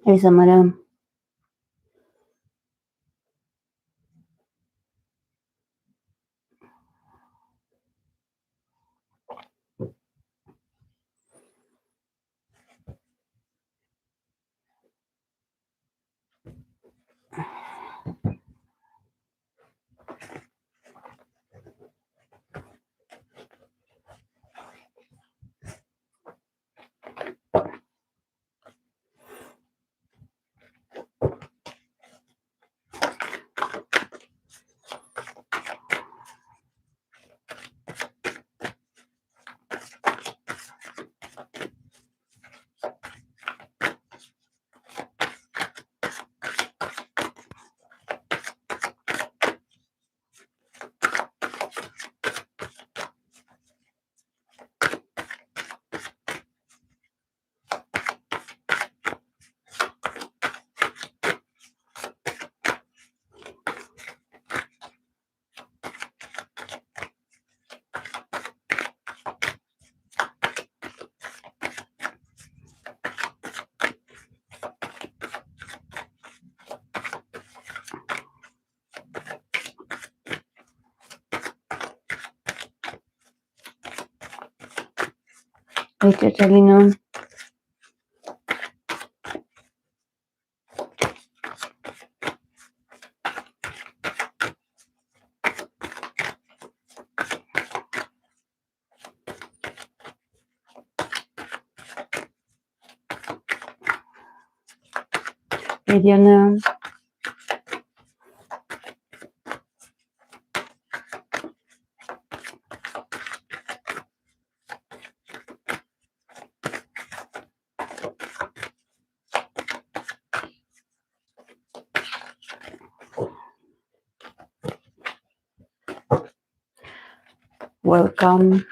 Esa madame. Este Chalino. Mediana. Welcome.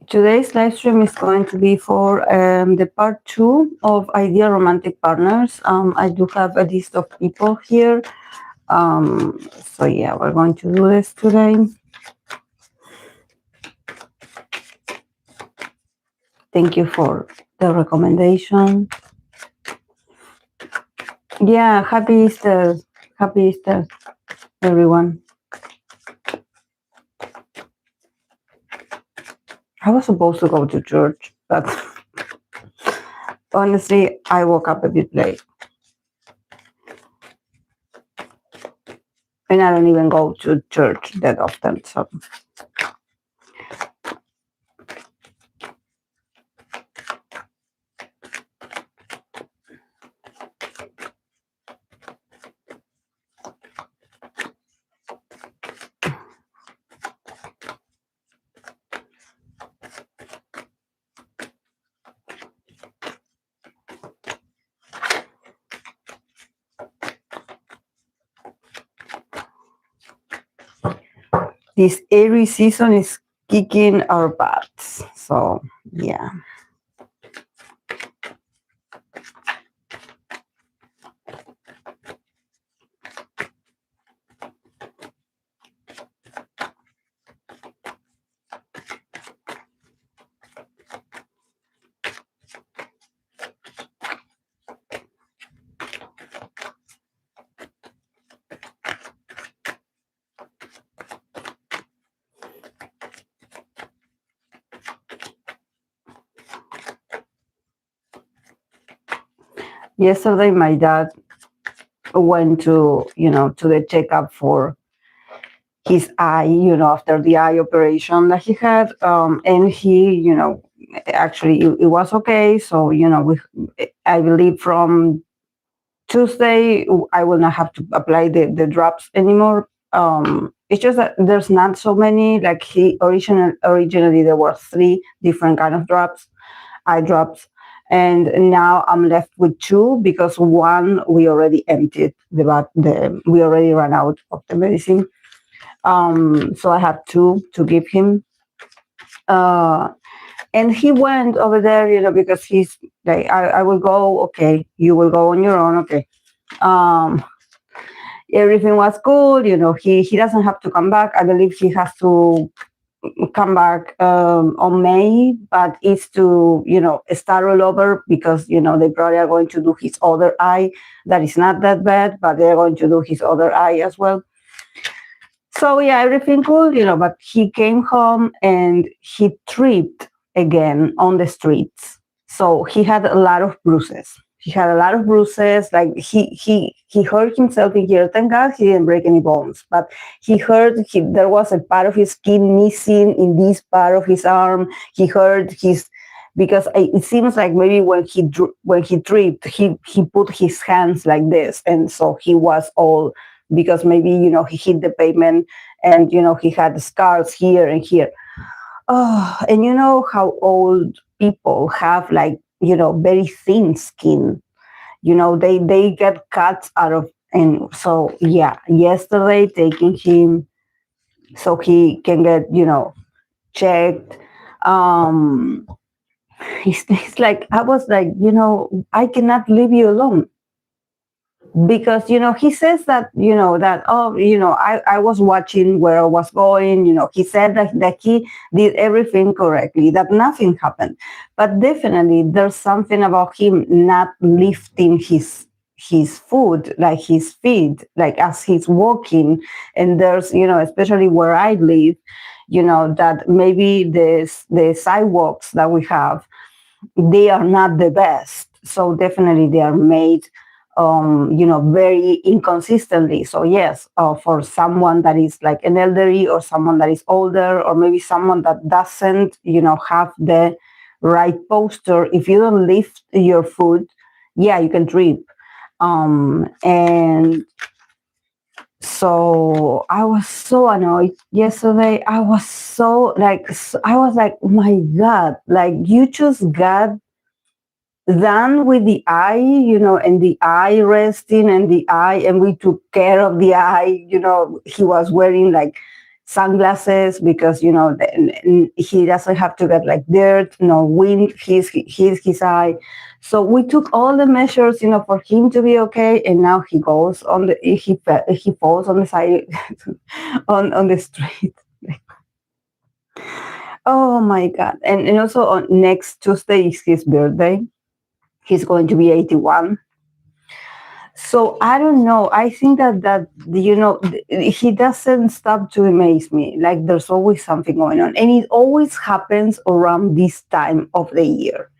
Today's live stream is going to be for the part 2 of Ideal Romantic Partners. I do have a list of people here. So yeah, we're going to do this today. Thank you for the recommendation. Yeah, happy Easter. Happy Easter, everyone. I was supposed to go to church, but honestly, I woke up a bit late. And I don't even go to church that often, so. This Aries season is kicking our butts, so yeah. Yesterday, my dad went to, to the checkup for his eye, after the eye operation that he had. And he, actually it was okay. So, I believe from Tuesday, I will not have to apply the drops anymore. It's just that there's not so many. Like originally there were 3 different kind of drops, eye drops, and now I'm left with 2 because one we already emptied we already ran out of the medicine. So I have 2 to give him. And he went over there, because he's like, I will go, okay, you will go on your own, okay. Everything was cool, he doesn't have to come back. I believe he has to come back on May, but it's to, start all over because, they probably are going to do his other eye. That is not that bad, but they're going to do his other eye as well. So yeah, everything cool, but he came home and he tripped again on the streets. So he had a lot of bruises. Like he hurt himself in here. Thank God he didn't break any bones, but there was a part of his skin missing in this part of his arm. He hurt his because it seems like maybe when he tripped, he put his hands like this, and so he was all because maybe he hit the pavement and he had scars here and here. Oh, and you know how old people have like very thin skin. They get cuts out of, and so yeah, yesterday taking him so he can get checked. um it's like I was like, I cannot leave you alone because he says that I was watching where I was going. He said that he did everything correctly, that nothing happened, but definitely there's something about him not lifting his foot, like his feet, like as he's walking. And there's especially where I live, that maybe the sidewalks that we have, they are not the best. So definitely they are made very inconsistently. So yes, for someone that is like an elderly or someone that is older, or maybe someone that doesn't, have the right posture, if you don't lift your foot, yeah, you can trip. And so I was so annoyed yesterday. I was like, oh my God, like you just got done with the eye, and the eye resting and the eye, and we took care of the eye. He was wearing like sunglasses because, he doesn't have to get like dirt, no wind, his eye. So we took all the measures, for him to be okay. And now he goes he falls on the side, on the street. Oh my God. And also on next Tuesday is his birthday. He's going to be 81. So I don't know. I think that he doesn't stop to amaze me. Like there's always something going on, and it always happens around this time of the year.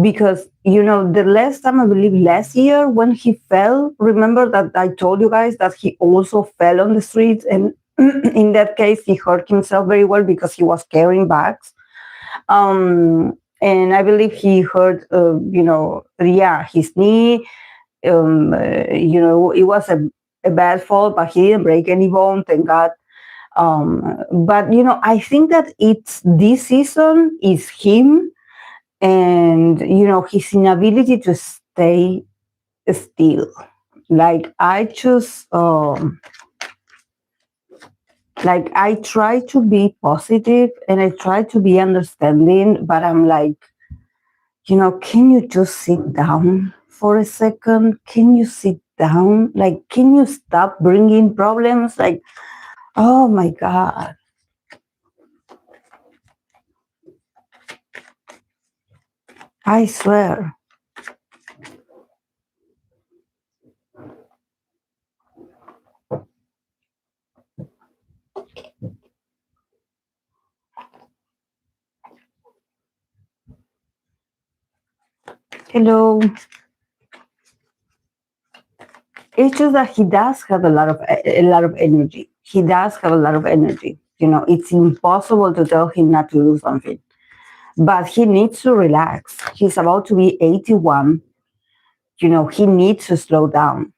Because the last time, I believe last year when he fell, remember that I told you guys that he also fell on the streets, and in that case he hurt himself very well because he was carrying bags. And I believe he hurt, his knee. It was a bad fall, but he didn't break any bone, thank God. But I think that it's this season is him, and his inability to stay still. Like I just like I try to be positive and I try to be understanding, but I'm like, can you just sit down for a second? Can you sit down? Like, can you stop bringing problems? Like, oh my God. I swear. Hello. It's just that he does have a lot of energy. He does have a lot of energy. It's impossible to tell him not to do something. But he needs to relax. He's about to be 81. He needs to slow down.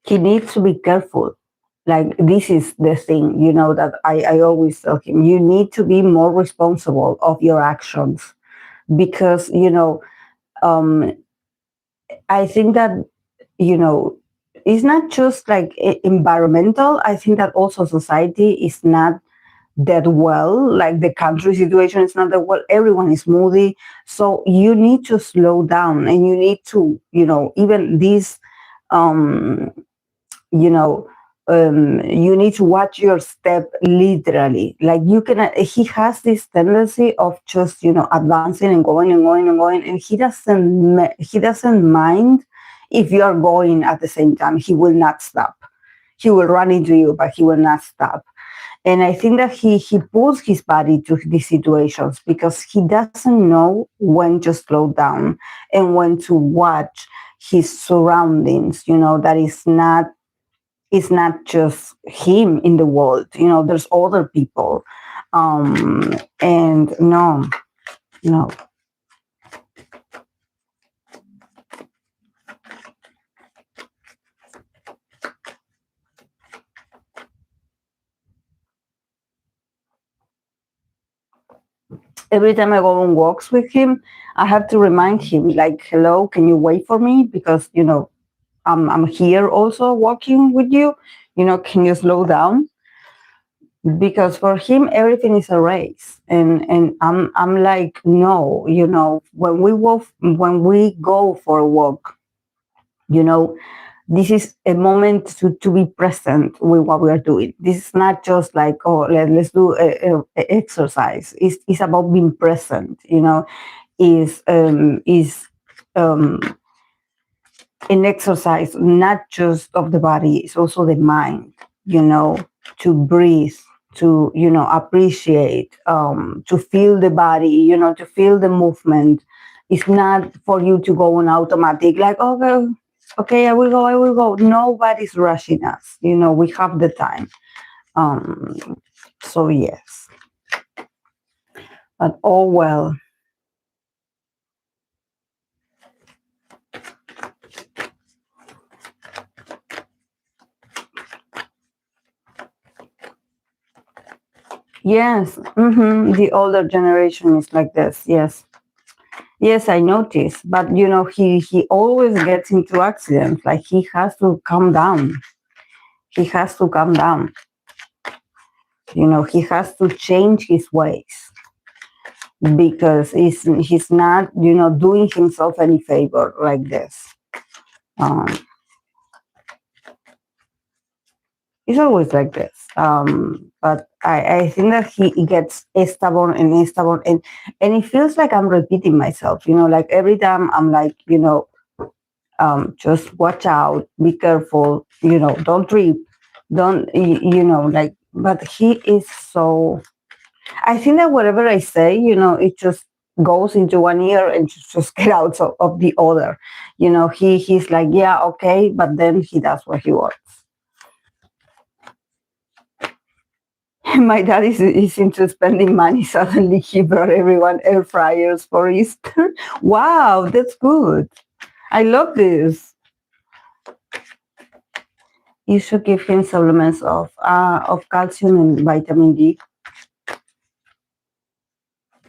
He needs to be careful. Like, this is the thing, that I always tell him. You need to be more responsible of your actions because, I think that, it's not just like environmental. I think that also society is not that well. Like the country situation is not that well. Everyone is moody. So you need to slow down, and you need to, even this, um, you know, you need to watch your step literally. Like you can, he has this tendency of just, advancing and going and going and going, and he doesn't mind if you are going at the same time. He will not stop. He will run into you, but he will not stop. And I think that he pulls his body to these situations because he doesn't know when to slow down and when to watch his surroundings. That is not, it's not just him in the world. There's other people. And no. Every time I go on walks with him, I have to remind him, like, hello, can you wait for me? Because, I'm here also walking with you. Can you slow down? Because for him everything is a race, and I'm like, no, when we go for a walk, you know this is a moment to be present with what we are doing. This is not just like, oh, let's do a exercise. It's about being present. Is um an exercise not just of the body, it's also the mind, to breathe, to appreciate, to feel the body, to feel the movement. It's not for you to go on automatic, like, okay, okay, I will go. Nobody's rushing us. We have the time. um so yes, but oh well. Yes. The older generation is like this. Yes. Yes, I noticed, but he always gets into accidents. Like he has to calm down. He has to calm down. He has to change his ways because he's not doing himself any favor like this. Um, he's always like this. But I think that he gets stubborn and stubborn, and it feels like I'm repeating myself. Like every time I'm like, just watch out, be careful, don't trip, don't, like, but he is so, I think that whatever I say, it just goes into one ear and just get out of the other. He's like, yeah, okay, but then he does what he wants. My dad is into spending money. Suddenly he brought everyone air fryers for Easter. Wow, that's good. I love this. You should give him supplements of calcium and vitamin D.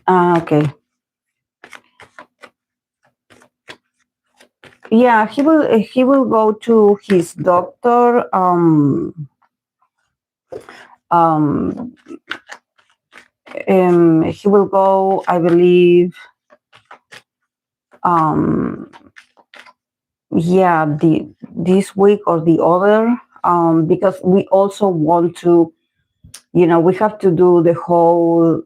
Okay. Yeah, he will go to his doctor. Um, he will go, I believe. Um, yeah, this week or the other. Because we also want to, we have to do the whole,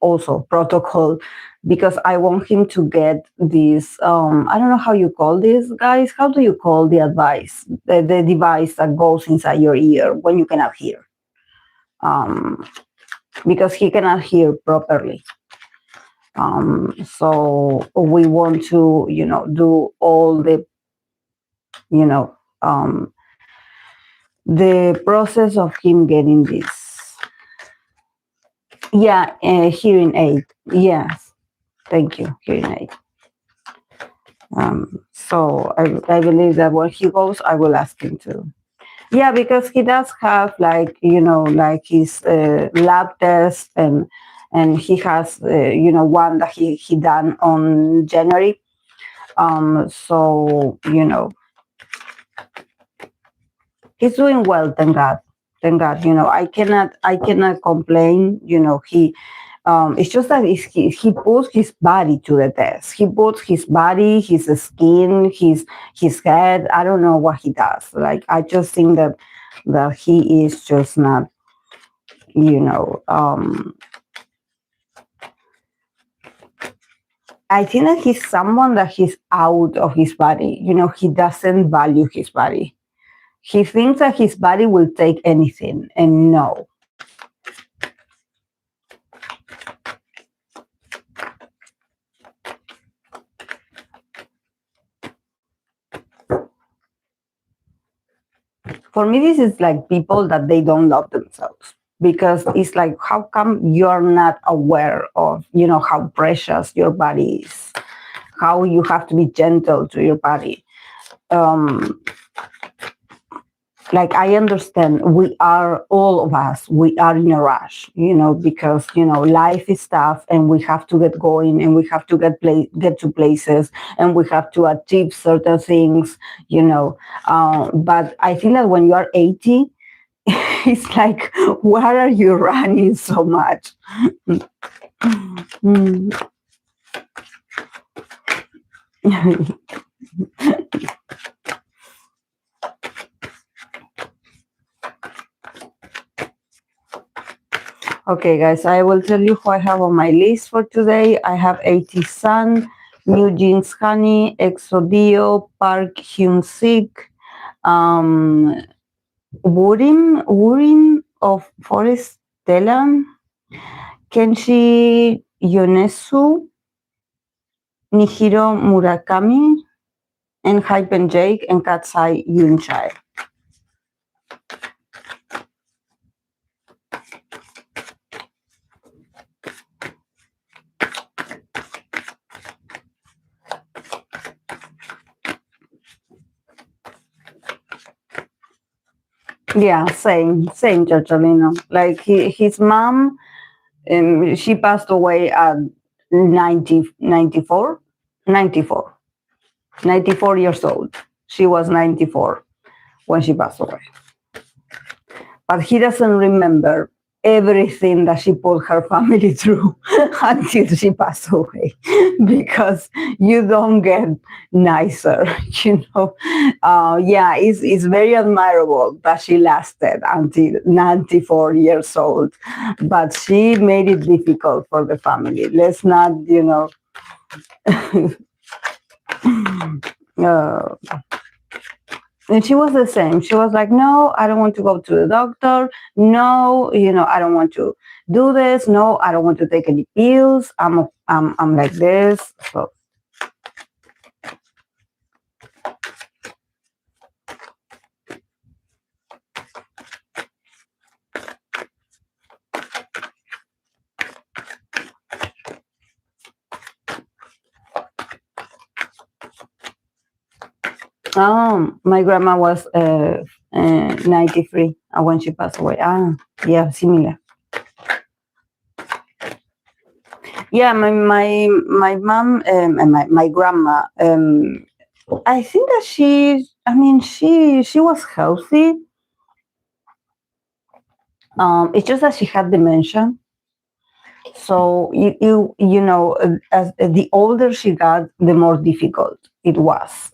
also protocol, because I want him to get this. I don't know how you call this, guys. How do you call the advice, the device that goes inside your ear when you cannot hear? Um, because he cannot hear properly. So we want to, do all the, you know, um, the process of him getting this. Yeah, hearing aid. Yes, thank you, hearing aid. So I believe that when he goes, I will ask him to. Yeah, because he does have, like, like his lab test, and he has one that he done on January. So he's doing well, thank God, thank God. I cannot complain. It's just that he puts his body to the test. He puts his body, his skin, his head. I don't know what he does. Like, I just think that he is just not, I think that he's someone that he's out of his body. He doesn't value his body. He thinks that his body will take anything, and no. For me, this is like people that they don't love themselves, because it's like, how come you're not aware of, how precious your body is, how you have to be gentle to your body. Like, I understand all of us, we are in a rush, because, life is tough, and we have to get going, and we have to get to places, and we have to achieve certain things, but I think that when you are 80, it's like, why are you running so much? Okay, guys, I will tell you who I have on my list for today. I have Ateez San, New Jeans Hanni, Exo D.O, Park Hyunsik, Woorim of Forestella, Kenshi Yonezu, Nijiro Murakami, Enhypen Jake, and Katseye Yoonchae. Yeah, same, Chacholino. Like, his mom, she passed away at 94 years old. She was 94 when she passed away. But he doesn't remember everything that she put her family through until she passed away, because you don't get nicer. Yeah, it's very admirable that she lasted until 94 years old, but she made it difficult for the family. Let's not, and she was the same. She was like, no, I don't want to go to the doctor. No, I don't want to do this. No, I don't want to take any pills. I'm like this. So. My grandma was 93 when she passed away. Yeah, similar. Yeah, my mom and my grandma. I think that she was healthy. It's just that she had dementia. So as the older she got, the more difficult it was.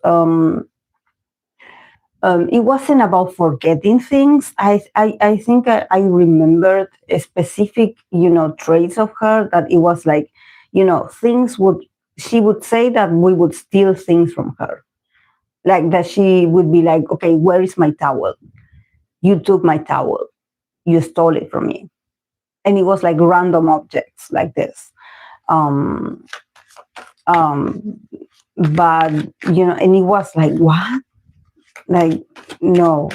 It wasn't about forgetting things. I think I remembered a specific, traits of her, that it was like, she would say that we would steal things from her. Like, that she would be like, okay, where is my towel? You took my towel. You stole it from me. And it was like random objects like this. But, and it was like, what? Like, no,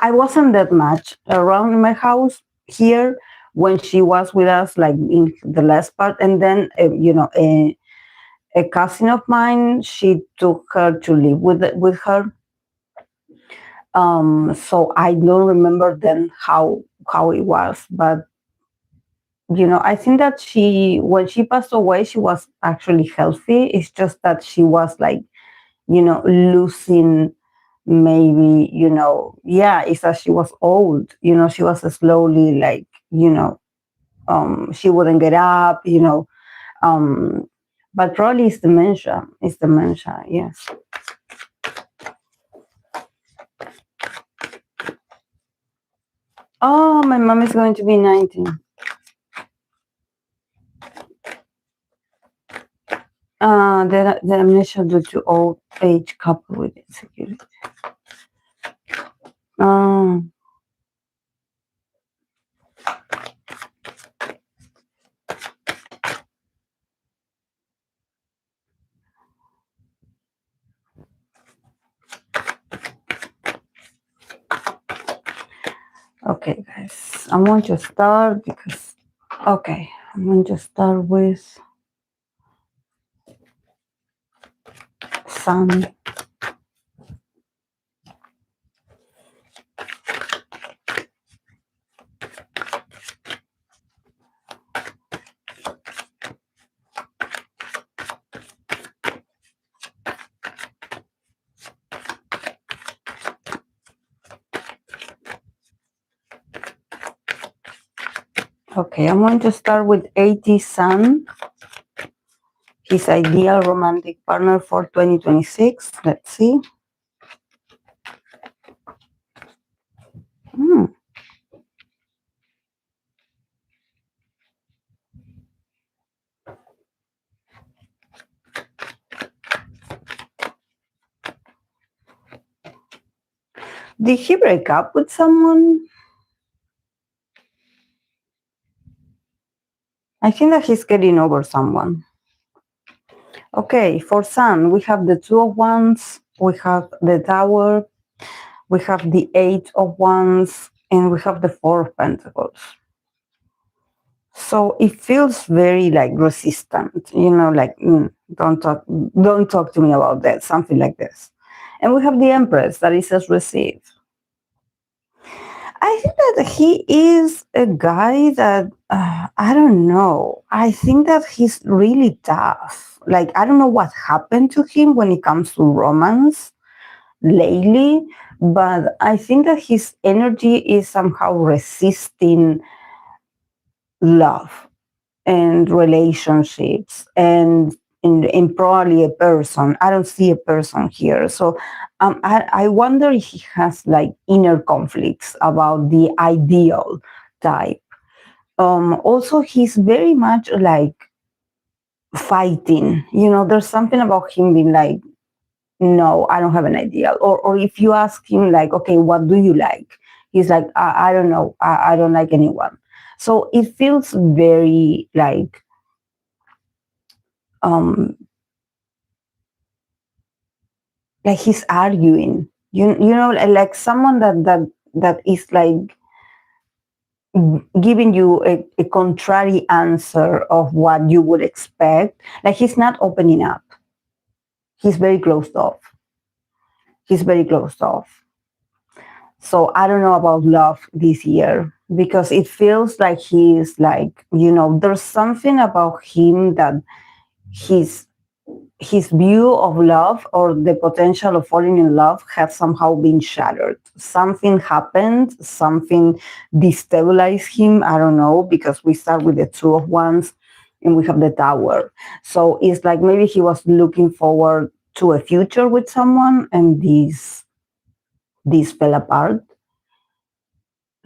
I wasn't that much around my house here when she was with us, like in the last part. And then, a cousin of mine, she took her to live with her. So I don't remember then how it was, but I think that when she passed away, she was actually healthy. It's just that she was like, losing maybe, yeah, it's that she was old, she was slowly like, she wouldn't get up, um, but probably it's dementia, yes. Oh, my mom is going to be 19. The amnesia due to old age coupled with insecurity. Um, okay, guys, I'm going to start because, okay, I'm going to start with San. Okay, I'm going to start with Ateez San, his ideal romantic partner for 2026. Let's see. Did he break up with someone? I think that he's getting over someone. Okay, for Sun, we have the Two of Wands, we have the Tower, we have the Eight of Wands, and we have the Four of Pentacles. So it feels very like resistant, like don't talk to me about that, something like this. And we have the Empress that it says receive. I think that he is a guy that I don't know. I think that he's really tough. Like I don't know what happened to him when it comes to romance lately, but I think that his energy is somehow resisting love and relationships and in probably a person. I don't see a person here. So I wonder if he has like inner conflicts about the ideal type. Also, he's very much like fighting. There's something about him being like, no, I don't have an ideal. Or if you ask him like, okay, what do you like? He's like, I don't know. I don't like anyone. So it feels very like he's arguing. Like someone that is like giving you a contrary answer of what you would expect. Like he's not opening up. He's very closed off. He's very closed off. So I don't know about love this year because it feels like he's like, there's something about him that his view of love or the potential of falling in love has somehow been shattered. Something happened, something destabilized him. I don't know, because we start with the Two of Wands and we have the Tower. So it's like maybe he was looking forward to a future with someone and this fell apart.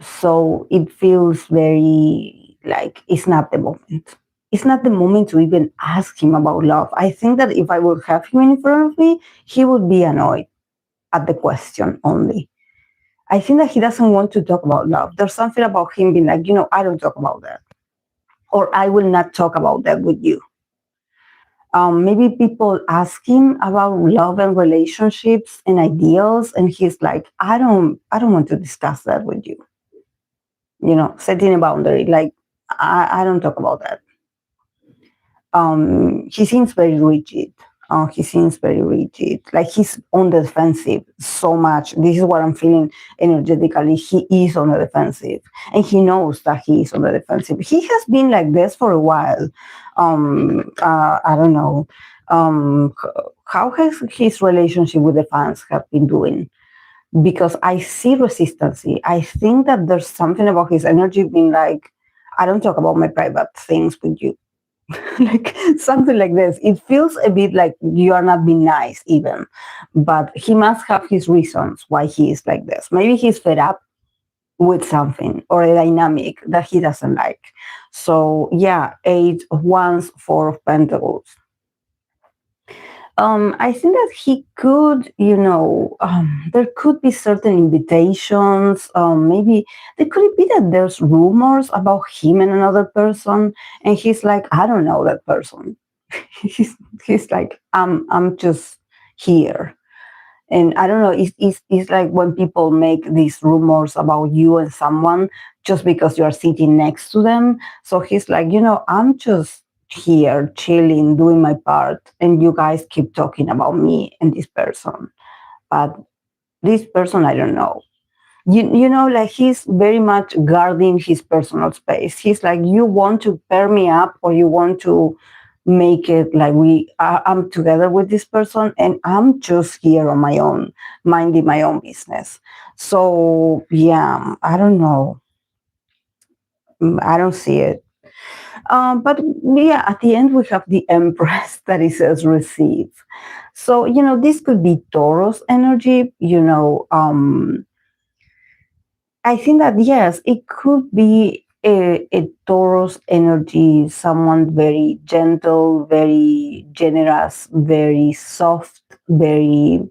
So it feels very like it's not the moment. It's not the moment to even ask him about love. I think that if I would have him in front of me, he would be annoyed at the question only. I think that he doesn't want to talk about love. There's something about him being like, I don't talk about that. Or I will not talk about that with you. Maybe people ask him about love and relationships and ideals, and he's like, I don't want to discuss that with you. Setting a boundary, like I don't talk about that. He seems very rigid. Like he's on the defensive so much. This is what I'm feeling energetically. He is on the defensive, and he knows that he is on the defensive. He has been like this for a while. I don't know. How has his relationship with the fans have been doing? because I see resistance. I think that there's something about his energy being like, I don't talk about my private things with you. Like something like this. It feels a bit like you are not being nice even, but he must have his reasons why he is like this. Maybe he's fed up with something or a dynamic that he doesn't like. So yeah, 8 of Wands, 4 of Pentacles. I think that he could, there could be certain invitations. Maybe there could be that there's rumors about him and another person, and he's like, I don't know that person. he's like, I'm just here. And I don't know, it's like when people make these rumors about you and someone just because you are sitting next to them. So he's like, I'm just here chilling, doing my part, and you guys keep talking about me and this person. But this person, I don't know. Like he's very much guarding his personal space. He's like, you want to pair me up, or you want to make it like I'm together with this person, and I'm just here on my own, minding my own business. So yeah, I don't know. I don't see it. But yeah, at the end we have the Empress that it says receive. So this could be Taurus energy. I think that yes, it could be a Taurus energy, someone very gentle, very generous, very soft, very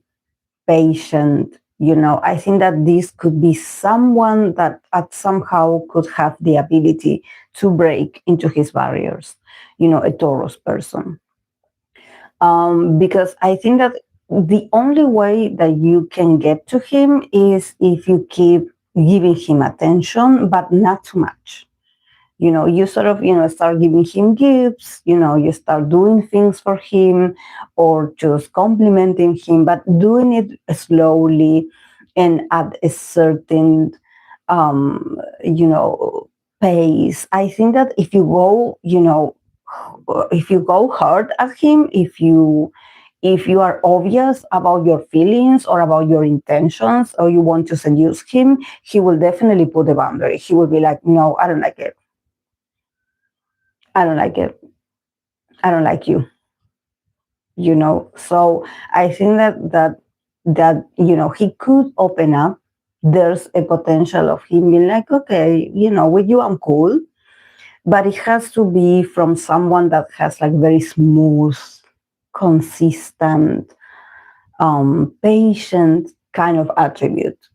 patient. I think that this could be someone that somehow could have the ability to break into his barriers, a Taurus person. Because I think that the only way that you can get to him is if you keep giving him attention, but not too much. You sort of, start giving him gifts, you start doing things for him or just complimenting him, but doing it slowly and at a certain, you know, pace. I think that if you go hard at him, if you are obvious about your feelings or about your intentions, or you want to seduce him, he will definitely put a boundary. He will be like, no, I don't like it. I don't like it. I don't like you. So I think that he could open up. There's a potential of him being like, okay, with you I'm cool, but it has to be from someone that has like very smooth, consistent, patient kind of attribute,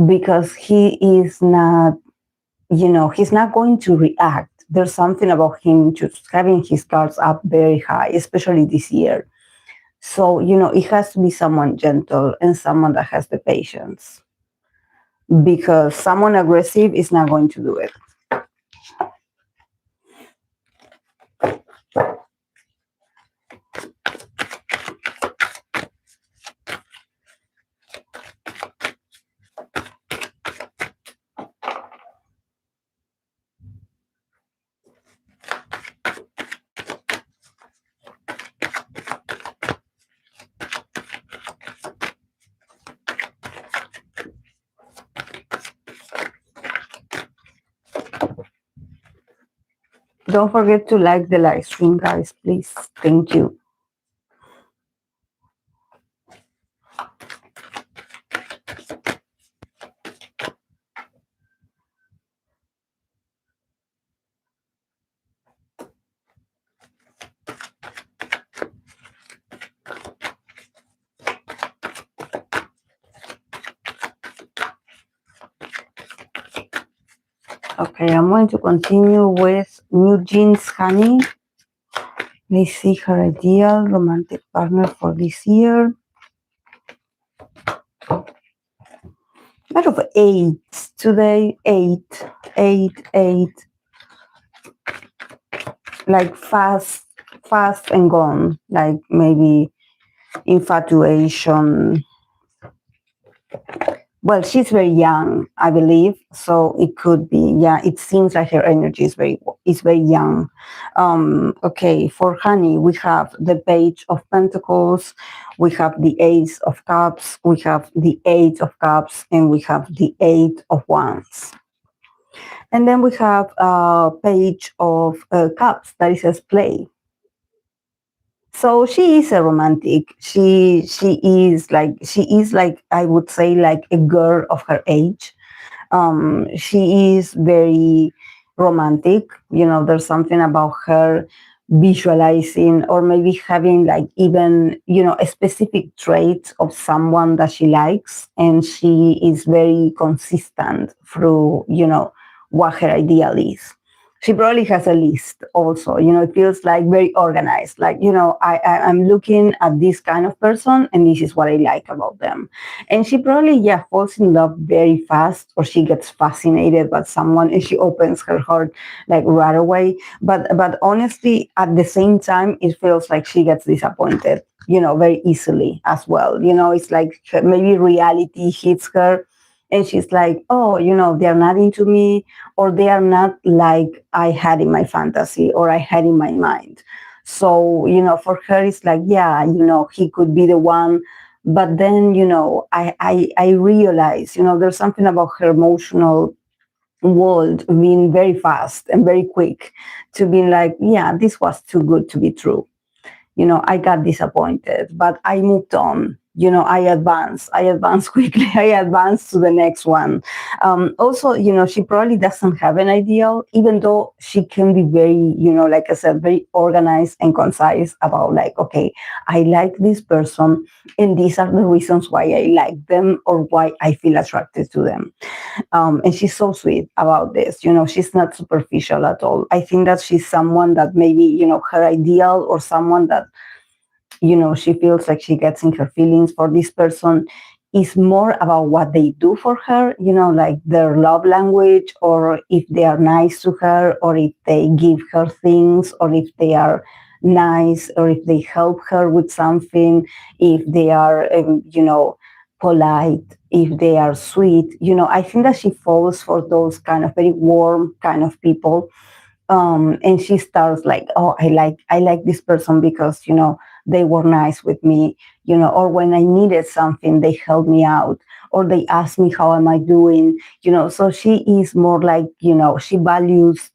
because he is not, he's not going to react. There's something about him just having his guards up very high, especially this year. So, it has to be someone gentle and someone that has the patience, because someone aggressive is not going to do it. Don't forget to like the live stream, guys, please. Thank you. Okay, I'm going to continue with new Jeans Hanni. Let's see her ideal romantic partner for this year. A lot of eights today. Eight. Like fast and gone. Like maybe infatuation, Well, she's very young, I believe, so it could be. Yeah, it seems like her energy is very young. Okay, for Hanni, we have the Page of Pentacles, we have the Ace of Cups, we have the Eight of Cups, and we have the Eight of Wands. And then we have a Page of Cups that says play. So she is a romantic. She is like I would say like a girl of her age. She is very romantic. There's something about her visualizing or maybe having like even a specific trait of someone that she likes, and she is very consistent through what her ideal is. She probably has a list also. It feels like very organized. Like, I'm looking at this kind of person and this is what I like about them. And she probably, yeah, falls in love very fast, or she gets fascinated by someone and she opens her heart like right away. But honestly, at the same time, it feels like she gets disappointed, very easily as well. It's like maybe reality hits her and she's like, oh, they're not into me, or they are not like I had in my fantasy or I had in my mind. So, for her, it's like, yeah, he could be the one. But then, I realize, there's something about her emotional world being very fast and very quick to being like, yeah, this was too good to be true. I got disappointed, but I moved on. I advanced quickly. I advanced to the next one. Also, she probably doesn't have an ideal, even though she can be very, like I said, very organized and concise about like, okay, I like this person, and these are the reasons why I like them or why I feel attracted to them. And she's so sweet about this. She's not superficial at all. I think that she's someone that maybe, her ideal, or someone that, she feels like she gets in her feelings for this person, is more about what they do for her, like their love language, or if they are nice to her, or if they give her things, or if they are nice, or if they help her with something, if they are, polite, if they are sweet. I think that she falls for those kind of very warm kind of people. And she starts like, oh, I like this person because they were nice with me, or when I needed something they helped me out, or they asked me how am I doing. So she is more like, she values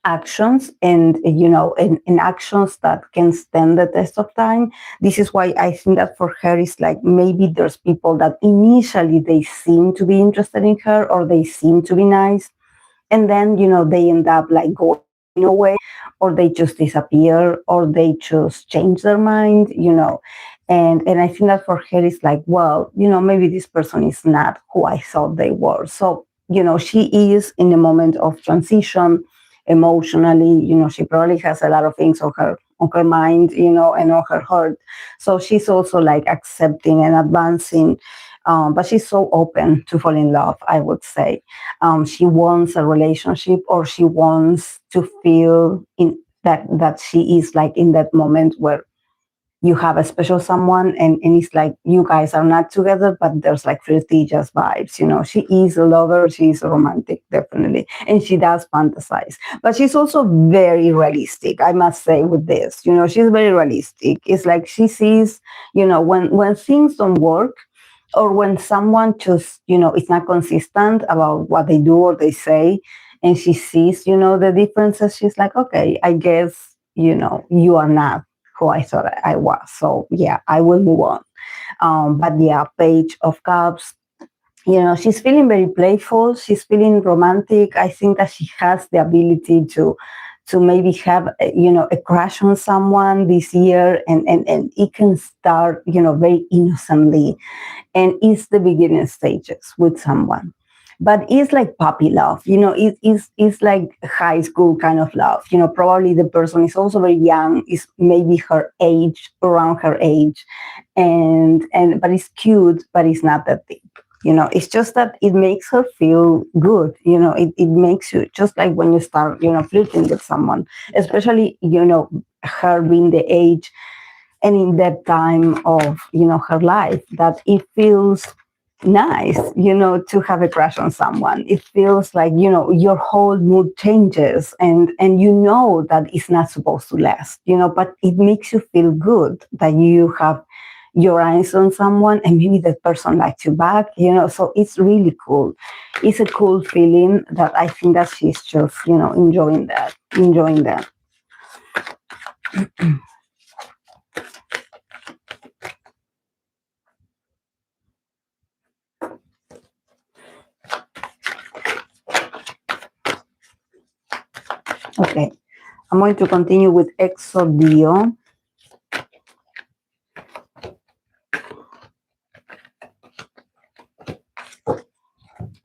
actions, and and actions that can stand the test of time. This is why I think that for her is like, maybe there's people that initially they seem to be interested in her, or they seem to be nice, and then they end up like going away, or they just disappear, or they just change their mind. And I think that for her it's like, well, maybe this person is not who I thought they were. So she is in a moment of transition emotionally. She probably has a lot of things on her mind, and on her heart. So she's also like accepting and advancing, but she's so open to fall in love, I would say. She wants a relationship, or she wants to feel in that she is like in that moment where you have a special someone, and it's like you guys are not together, but there's like flirtatious vibes. She is a lover, she is a romantic, definitely, and she does fantasize, but she's also very realistic, I must say, with this. She's very realistic. It's like she sees, when things don't work, or when someone just is not consistent about what they do or they say, and she sees the differences, she's like, okay, I guess you are not who I thought I was, so yeah, I will move on. But yeah, Page of Cups, she's feeling very playful, she's feeling romantic. I think that she has the ability to maybe have a crush on someone this year, and it can start very innocently, and it's the beginning stages with someone, but it's like puppy love. It's like high school kind of love. Probably the person is also very young, is maybe her age, around her age, and but it's cute, but it's not that deep. It's just that it makes her feel good. It makes you, just like when you start flirting with someone, especially her being the age and in that time of her life, that it feels nice, to have a crush on someone. It feels like, your whole mood changes, and you know that it's not supposed to last, but it makes you feel good that you have your eyes on someone and maybe that person likes you back, so it's really cool. It's a cool feeling that I think that she's just, enjoying that. Okay, I'm going to continue with Exo D.O.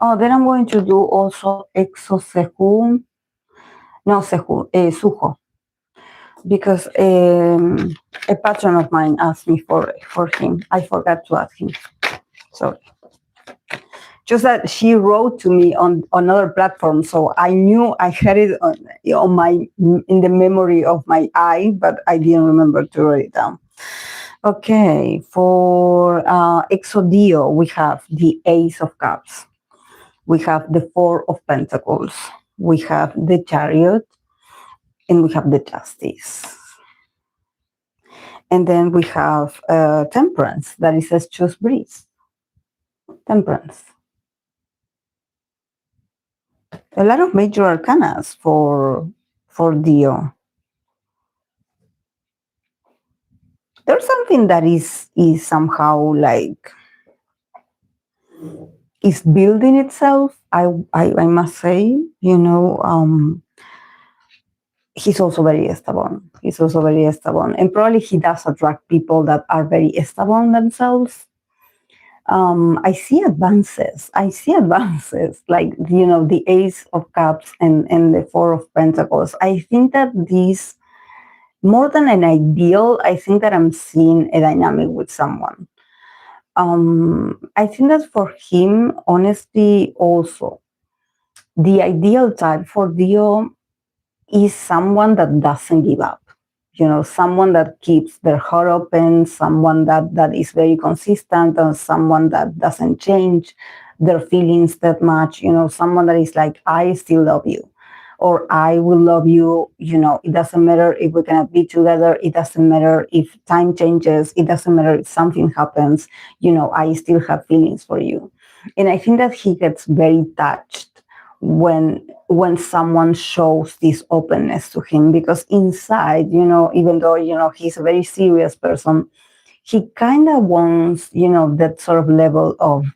Oh, then I'm going to do also Exo Suho. No, Suho. Because a patron of mine asked me for him. I forgot to ask him. Sorry. Just that she wrote to me on another platform, so I knew I had it in the memory of my eye, but I didn't remember to write it down. Okay, for Exo D.O, we have the Ace of Cups, we have the Four of Pentacles, we have the Chariot, and we have the Justice. And then we have Temperance, that it says choose breeze. Temperance. A lot of major arcanas for D.O. There's something that is somehow like is building itself. I must say, he's also very stubborn. And probably he does attract people that are very stubborn themselves. I see advances. Like, the Ace of Cups and the Four of Pentacles. I think that these, more than an ideal, I think that I'm seeing a dynamic with someone. I think that for him, honestly, also, the ideal type for D.O is someone that doesn't give up. Someone that keeps their heart open, someone that is very consistent, and someone that doesn't change their feelings that much, someone that is like, I still love you, or I will love you, it doesn't matter if we cannot be together, it doesn't matter if time changes, it doesn't matter if something happens, I still have feelings for you. And I think that he gets very touched when someone shows this openness to him, because inside, even though, he's a very serious person, he kind of wants, that sort of level of,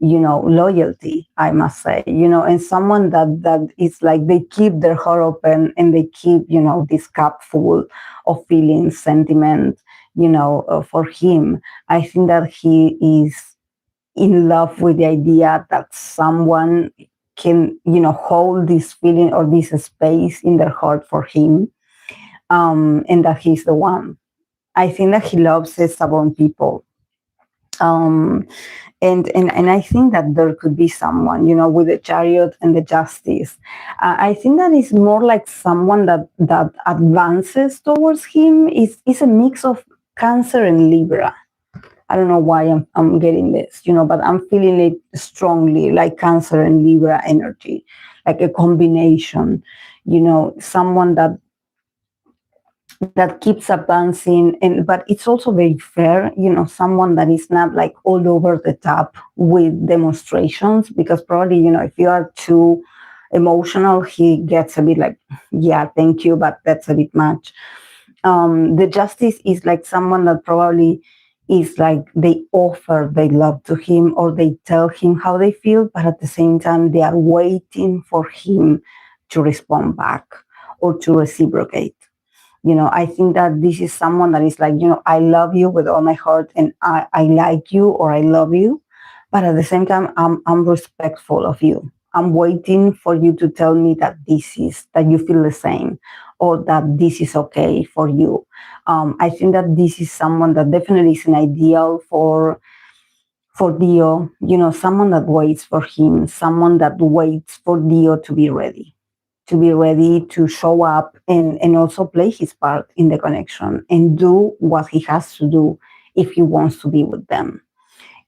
loyalty, I must say, and someone that is like, they keep their heart open and they keep, this cup full of feelings, sentiment, for him. I think that he is in love with the idea that someone can, hold this feeling or this space in their heart for him, and that he's the one. I think that he loves stubborn people. And I think that there could be someone, with the Chariot and the Justice. I think that is more like someone that advances towards him. Is a mix of Cancer and Libra. I don't know why I'm getting this, but I'm feeling it strongly, like Cancer and Libra energy, like a combination, someone that keeps advancing, but it's also very fair, someone that is not like all over the top with demonstrations, because probably, if you are too emotional, he gets a bit like, yeah, thank you, but that's a bit much. The Justice is like someone that probably is like, they offer their love to him or they tell him how they feel, but at the same time, they are waiting for him to respond back or to reciprocate. I think that this is someone that is like, I love you with all my heart and I like you or I love you, but at the same time, I'm respectful of you. I'm waiting for you to tell me that that you feel the same, or that this is okay for you. I think that this is someone that definitely is an ideal for D.O, someone that waits for him, someone that waits for D.O to be ready to show up and also play his part in the connection and do what he has to do if he wants to be with them.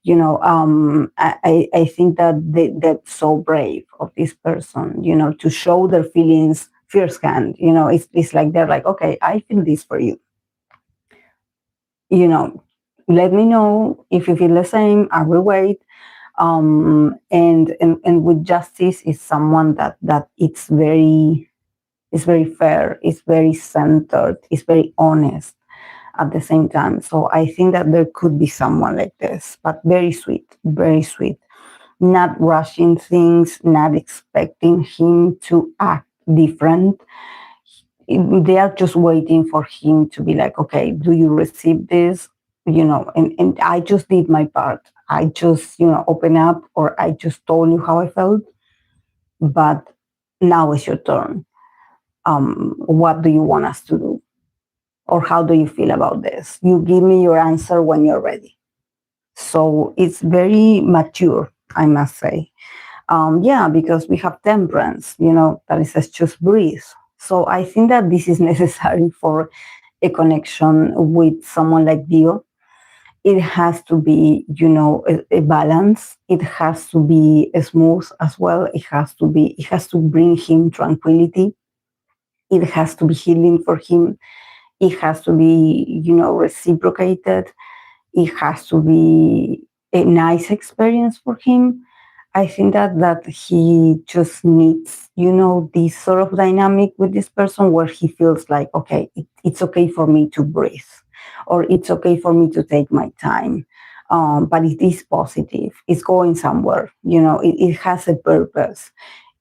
I think that that's so brave of this person, to show their feelings firsthand. It's like they're like, okay, I feel this for you. Let me know if you feel the same. I will wait. And with Justice is someone that it's very fair, it's very centered, it's very honest at the same time. So I think that there could be someone like this, but very sweet, very sweet. Not rushing things, not expecting him to act different. They are just waiting for him to be like, okay, do you receive this? And I just did my part. I just, open up, or I just told you how I felt, but now it's your turn. What do you want us to do? Or how do you feel about this? You give me your answer when you're ready. So it's very mature, I must say. Because we have temperance, that is says just breathe. So I think that this is necessary for a connection with someone like D.O. It has to be, a balance. It has to be smooth as well. It has to bring him tranquility. It has to be healing for him. It has to be, reciprocated. It has to be a nice experience for him. I think that he just needs, this sort of dynamic with this person where he feels like, okay, it's okay for me to breathe, or it's okay for me to take my time. But it is positive. It's going somewhere. It has a purpose.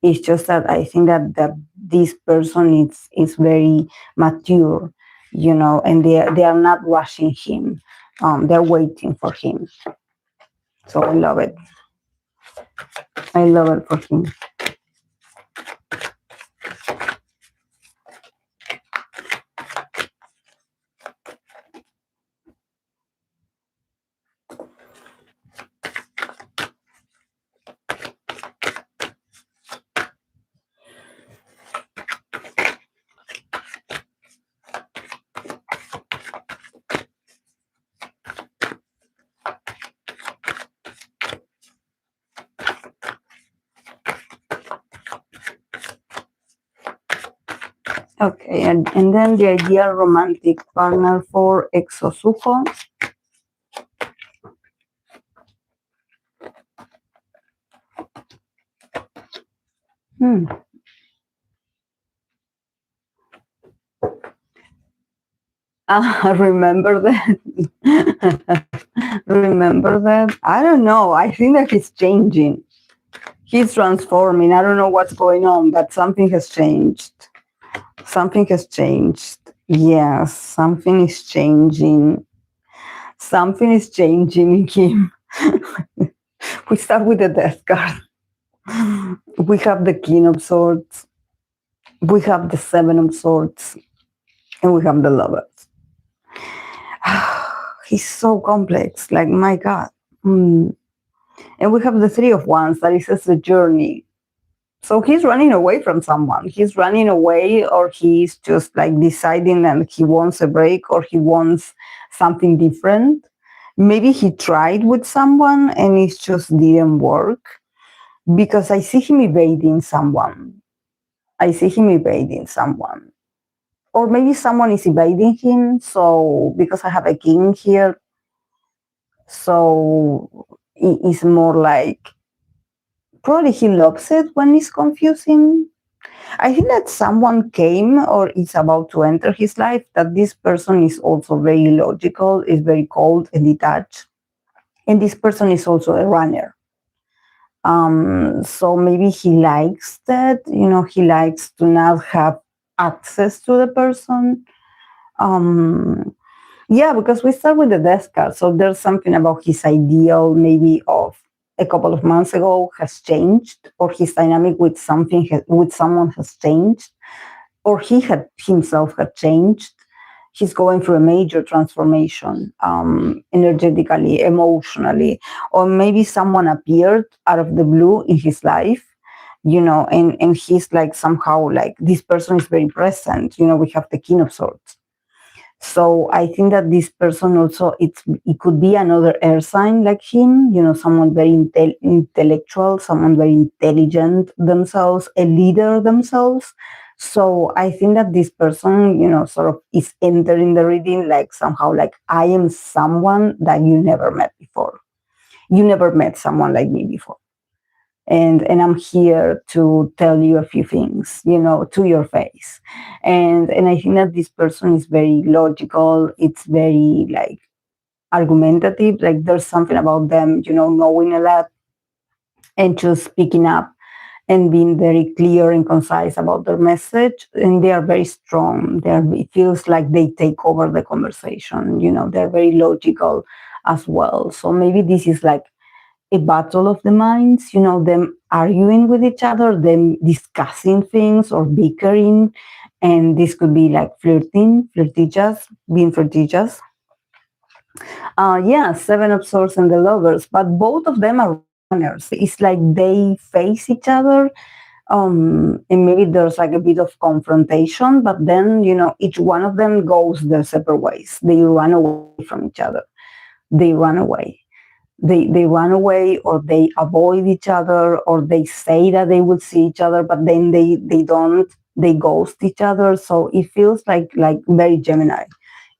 It's just that I think that this person is very mature, and they are not rushing him. They're waiting for him. So I love it. I love it for him. Okay, and then the ideal romantic partner for EXO Suho. Remember that? Remember that? I don't know. I think that he's changing. He's transforming. I don't know what's going on, but something has changed. Something has changed. Yes, something is changing. Something is changing in him. We start with the death card. We have the King of Swords. We have the Seven of Swords. And we have the Lovers. He's so complex. Like, my God. And we have the Three of Wands. That is the journey. So he's running away from someone. He's running away, or he's just like deciding that he wants a break, or he wants something different. Maybe he tried with someone and it just didn't work, because I see him evading someone. I see him evading someone. Or maybe someone is evading him. So because I have a king here, so it's more like, probably he loves it when it's confusing. I think that someone came or is about to enter his life, that this person is also very logical, is very cold and detached. And this person is also a runner. So maybe he likes that, he likes to not have access to the person. Because we start with the death card. So there's something about his ideal, maybe of a couple of months ago, has changed, or his dynamic with someone has changed, or he himself had changed. He's going through a major transformation, energetically, emotionally, or maybe someone appeared out of the blue in his life, and he's like, somehow like, this person is very present. We have the King of Swords. So I think that this person also, it could be another air sign like him, someone very intellectual, someone very intelligent themselves, a leader themselves. So I think that this person, sort of is entering the reading like somehow like, I am someone that you never met before. You never met someone like me before. And I'm here to tell you a few things, to your face. And I think that this person is very logical. It's very like argumentative. Like there's something about them, knowing a lot and just speaking up and being very clear and concise about their message. And they are very strong. It feels like they take over the conversation. They're very logical as well. So maybe this is like a battle of the minds, them arguing with each other, them discussing things or bickering. And this could be like being flirtatious. Yeah, Seven of Swords and the Lovers, but both of them are runners. It's like they face each other, and maybe there's like a bit of confrontation, but then, each one of them goes their separate ways. They run away from each other. They run away. They run away, or they avoid each other, or they say that they will see each other, but then they don't. They ghost each other. So it feels like very Gemini.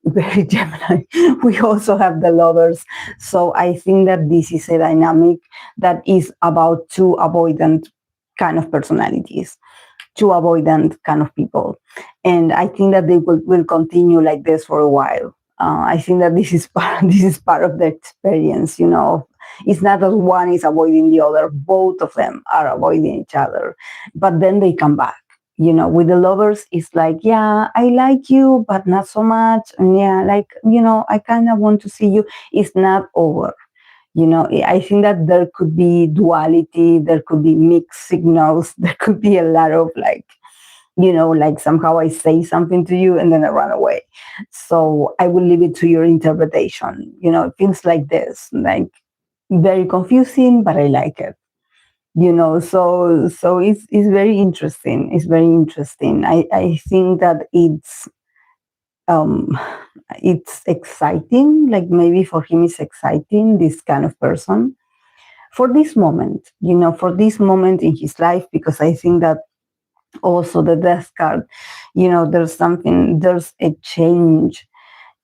Very Gemini. We also have the Lovers. So I think that this is a dynamic that is about two avoidant kind of personalities, two avoidant kind of people. And I think that they will continue like this for a while. I think that this is part of the experience. It's not that one is avoiding the other; both of them are avoiding each other. But then they come back. With the Lovers, it's like, yeah, I like you, but not so much. And yeah, like, I kind of want to see you. It's not over. I think that there could be duality. There could be mixed signals. There could be a lot of like, like somehow I say something to you and then I run away. So I will leave it to your interpretation. It feels like this, like very confusing, but I like it. So it's very interesting. It's very interesting. I think that um it's exciting. Like maybe for him it's exciting, this kind of person. For this moment, for this moment in his life, because I think that also the death card, there's a change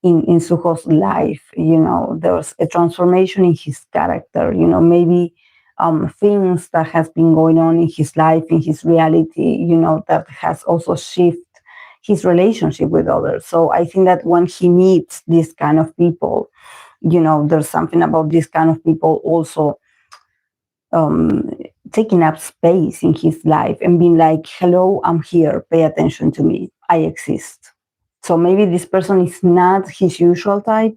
in Suho's life. There's a transformation in his character. Maybe things that has been going on in his life, in his reality, that has also shifted his relationship with others. So I think that when he meets this kind of people, there's something about this kind of people also um, taking up space in his life and being like, hello, I'm here, pay attention to me, I exist. So maybe this person is not his usual type,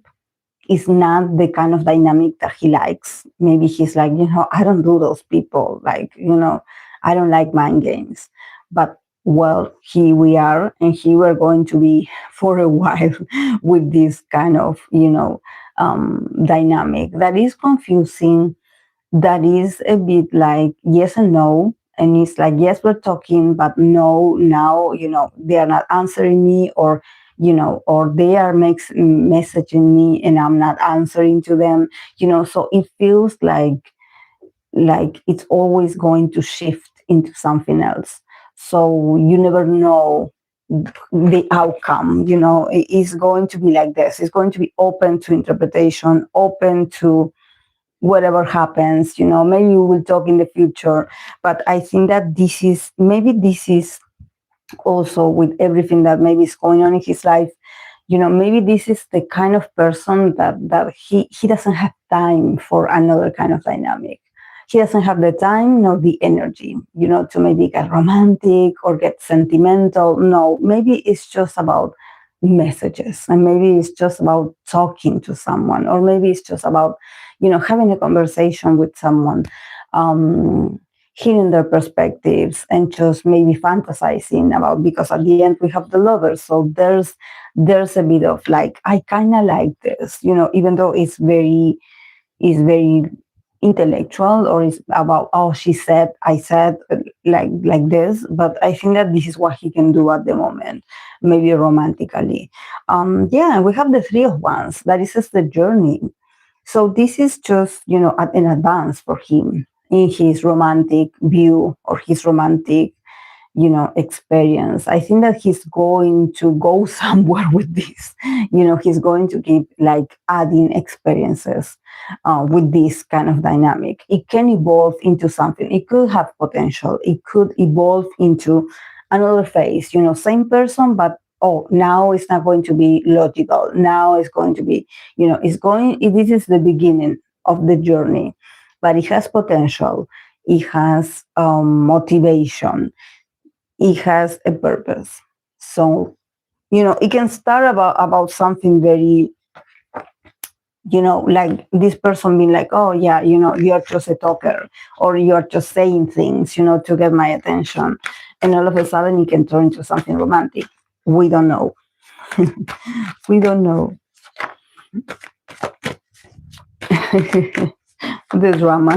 is not the kind of dynamic that he likes. Maybe he's like, I don't do those people, like, I don't like mind games. But well, here we are, and here we're going to be for a while with this kind of, dynamic that is confusing, that is a bit like yes and no. And it's like, yes, we're talking, but no, now, they are not answering me, or they are messaging me and I'm not answering to them, so it feels like it's always going to shift into something else. So you never know the outcome, it's going to be like this. It's going to be open to interpretation, open to whatever happens, maybe we will talk in the future. But I think that this is also with everything that maybe is going on in his life, maybe this is the kind of person that he doesn't have time for another kind of dynamic. He doesn't have the time nor the energy, to maybe get romantic or get sentimental. No, maybe it's just about messages, and maybe it's just about talking to someone, or maybe it's just about, having a conversation with someone, hearing their perspectives, and just maybe fantasizing about, because at the end we have the Lovers. So there's a bit of like, I kind of like this, even though it's very intellectual, or it's about, oh, she said, I said, like this, but I think that this is what he can do at the moment, maybe romantically. Yeah, we have the Three of Wands. That is just the journey. So this is just, an advance for him in his romantic view or his romantic, experience. I think that he's going to go somewhere with this. He's going to keep like adding experiences with this kind of dynamic. It can evolve into something. It could have potential. It could evolve into another phase, same person, but now it's not going to be logical. Now it's going to be, this is the beginning of the journey, but it has potential. It has motivation. It has a purpose. So, it can start about something very, like this person being like, oh yeah, you're just a talker, or you're just saying things, to get my attention. And all of a sudden it can turn into something romantic. We don't know. We don't know. The drama.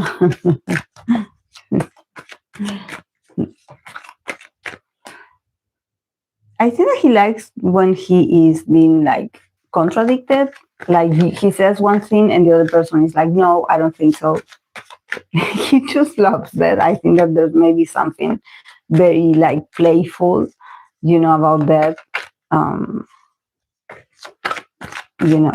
I think that he likes when he is being like contradicted. Like he says one thing and the other person is like, no, I don't think so. He just loves that. I think that there's maybe something very like playful, about that. You know.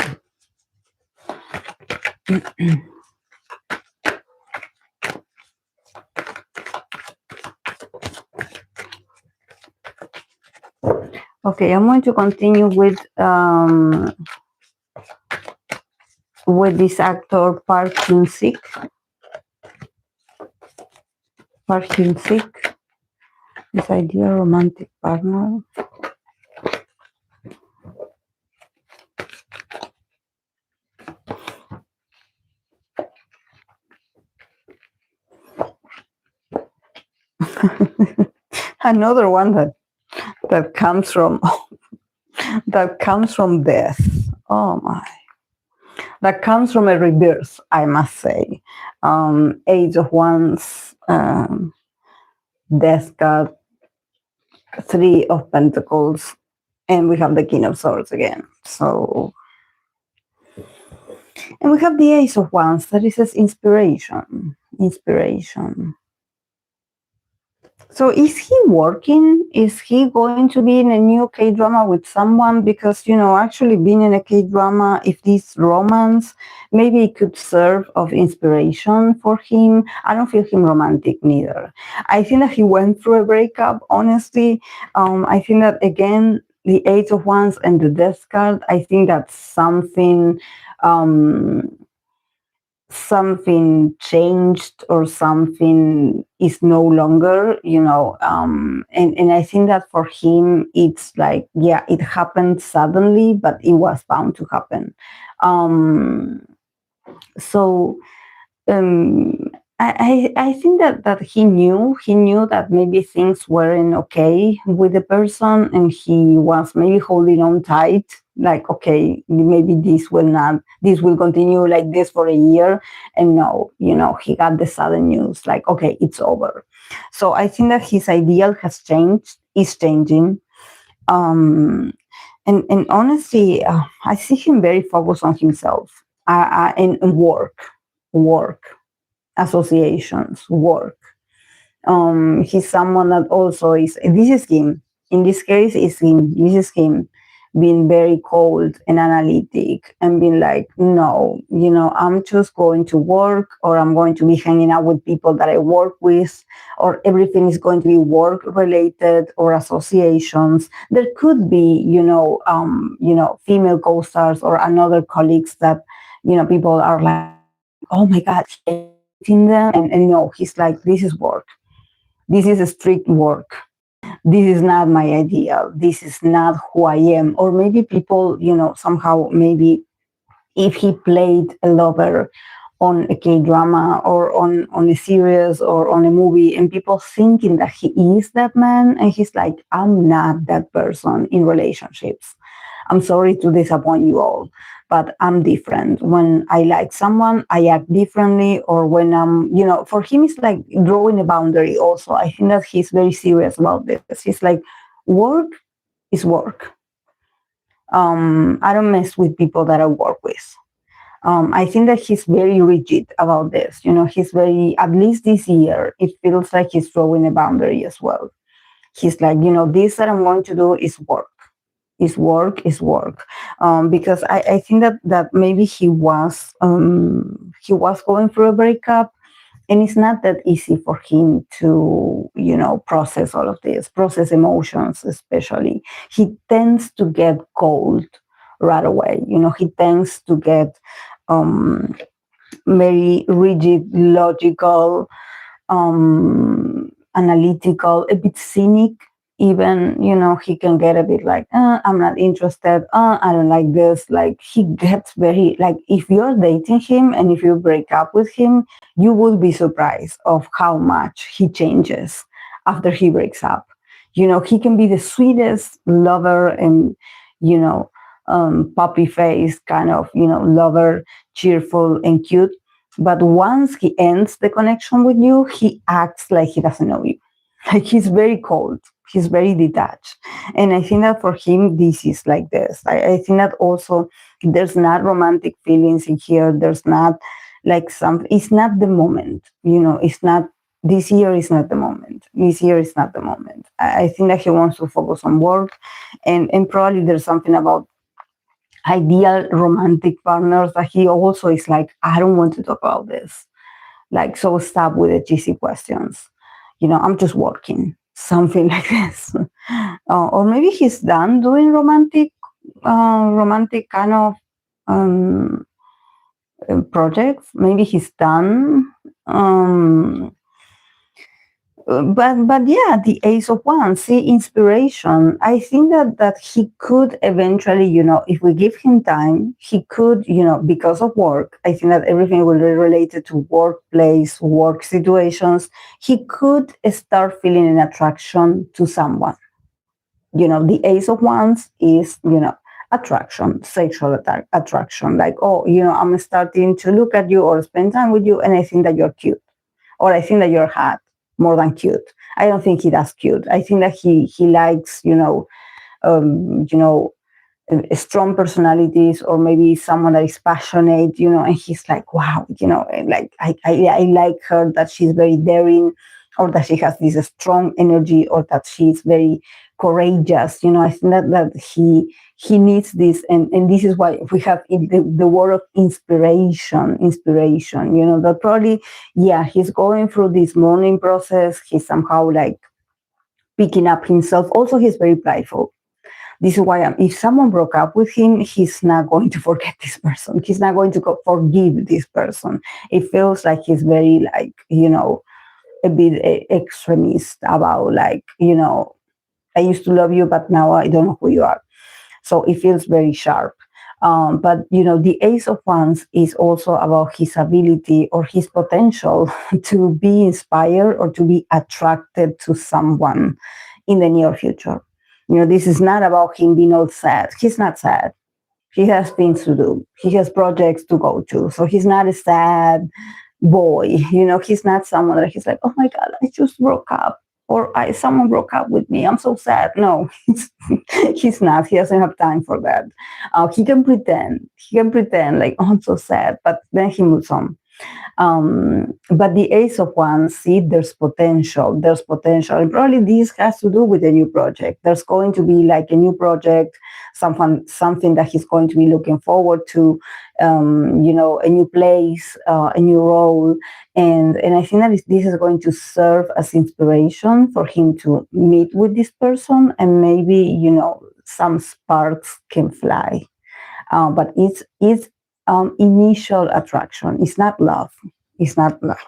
Okay, I'm going to continue with this actor Park Hyunsik. Park Hyunsik, this ideal romantic partner. Another one that comes from death. Oh my. That comes from a rebirth, I must say. Age of Wands, Death card, Three of Pentacles, and we have the King of Swords again. So, and we have the Ace of Wands. That is inspiration. Inspiration. So is he working? Is he going to be in a new K-drama with someone? Because, actually being in a K-drama, if this romance, maybe it could serve of inspiration for him. I don't feel him romantic neither. I think that he went through a breakup, honestly. I think that, again, the Eight of Wands and the Death card, I think that's something changed or something is no longer, and I think that for him, it's like, yeah, it happened suddenly, but it was bound to happen. So I think that he knew that maybe things weren't okay with the person, and he was maybe holding on tight, like, okay, maybe this will continue like this for a year. And no, he got the sudden news, like, okay, it's over. So I think that his ideal is changing. And honestly, I see him very focused on himself, and work, associations, work. He's someone that also this is him. In this case, this is him being very cold and analytic and being like, no, I'm just going to work, or I'm going to be hanging out with people that I work with, or everything is going to be work related or associations. There could be, female co-stars or another colleagues that, people are like, oh my God, in them, and no, he's like, this is work. This is a strict work. This is not my ideal. This is not who I am. Or maybe people, somehow, maybe if he played a lover on a K-drama or on a series or on a movie, and people thinking that he is that man, and he's like, I'm not that person in relationships. I'm sorry to disappoint you all. but I'm different. When I like someone, I act differently, or when I'm, for him, it's like drawing a boundary also. I think that he's very serious about this. He's like, work is work. I don't mess with people that I work with. I think that he's very rigid about this. He's very, at least this year, it feels like he's drawing a boundary as well. He's like, this that I'm going to do is work. Is work, is work. Because I think that maybe he was going through a breakup, and it's not that easy for him to, process all of this, process emotions, especially. He tends to get cold right away. He tends to get very rigid, logical, analytical, a bit cynic. Even, he can get a bit like, I'm not interested. I don't like this. Like, he gets very, like, if you're dating him and if you break up with him, you will be surprised of how much he changes after he breaks up. He can be the sweetest lover and, puppy face kind of, lover, cheerful and cute. But once he ends the connection with you, he acts like he doesn't know you. Like, he's very cold. He's very detached. And I think that for him, this is like this. I think that also there's not romantic feelings in here. There's not like it's not the moment. It's not, this year is not the moment. This year is not the moment. I think that he wants to focus on work. And probably there's something about ideal romantic partners that he also is like, I don't want to talk about this. Like, so stop with the cheesy questions. I'm just working, something like this. Or maybe he's done doing romantic kind of projects. Maybe he's done. But yeah, the Ace of Wands, see, inspiration. I think that he could eventually, if we give him time, he could, because of work. I think that everything will be related to workplace, work situations. He could start feeling an attraction to someone. The Ace of Wands is, attraction, sexual attraction. Like, oh, I'm starting to look at you or spend time with you, and I think that you're cute, or I think that you're hot. More than cute. I don't think he does cute. I think that he likes, strong personalities, or maybe someone that is passionate, and he's like, wow, like I like her, that she's very daring, or that she has this strong energy, or that she's very courageous. I think that he needs this, and this is why we have the word of inspiration, that probably, yeah, he's going through this mourning process. He's somehow like picking up himself. Also, he's very playful. This is why if someone broke up with him, he's not going to forget this person. He's not going to forgive this person. It feels like he's very like, a bit extremist about like, I used to love you, but now I don't know who you are. So it feels very sharp. But, the Ace of Wands is also about his ability or his potential to be inspired or to be attracted to someone in the near future. This is not about him being all sad. He's not sad. He has things to do. He has projects to go to. So he's not a sad boy. He's not someone that he's like, oh my God, I just broke up. Or someone broke up with me. I'm so sad. No, he's not. He doesn't have time for that. He can pretend. Like, oh, I'm so sad. But then he moves on. But the Ace of Wands, see, there's potential. And probably this has to do with a new project. There's going to be like a new project, something that he's going to be looking forward to, a new place, a new role. And I think that this is going to serve as inspiration for him to meet with this person, and maybe, some sparks can fly. But it's initial attraction. It's not love. It's not love.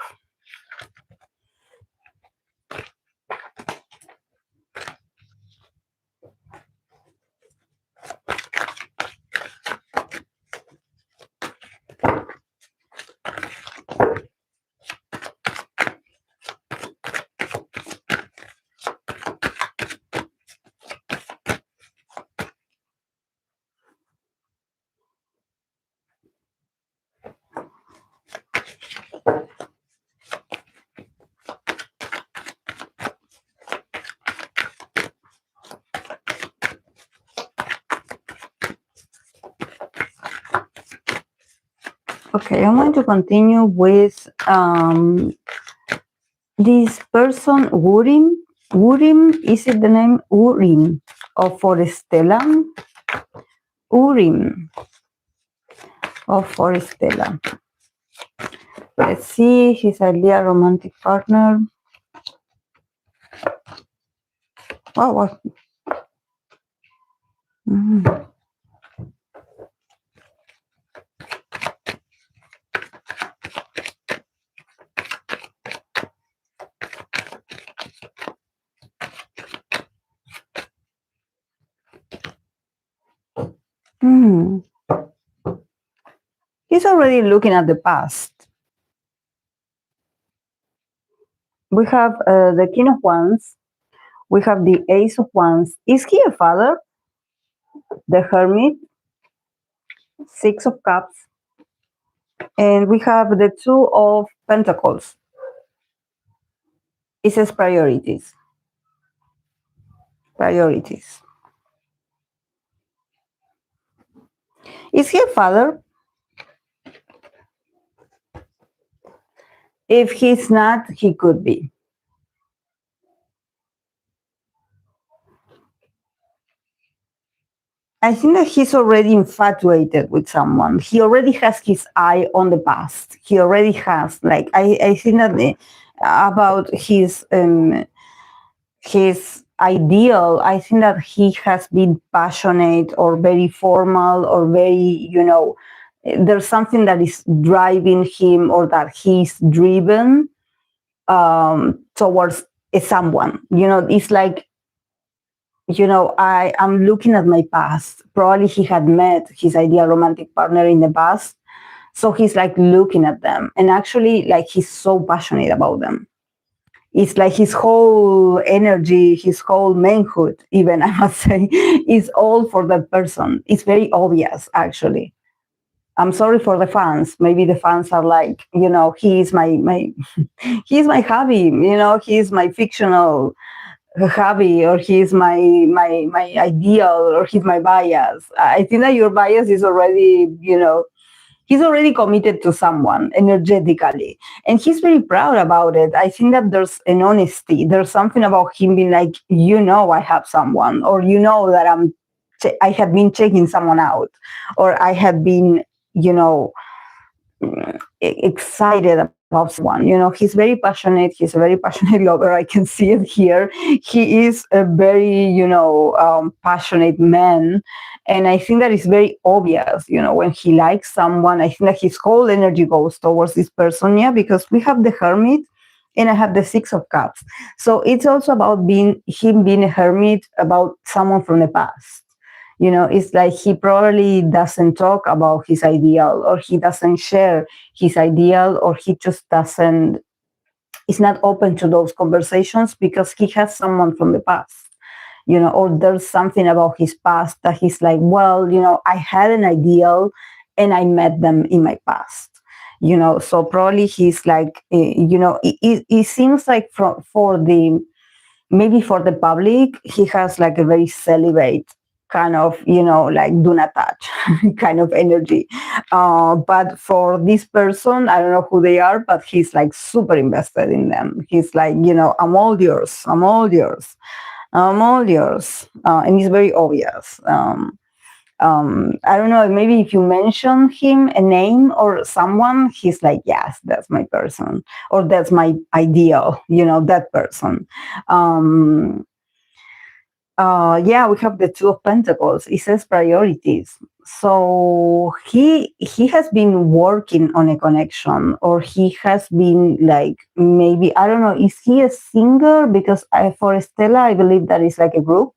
Okay, I'm going to continue with this person, Woorim. Woorim, is it the name? Woorim of Forestella? Woorim of Forestella. Let's see, his ideal romantic partner. Oh, what? Mm. Hmm. He's already looking at the past. We have the King of Wands. We have the Ace of Wands. Is he a father? The Hermit. Six of Cups. And we have the Two of Pentacles. It says priorities. Priorities. Is he a father? If he's not, he could be. I think that he's already infatuated with someone. He already has his eye on the past. He already has, like, I think that about his ideal, I think that he has been passionate or very formal or very, there's something that is driving him or that he's driven towards someone. It's like, I am looking at my past. Probably he had met his ideal romantic partner in the past. So he's like looking at them. And actually, like, he's so passionate about them. It's like his whole energy, his whole manhood, even, I must say, is all for that person. It's very obvious, actually. I'm sorry for the fans. Maybe the fans are like, he's my he's my hobby, he's my fictional hobby, or he's my ideal, or he's my bias. I think that your bias is already, he's already committed to someone energetically, and he's very proud about it. I think that there's an honesty. There's something about him being like, I have someone, or that I have been checking someone out, or I have been, excited about someone. He's very passionate. He's a very passionate lover. I can see it here. He is a very, passionate man. And I think that is very obvious, when he likes someone. I think that his whole energy goes towards this person. Yeah, because we have the Hermit and I have the Six of Cups. So it's also about him being a hermit about someone from the past. It's like he probably doesn't talk about his ideal, or he doesn't share his ideal, or he just doesn't, is not open to those conversations because he has someone from the past, or there's something about his past that he's like, well, I had an ideal and I met them in my past. So probably he's like, it seems like maybe for the public, he has like a very celibate kind of, like do not touch kind of energy. But for this person, I don't know who they are, but he's like super invested in them. He's like, I'm all yours. I'm all yours. I'm all yours. And it's very obvious. I don't know, maybe if you mention him a name or someone, he's like, yes, that's my person, or that's my ideal, that person. Yeah, we have the Two of Pentacles. It says priorities. So he has been working on a connection, or he has been like, maybe, I don't know, is he a singer? Because for Stella, I believe that is like a group.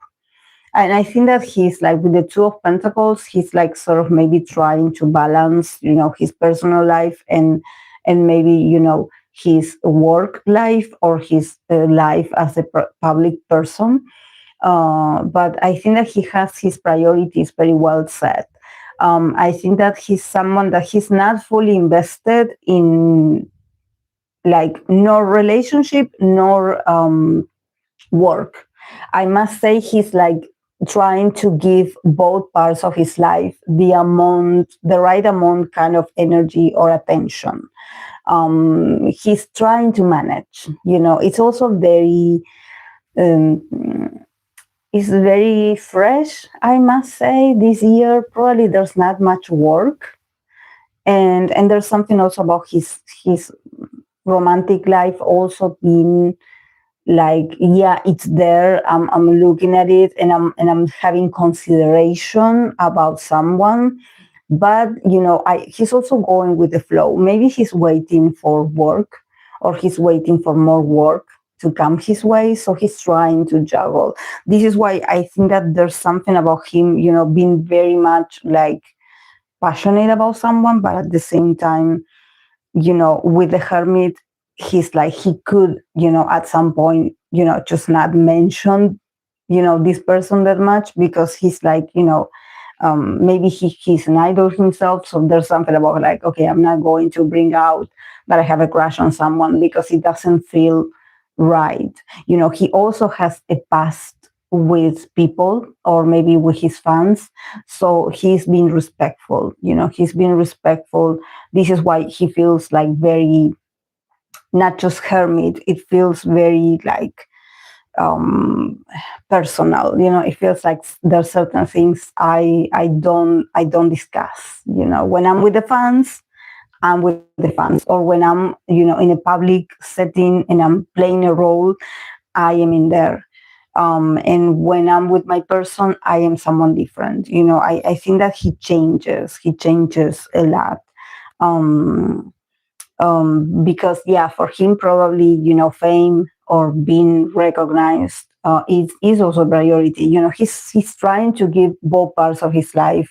And I think that he's like, with the Two of Pentacles, he's like sort of maybe trying to balance, his personal life and maybe, his work life, or his life as a public person. But I think that he has his priorities very well set. I think that he's someone that he's not fully invested in, like, nor relationship nor work. I must say he's like trying to give both parts of his life the right amount kind of energy or attention. He's trying to manage. It's also um, it's very fresh, I must say. This year, probably there's not much work, and there's something also about his romantic life also being like, yeah, it's there. I'm looking at it, and I'm having consideration about someone, but he's also going with the flow. Maybe he's waiting for work, or he's waiting for more work to come his way, so he's trying to juggle. This is why I think that there's something about him, being very much like passionate about someone, but at the same time, with the hermit, he's like, he could, at some point, just not mention, this person that much, because he's like, maybe he's an idol himself. So there's something about like, okay, I'm not going to bring out that I have a crush on someone, because it doesn't feel right. He also has a past with people, or maybe with his fans. So he's been respectful. He's been respectful. This is why he feels like very, not just hermit, it feels very like personal. It feels like there's certain things I don't discuss. When I'm with the fans, I'm with the fans. Or when I'm, in a public setting and I'm playing a role, I am in there. And when I'm with my person, I am someone different. I think that he changes a lot. Um, because yeah, for him, probably, fame or being recognized is also a priority. He's trying to give both parts of his life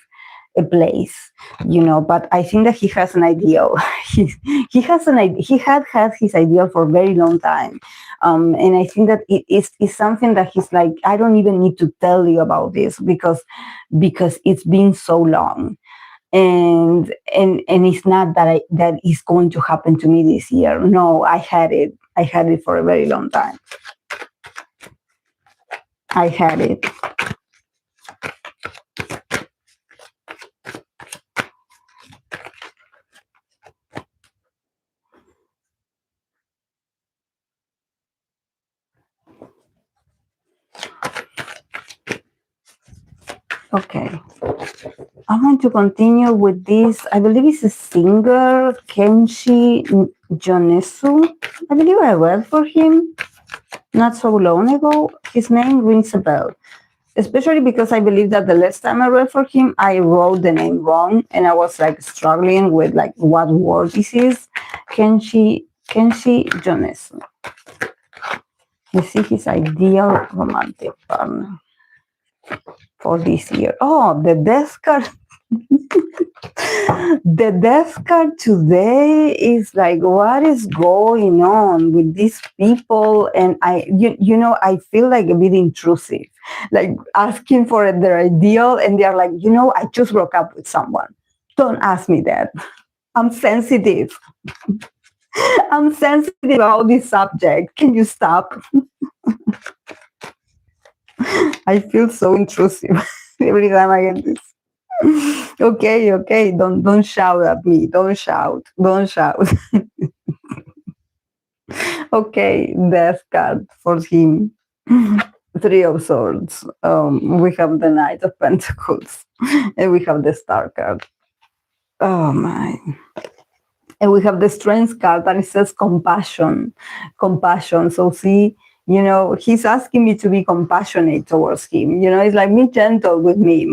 a place. But I think that he has an ideal. He had his ideal for a very long time. And I think that it's something that he's like, I don't even need to tell you about this, because it's been so long. And it's not that is going to happen to me this year. No, I had it for a very long time. I had it. Okay, I'm going to continue with this. I believe it's a singer, Kenshi Yonezu. I believe I read for him not so long ago. His name rings a bell, especially because I believe that the last time I read for him, I wrote the name wrong, and I was like struggling with like what word this is. Kenshi Yonezu. Let's see his ideal romantic partner for this year. Oh, the death card. The death card today is like, what is going on with these people? And I feel like a bit intrusive, like asking for their ideal, and they're like, I just broke up with someone. Don't ask me that. I'm sensitive. I'm sensitive about this subject. Can you stop? I feel so intrusive every time I get this. Okay, don't shout at me. Don't shout. Okay, death card for him. Three of Swords. We have the Knight of Pentacles, and we have the Star card. Oh my. And we have the Strength card, and it says compassion. So see, he's asking me to be compassionate towards him. It's like, be gentle with me,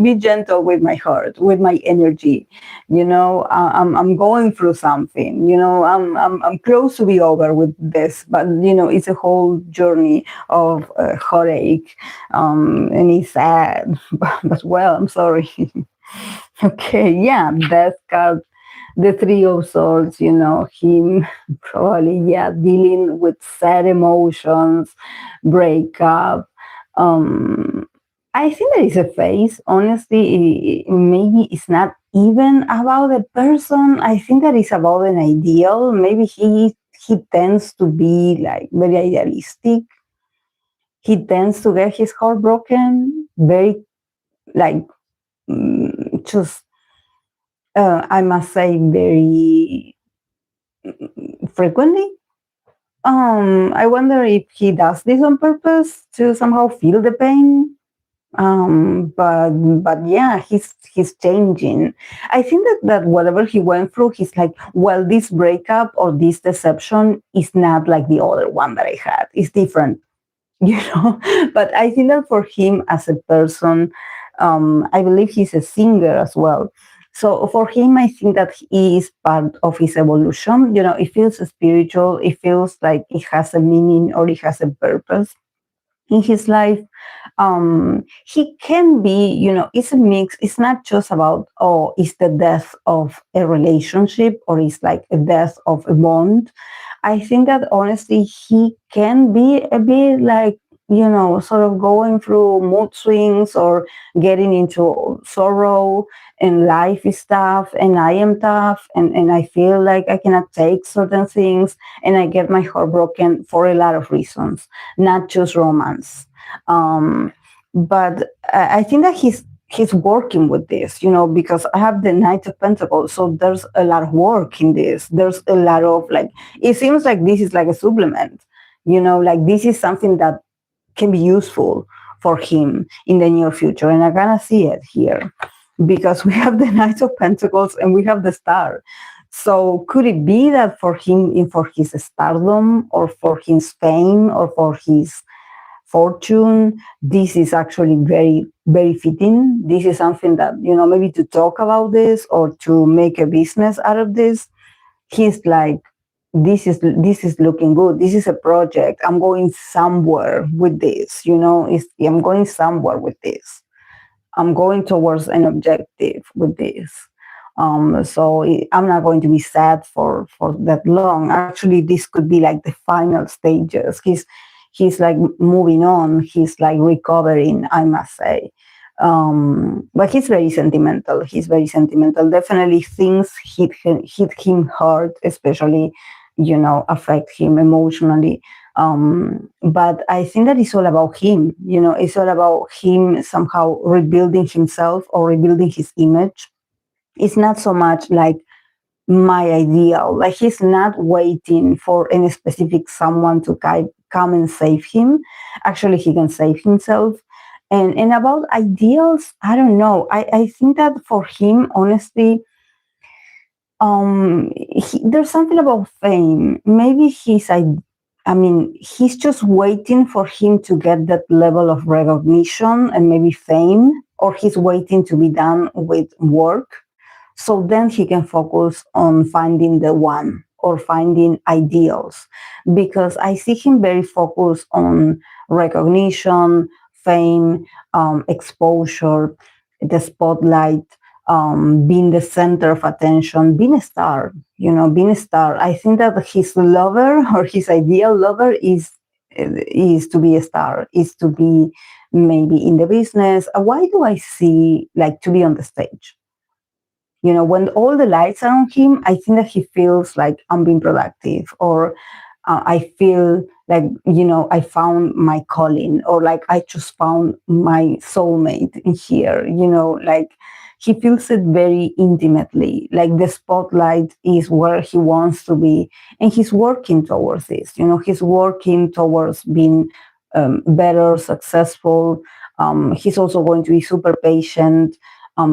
be gentle with my heart, with my energy. I'm going through something. I'm close to be over with this, but it's a whole journey of heartache, and it's sad. But well, I'm sorry. Okay, yeah, death card. The Three of Swords, him probably, yeah, dealing with sad emotions, breakup. I think that is a phase. Honestly, maybe it's not even about a person. I think that it's about an ideal. Maybe he tends to be like very idealistic. he tends to get his heart broken very, like, just, I must say, very frequently. I wonder if he does this on purpose to somehow feel the pain. But yeah, he's changing. I think that whatever he went through, he's like, well, this breakup or this deception is not like the other one that I had. It's different, you know. But I think that for him as a person, I believe he's a singer as well. So for him, I think that he is part of his evolution. You know, it feels spiritual. It feels like it has a meaning or it has a purpose in his life. He can be, you know, it's a mix. It's not just about, oh, it's the death of a relationship or it's like a death of a bond. I think that honestly, he can be a bit like, you know, sort of going through mood swings or getting into sorrow, and life is tough and I am tough, and I feel like I cannot take certain things, and I get my heart broken for a lot of reasons, not just romance. Um, but I think that he's working with this, you know, because I have the Knight of Pentacles, so there's a lot of work in this. There's a lot of, like, it seems like this is like a supplement, you know, like this is something that can be useful for him in the near future, and I kind of see it here because we have the Knight of Pentacles and we have the Star. So could it be that for him, for his stardom or for his fame or for his fortune, this is actually very, very fitting? This is something that, you know, maybe to talk about this or to make a business out of this. He's like, this is looking good. This is a project. I'm going somewhere with this, you know. I'm going somewhere with this. I'm going towards an objective with this. So I'm not going to be sad for that long. Actually, this could be like the final stages. He's like moving on. He's like recovering, I must say. But he's very sentimental. He's very sentimental. Definitely things hit him hard, especially, you know, affect him emotionally. But I think that it's all about him. You know, it's all about him somehow rebuilding himself or rebuilding his image. It's not so much like my ideal. Like, he's not waiting for any specific someone to come and save him. Actually, he can save himself. And about ideals, I don't know. I think that for him, honestly, there's something about fame. Maybe he's just waiting for him to get that level of recognition and maybe fame, or he's waiting to be done with work. So then he can focus on finding the one or finding ideals. Because I see him very focused on recognition, fame, exposure, the spotlight, being the center of attention, being a star, you know, being a star. I think that his lover or his ideal lover is to be a star, is to be maybe in the business. Why do I see like to be on the stage? You know, when all the lights are on him, I think that he feels like I'm being productive, or I feel like, you know, I found my calling, or like I just found my soulmate in here, you know, like he feels it very intimately, like the spotlight is where he wants to be. And he's working towards this, you know, he's working towards being better, successful. He's also going to be super patient.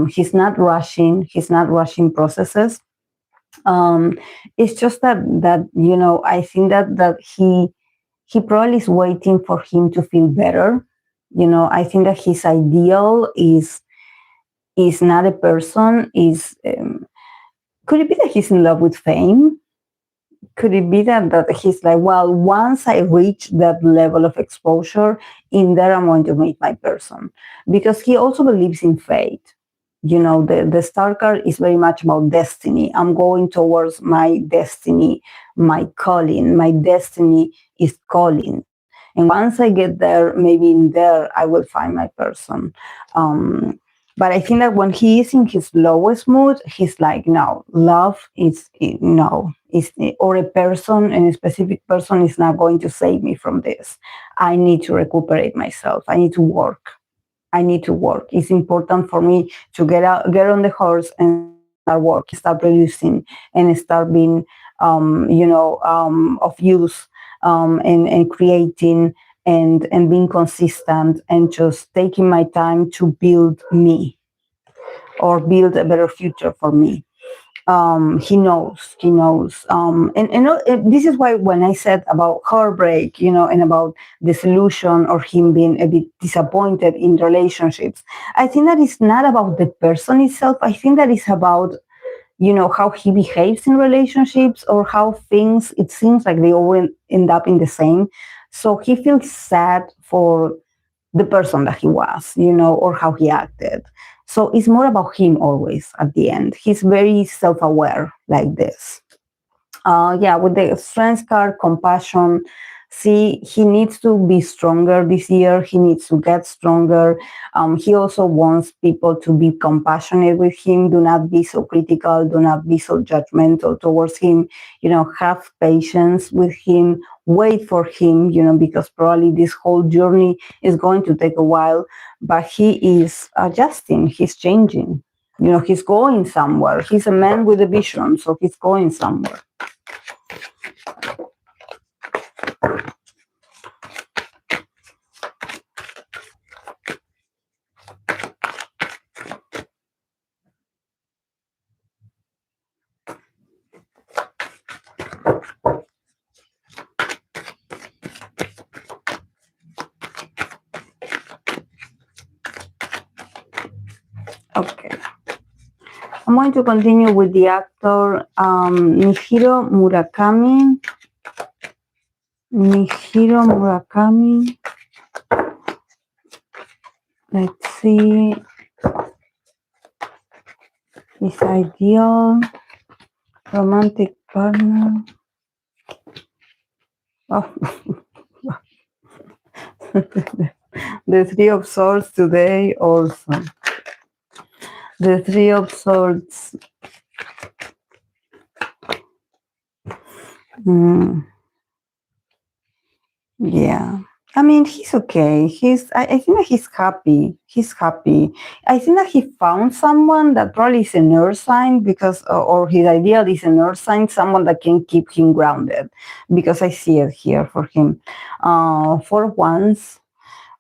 He's not rushing processes. It's just that you know, I think that he probably is waiting for him to feel better. You know, I think that his ideal is not a person. Is could it be that he's in love with fame? Could it be that he's like, well, once I reach that level of exposure, in there I'm going to meet my person? Because he also believes in fate. You know, the star card is very much about destiny. I'm going towards my destiny, my calling. My destiny is calling. And once I get there, maybe in there I will find my person. But I think that when he is in his lowest mood, he's like, no, love is no. or a person, and a specific person is not going to save me from this. I need to recuperate myself. I need to work. It's important for me to get on the horse and start working, start producing, and start being, of use, and creating, and being consistent, and just taking my time to build me, or build a better future for me. He knows. And this is why when I said about heartbreak, and about disillusion, or him being a bit disappointed in relationships, I think that it's not about the person itself. I think that it's about, how he behaves in relationships, or how things, it seems like they all end up in the same. So he feels sad for the person that he was, or how he acted. So it's more about him always at the end. He's very self-aware like this. With the strength card, compassion. See, he needs to be stronger this year. He needs to get stronger. He also wants people to be compassionate with him. Do not be so critical. Do not be so judgmental towards him. Have patience with him. Wait for him, because probably this whole journey is going to take a while, but he is adjusting. He's changing. He's going somewhere. He's a man with a vision, so he's going somewhere. Okay. I'm going to continue with the actor Nijiro Murakami. Let's see. His ideal romantic partner. Oh. The Three of Swords today also. The Three of Swords. Yeah. I mean, he's okay. I think that he's happy. I think that he found someone that probably is an earth sign, because, or his ideal is an earth sign, someone that can keep him grounded, because I see it here for him. For once,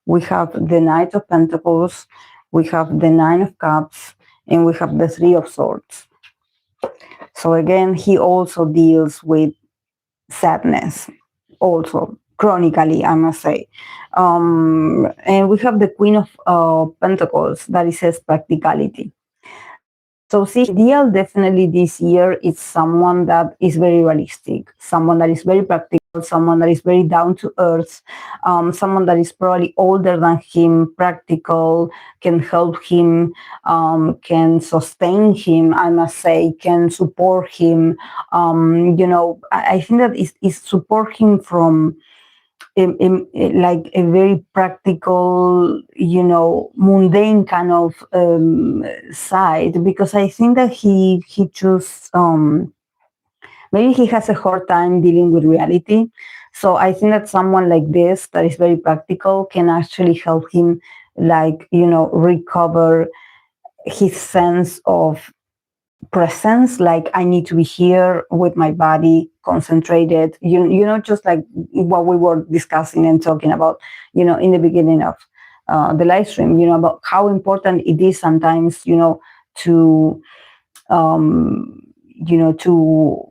we have the Knight of Pentacles, we have the Nine of Cups, and we have the Three of Swords. So again, he also deals with sadness, also chronically, I must say. And we have the Queen of Pentacles, that it says practicality. So see, ideal definitely this year is someone that is very realistic, someone that is very practical, someone that is very down to earth, someone that is probably older than him, practical, can help him, can sustain him, I must say, can support him. I think that is support him from like a very practical, mundane kind of side, because I think that he just maybe he has a hard time dealing with reality. So I think that someone like this that is very practical can actually help him, recover his sense of presence, like I need to be here with my body concentrated, just like what we were discussing and talking about, in the beginning of the live stream, about how important it is sometimes, to to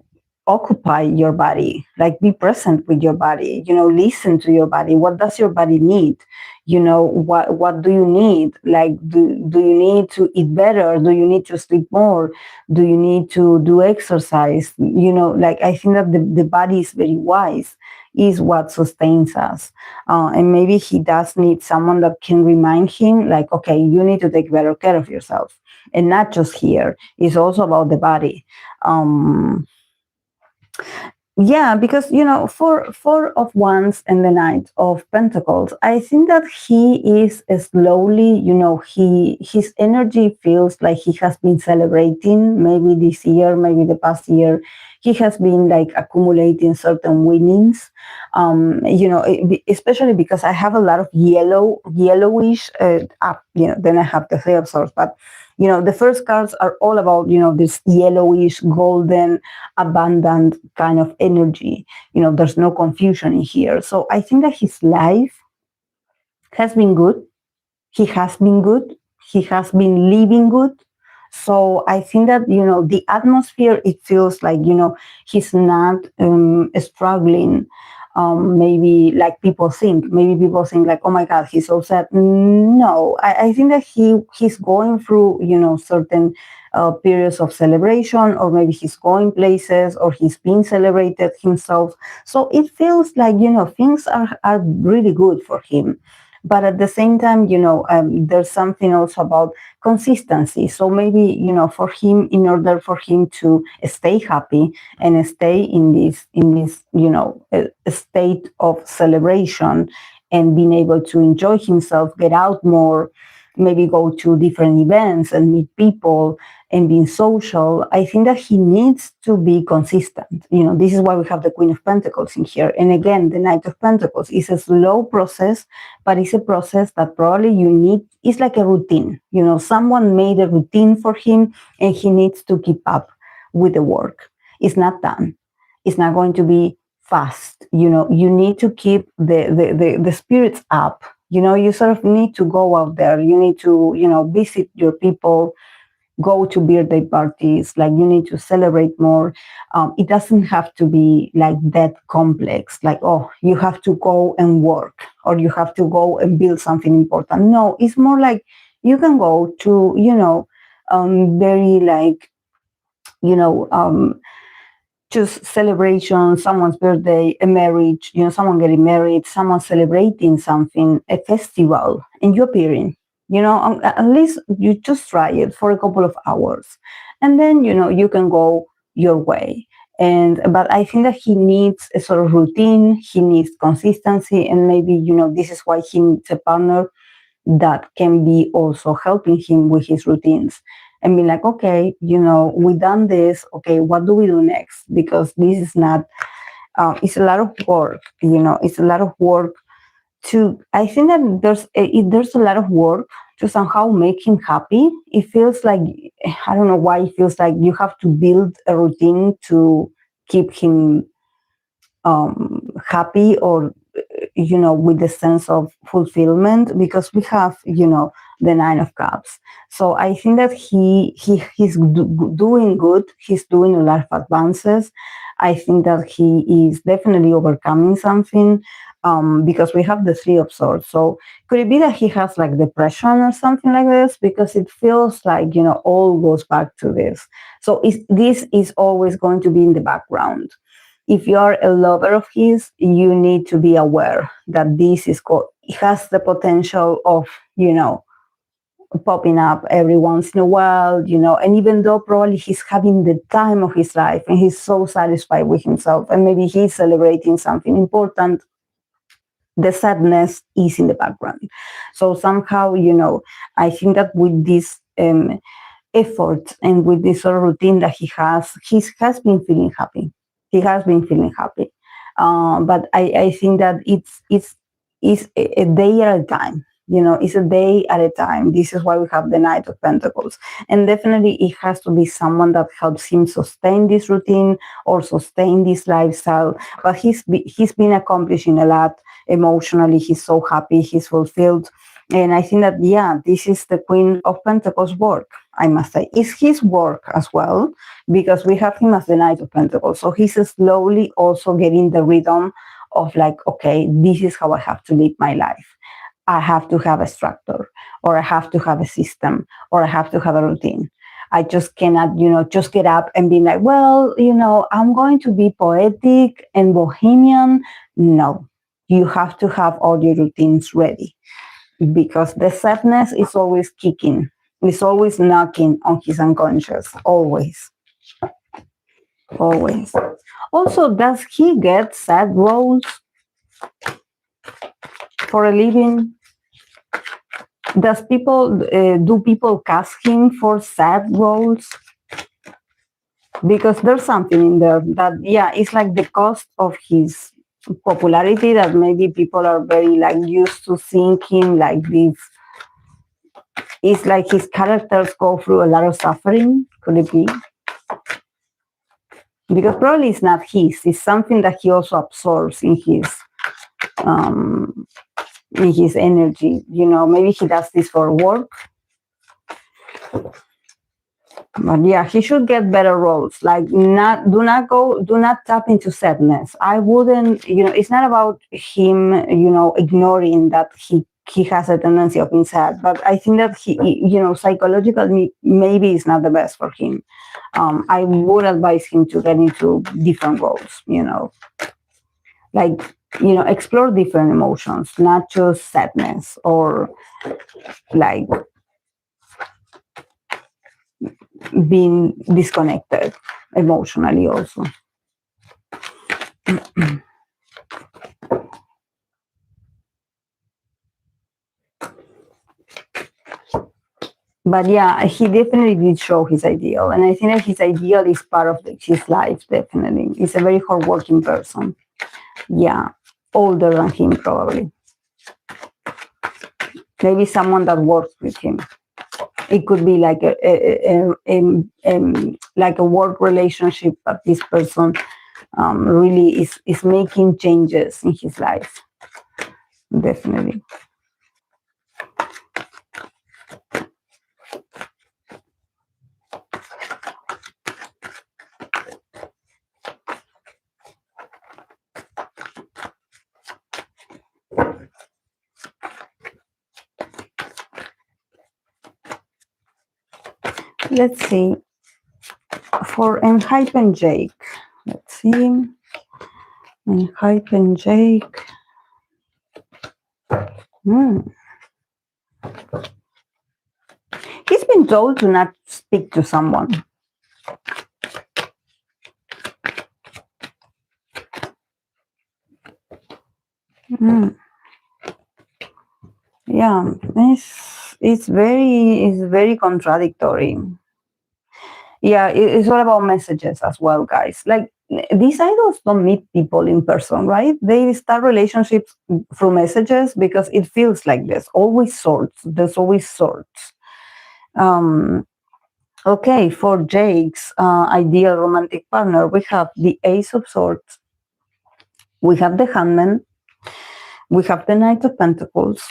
occupy your body, like be present with your body, listen to your body. What does your body need? What do you need? Like, do you need to eat better? Do you need to sleep more? Do you need to do exercise? I think that the body is very wise, is what sustains us. And maybe he does need someone that can remind him, like, okay, you need to take better care of yourself. And not just here, it's also about the body. Because four of Wands and the Knight of Pentacles, I think that he is slowly, his energy feels like he has been celebrating, maybe this year, maybe the past year. he has been like accumulating certain winnings. Especially because I have a lot of yellowish up, then I have the 3 of Swords, but the first cards are all about, this yellowish, golden, abundant kind of energy. There's no confusion in here. So I think that his life has been good. He has been good. He has been living good. So I think that, the atmosphere, it feels like, he's not struggling. Maybe like people think. Maybe people think like, oh my God, he's so sad. No, I think that he's going through, certain periods of celebration, or maybe he's going places, or he's being celebrated himself. So it feels like, things are really good for him. But at the same time, there's something also about consistency. So maybe, for him, in order for him to stay happy and stay in this, state of celebration and being able to enjoy himself, get out more, maybe go to different events and meet people and being social, I think that he needs to be consistent. This is why we have the Queen of Pentacles in here. And again, the Knight of Pentacles is a slow process, but it's a process that probably it's like a routine. Someone made a routine for him and he needs to keep up with the work. It's not done. It's not going to be fast. You need to keep the spirits up. You sort of need to go out there. You need to, visit your people, go to birthday parties, like you need to celebrate more. It doesn't have to be like that complex, like, oh, you have to go and work or you have to go and build something important. No, it's more like you can go to, very like, just celebration, someone's birthday, a marriage, someone getting married, someone celebrating something, a festival, and you appearing. At least you just try it for a couple of hours, and then you can go your way. But I think that he needs a sort of routine. He needs consistency, and maybe this is why he needs a partner that can be also helping him with his routines and be like, okay, we've done this. Okay, what do we do next? Because this is not. It's a lot of work. It's a lot of work I think that there's a lot of work to somehow make him happy. It feels like, I don't know why it feels like you have to build a routine to keep him happy, or with the sense of fulfillment, because we have the 9 of Cups. So I think that he's doing good. He's doing a lot of advances. I think that he is definitely overcoming something, because we have the 3 of Swords. So could it be that he has like depression or something like this? Because it feels like, all goes back to this. So this is always going to be in the background. If you are a lover of his, you need to be aware that this it has the potential of, popping up every once in a while, and even though probably he's having the time of his life and he's so satisfied with himself and maybe he's celebrating something important, the sadness is in the background. So somehow, I think that with this effort and with this sort of routine that he has been feeling happy. He has been feeling happy. But I think that it's a day at a time. It's a day at a time. This is why we have the Knight of Pentacles. And definitely it has to be someone that helps him sustain this routine or sustain this lifestyle. But he's been accomplishing a lot emotionally. He's so happy. He's fulfilled. And I think that, this is the Queen of Pentacles work, I must say. It's his work as well, because we have him as the Knight of Pentacles. So he's slowly also getting the rhythm of like, okay, this is how I have to live my life. I have to have a structure, or I have to have a system, or I have to have a routine. I just cannot, just get up and be like, well, I'm going to be poetic and bohemian. No, you have to have all your routines ready, because the sadness is always kicking. It's always knocking on his unconscious. Always. Always. Also, does he get sad roles for a living? Do people cast him for sad roles? because there's something in there that, yeah, it's like the cost of his popularity, that maybe people are very like used to seeing him like this. It's like his characters go through a lot of suffering. Could it be? Because probably it's not his. It's something that he also absorbs um, in his energy. You know, maybe he does this for work. But yeah, he should get better roles. Like, do not tap into sadness. I wouldn't, you know, it's not about him, you know, ignoring that he has a tendency of being sad, but I think that he, you know, psychologically, maybe it's not the best for him. I would advise him to get into different roles, you know, like, you know, explore different emotions, not just sadness or like being disconnected emotionally also. But yeah, he definitely did show his ideal, and I think that his ideal is part of his life. Definitely, he's a very hardworking person. Yeah, older than him probably. Maybe someone that works with him. It could be like like a work relationship, but this person really is making changes in his life. Definitely. Let's see. For Enhypen Jake. Let's see. Enhypen Jake. He's been told to not speak to someone. Yeah, it's very contradictory. Yeah, it's all about messages as well, guys. Like, these idols don't meet people in person, right? They start relationships through messages because it feels like there's always sorts. There's always sorts. Okay, for Jake's ideal romantic partner, we have the Ace of Swords, we have the Hangman, we have the Knight of Pentacles,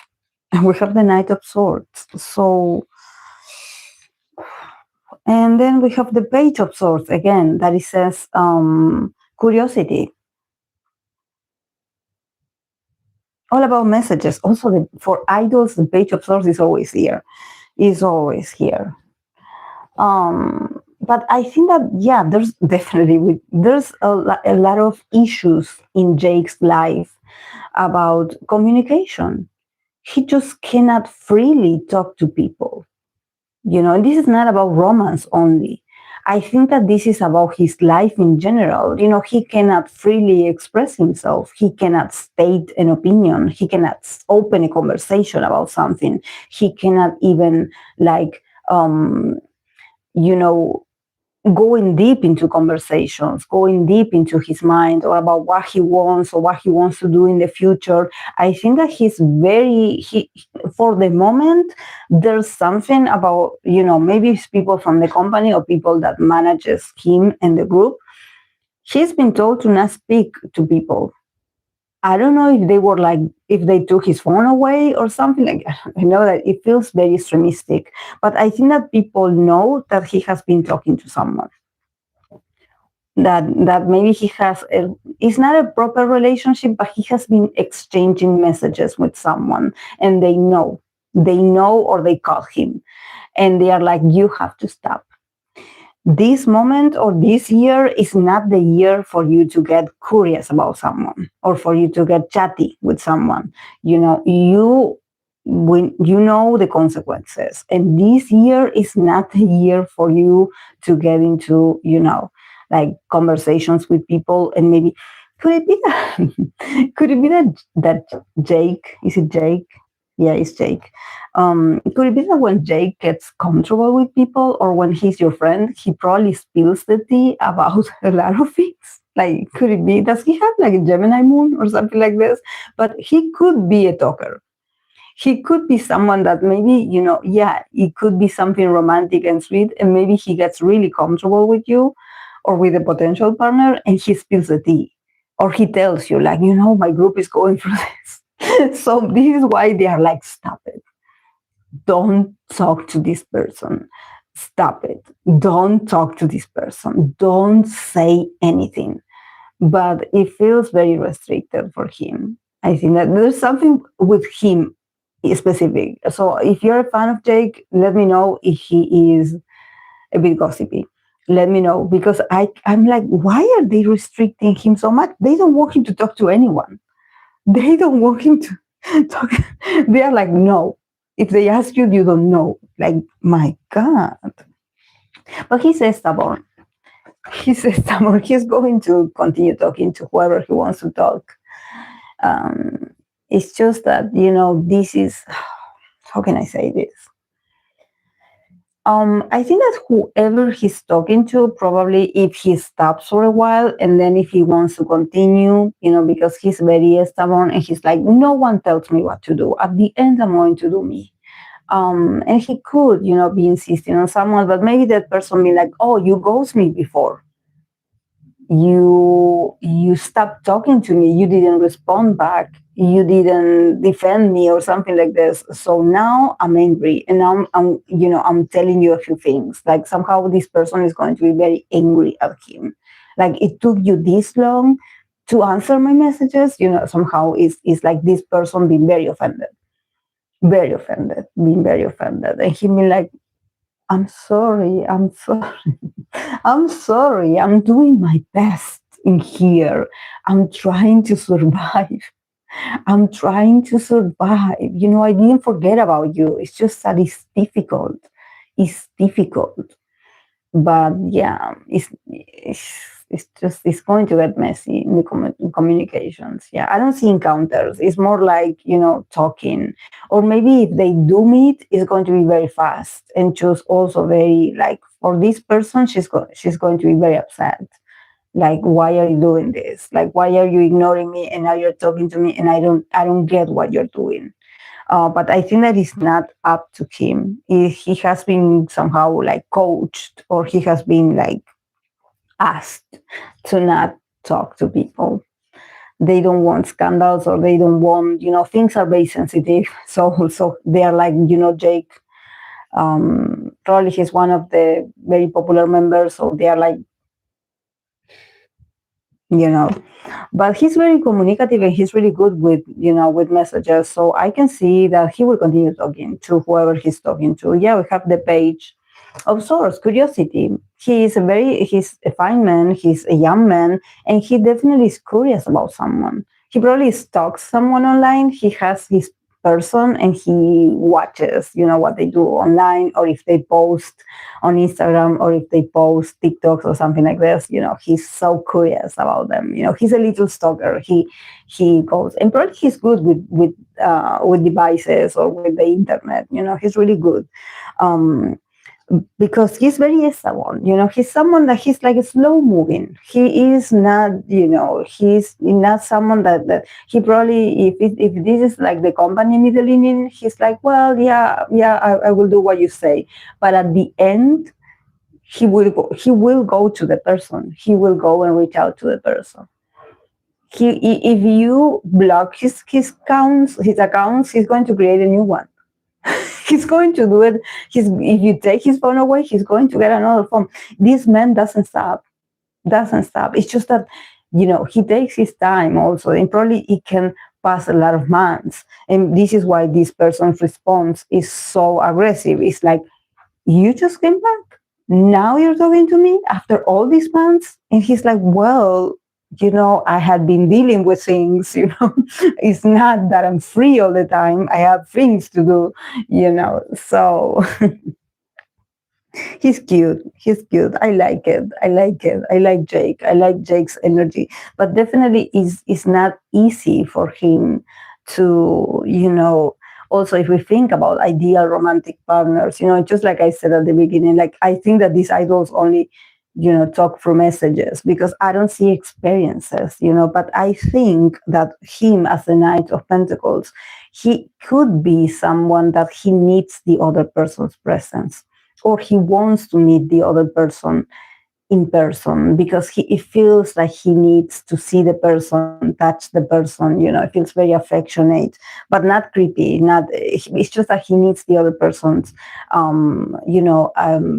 and we have the Knight of Swords. So, and then we have the Page of Swords again, that it says curiosity. All about messages. Also, for idols, the Page of Swords is always here. Is always here. But I think that, yeah, there's definitely there's a lot of issues in Jake's life about communication. He just cannot freely talk to people. You know, and this is not about romance only. I think that this is about his life in general. You know, he cannot freely express himself. He cannot state an opinion. He cannot open a conversation about something. He cannot even like, you know, going deep into conversations, going deep into his mind or about what he wants or what he wants to do in the future. I think that for the moment, there's something about, you know, maybe it's people from the company or people that manages him and the group. He's been told to not speak to people. I don't know if they were like, if they took his phone away or something like that. I know that it feels very extremistic, but I think that people know that he has been talking to someone. That maybe he has, it's not a proper relationship, but he has been exchanging messages with someone and they know or they call him and they are like, you have to stop. This moment or this year is not the year for you to get curious about someone or for you to get chatty with someone. You know, when you know the consequences, and this year is not the year for you to get into, you know, like conversations with people. And maybe could it be that Jake, is it Jake? Yeah, it's Jake. Could it be that when Jake gets comfortable with people or when he's your friend, he probably spills the tea about a lot of things? Like, could it be, does he have like a Gemini moon or something like this? But he could be a talker. He could be someone that maybe, yeah, it could be something romantic and sweet, and maybe he gets really comfortable with you or with a potential partner and he spills the tea. Or he tells you, like, my group is going through this. So this is why they are like, stop it. Don't talk to this person. Stop it. Don't talk to this person. Don't say anything. But it feels very restricted for him. I think that there's something with him specific. So if you're a fan of Jake, let me know if he is a bit gossipy. Let me know, because I'm like, why are they restricting him so much? They don't want him to talk to anyone. They don't want him to talk. They are like, no. If they ask you, you don't know. Like, my God. But he's stubborn. He's stubborn. He's going to continue talking to whoever he wants to talk. It's just that, this is, how can I say this? I think that whoever he's talking to, probably if he stops for a while and then if he wants to continue, because he's very stubborn and he's like, no one tells me what to do. At the end, I'm going to do me. And he could, be insisting on someone, but maybe that person be like, oh, you ghosted me before. You stopped talking to me. You didn't respond back. You didn't defend me or something like this. So now I'm angry and I'm telling you a few things. Like somehow this person is going to be very angry at him. Like it took you this long to answer my messages. Somehow it's like this person being very offended. Being very offended. And he be like, I'm sorry. I'm sorry. I'm doing my best in here. I'm trying to survive. I didn't forget about you. It's just that it's difficult. But yeah, it's going to get messy in the communications. Yeah, I don't see encounters. It's more like, talking. Or maybe if they do meet, it's going to be very fast and just also very, like, for this person, she's going to be very upset. Like, why are you doing this? Like, why are you ignoring me and now you're talking to me and I don't get what you're doing. But I think that it's not up to him. He has been somehow like coached, or he has been like asked to not talk to people. They don't want scandals, or they don't want, things are very sensitive. So they are like, Jake, probably he's one of the very popular members. So they are like, but he's very communicative and he's really good with, with messages. So I can see that he will continue talking to whoever he's talking to. Yeah, we have the page of source, curiosity. He's a fine man, he's a young man, and he definitely is curious about someone. He probably stalks someone online. He has his person and he watches, what they do online, or if they post on Instagram, or if they post TikToks or something like this. He's so curious about them. He's a little stalker. He goes, and probably he's good with devices or with the internet. He's really good. Because he's very stubborn, he's someone that he's like slow moving. He is not, he's not someone that he probably, if this is like the company middle, he's like, well, yeah, I will do what you say. But at the end, he will go to the person. He will go and reach out to the person. If you block his accounts, he's going to create a new one. He's going to do it. If you take his phone away, he's going to get another phone. This man doesn't stop. It's just that, he takes his time also, and probably it can pass a lot of months. And this is why this person's response is so aggressive. It's like, you just came back. Now you're talking to me after all these months? And he's like, well, I had been dealing with things, it's not that I'm free all the time. I have things to do, so he's cute. I like it. I like Jake. I like Jake's energy, but definitely it's not easy for him to, also, if we think about ideal romantic partners, just like I said at the beginning, like I think that these idols only, talk through messages because I don't see experiences, but I think that him as the Knight of Pentacles, he could be someone that he needs the other person's presence, or he wants to meet the other person in person because it feels like he needs to see the person, touch the person, it feels very affectionate, but not creepy, it's just that he needs the other person's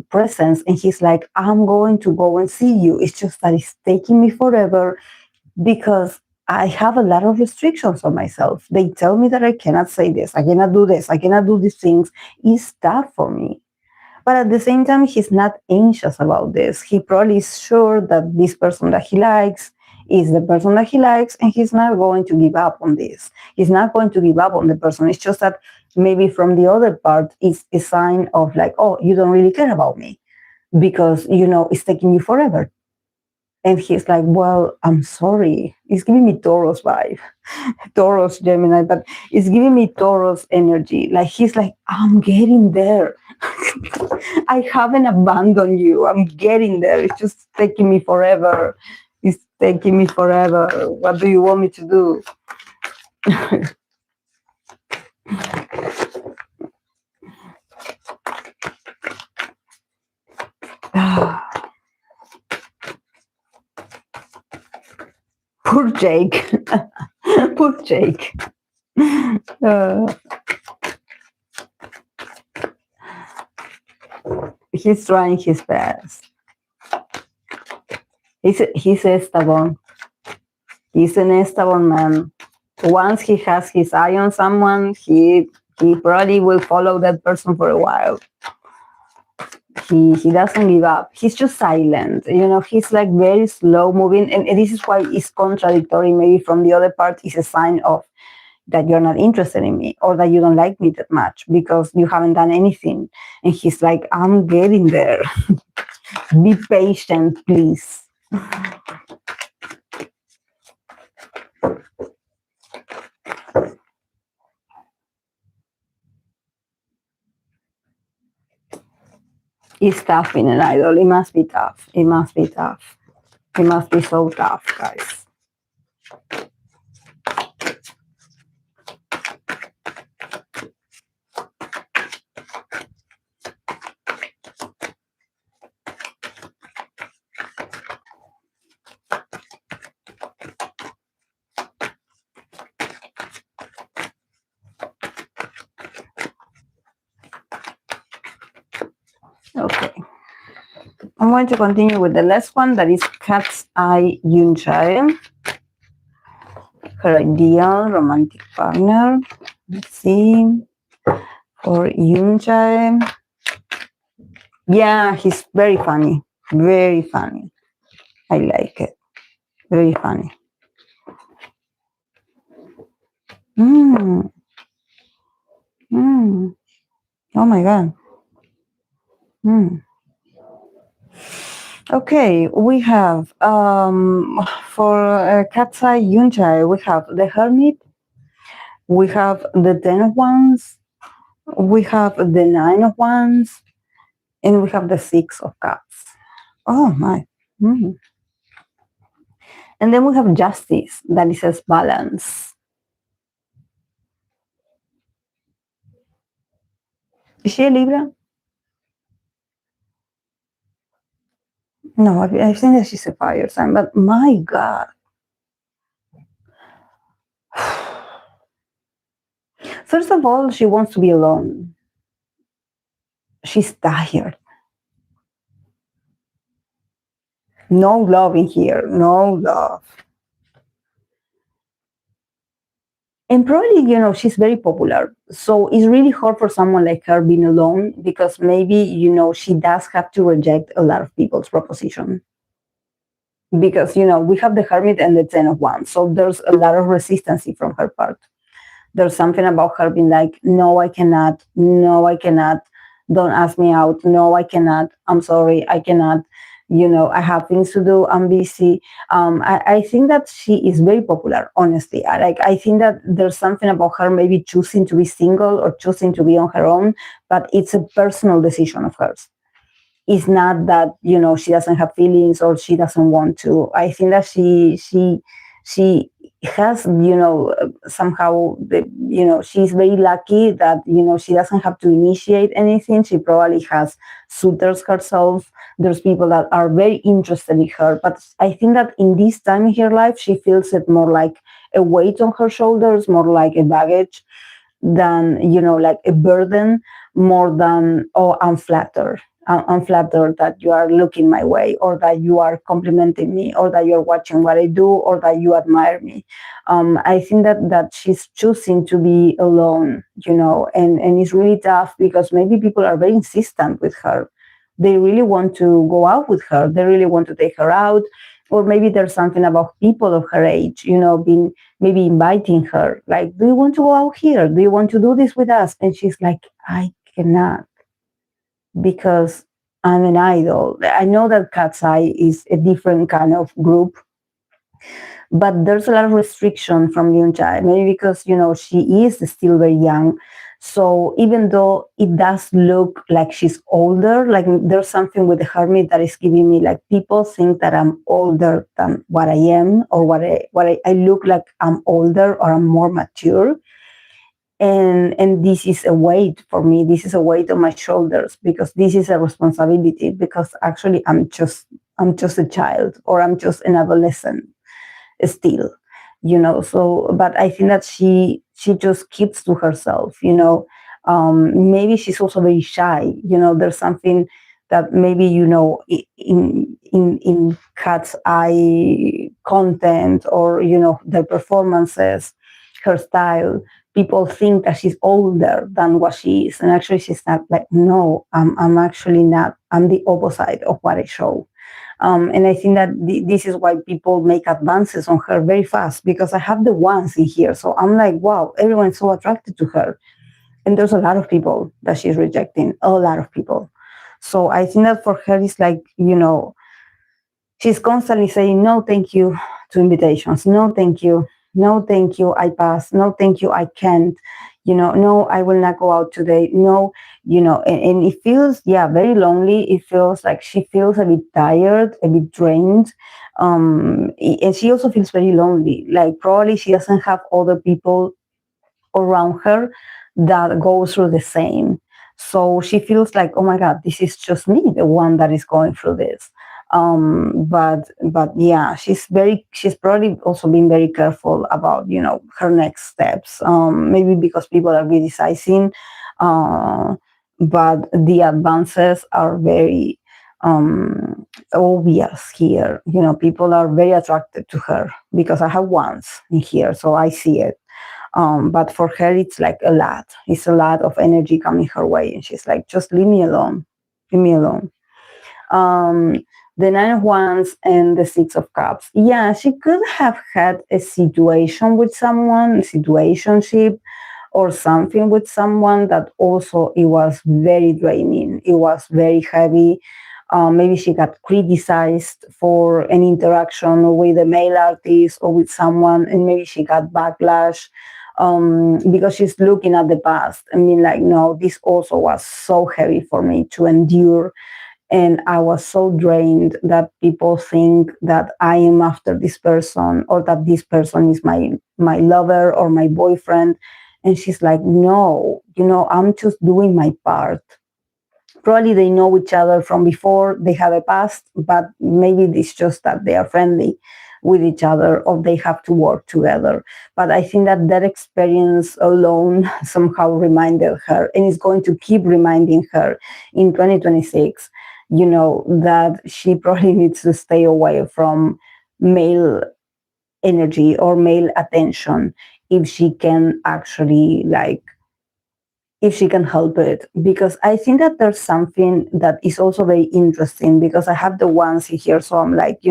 presence, and he's like, I'm going to go and see you, it's just that it's taking me forever because I have a lot of restrictions on myself. They tell me that I cannot say this, I cannot do this, I cannot do these things. It's tough for me. But at the same time, he's not anxious about this. He probably is sure that this person that he likes is the person that he likes, and he's not going to give up on this. He's not going to give up on the person. It's just that maybe from the other part, it's a sign of like, oh, you don't really care about me because, it's taking you forever. And he's like, well, I'm sorry. It's giving me Taurus vibe, Taurus, Gemini, but it's giving me Taurus energy. Like, he's like, I'm getting there. I haven't abandoned you. I'm getting there. It's just taking me forever. It's taking me forever. What do you want me to do? Poor Jake. Poor Jake. He's trying his best. He's stubborn. He's an stubborn man. Once he has his eye on someone, he probably will follow that person for a while. He doesn't give up. He's just silent. He's like very slow moving. And this is why it's contradictory. Maybe from the other part, it's a sign of that you're not interested in me or that you don't like me that much because you haven't done anything. And he's like, I'm getting there. Be patient, please. It's tough being an idol. It must be tough. It must be tough. It must be so tough, guys. Okay. I'm going to continue with the last one, that is Katseye Yoonchae. Her ideal romantic partner. Let's see. For Yoonchae. Yeah, he's very funny. Very funny. I like it. Very funny. Oh my God. Okay, we have for Katseye Yoonchae, we have the Hermit, we have the 10 of Wands, we have the 9 of Wands, and we have the 6 of Cups. Oh my. And then we have Justice, that is says balance. Is she a Libra? No, I think that she's a fire sign, but my God. First of all, she wants to be alone. She's tired. No love in here, no love. And probably, she's very popular. So it's really hard for someone like her being alone because maybe, she does have to reject a lot of people's proposition. Because, we have the Hermit and the 10 of Wands. So there's a lot of resistance from her part. There's something about her being like, no, I cannot. No, I cannot. Don't ask me out. No, I cannot. I'm sorry, I cannot. I have things to do, I'm busy. I think that she is very popular, honestly. I think that there's something about her maybe choosing to be single or choosing to be on her own, but it's a personal decision of hers. It's not that she doesn't have feelings or she doesn't want to. I think that she has somehow she's very lucky that she doesn't have to initiate anything. She probably has suitors herself. There's people that are very interested in her, but I think that in this time in her life she feels it more like a weight on her shoulders, more like a baggage than like a burden, more than, oh, I'm flattered. I'm flattered that you are looking my way, or that you are complimenting me, or that you're watching what I do, or that you admire me. I think that she's choosing to be alone, and it's really tough because maybe people are very insistent with her. They really want to go out with her. They really want to take her out. Or maybe there's something about people of her age, being maybe inviting her, like, do you want to go out here? Do you want to do this with us? And she's like, I cannot, because I'm an idol. I know that Katseye is a different kind of group, but there's a lot of restriction from Yoonchae, maybe because, she is still very young. So even though it does look like she's older, like there's something with the hermit that is giving me, like, people think that I'm older than what I am, or I look like I'm older or I'm more mature. And this is a weight for me. This is a weight on my shoulders, because this is a responsibility, because actually I'm just a child, or I'm just an adolescent still, so, but I think that she just keeps to herself, maybe she's also very shy, there's something that maybe, in Cat's eye content, or, their performances, her style, people think that she's older than what she is. And actually she's not. Like, no, I'm actually not. I'm the opposite of what I show. And I think that this is why people make advances on her very fast, because I have the ones in here. So I'm like, wow, everyone's so attracted to her. And there's a lot of people that she's rejecting, a lot of people. So I think that for her, it's like, she's constantly saying, no, thank you to invitations. No, thank you. No, thank you, I pass. No, thank you, I can't. No, I will not go out today. No, and it feels, very lonely. It feels like she feels a bit tired, a bit drained. And she also feels very lonely. Like, probably she doesn't have other people around her that go through the same. So she feels like, oh my God, this is just me, the one that is going through this. But yeah, she's probably also been very careful about, her next steps. Maybe because people are criticizing, but the advances are very obvious here. People are very attracted to her, because I have ones in here, so I see it. But for her, it's like a lot. It's a lot of energy coming her way, and she's like, just leave me alone. Leave me alone. The Nine of Wands and the Six of Cups. Yeah, she could have had a situation with someone, a situationship, or something with someone that also, it was very draining. It was very heavy. Maybe she got criticized for an interaction with a male artist or with someone, and maybe she got backlash, because she's looking at the past. I mean, like, no, this also was so heavy for me to endure. And I was so drained that people think that I am after this person, or that this person is my lover or my boyfriend. And she's like, no, I'm just doing my part. Probably they know each other from before, they have a past, but maybe it's just that they are friendly with each other, or they have to work together. But I think that experience alone somehow reminded her, and is going to keep reminding her in 2026, that she probably needs to stay away from male energy or male attention, if she can actually, like, if she can help it. Because I think that there's something that is also very interesting, because I have the ones here. So I'm like,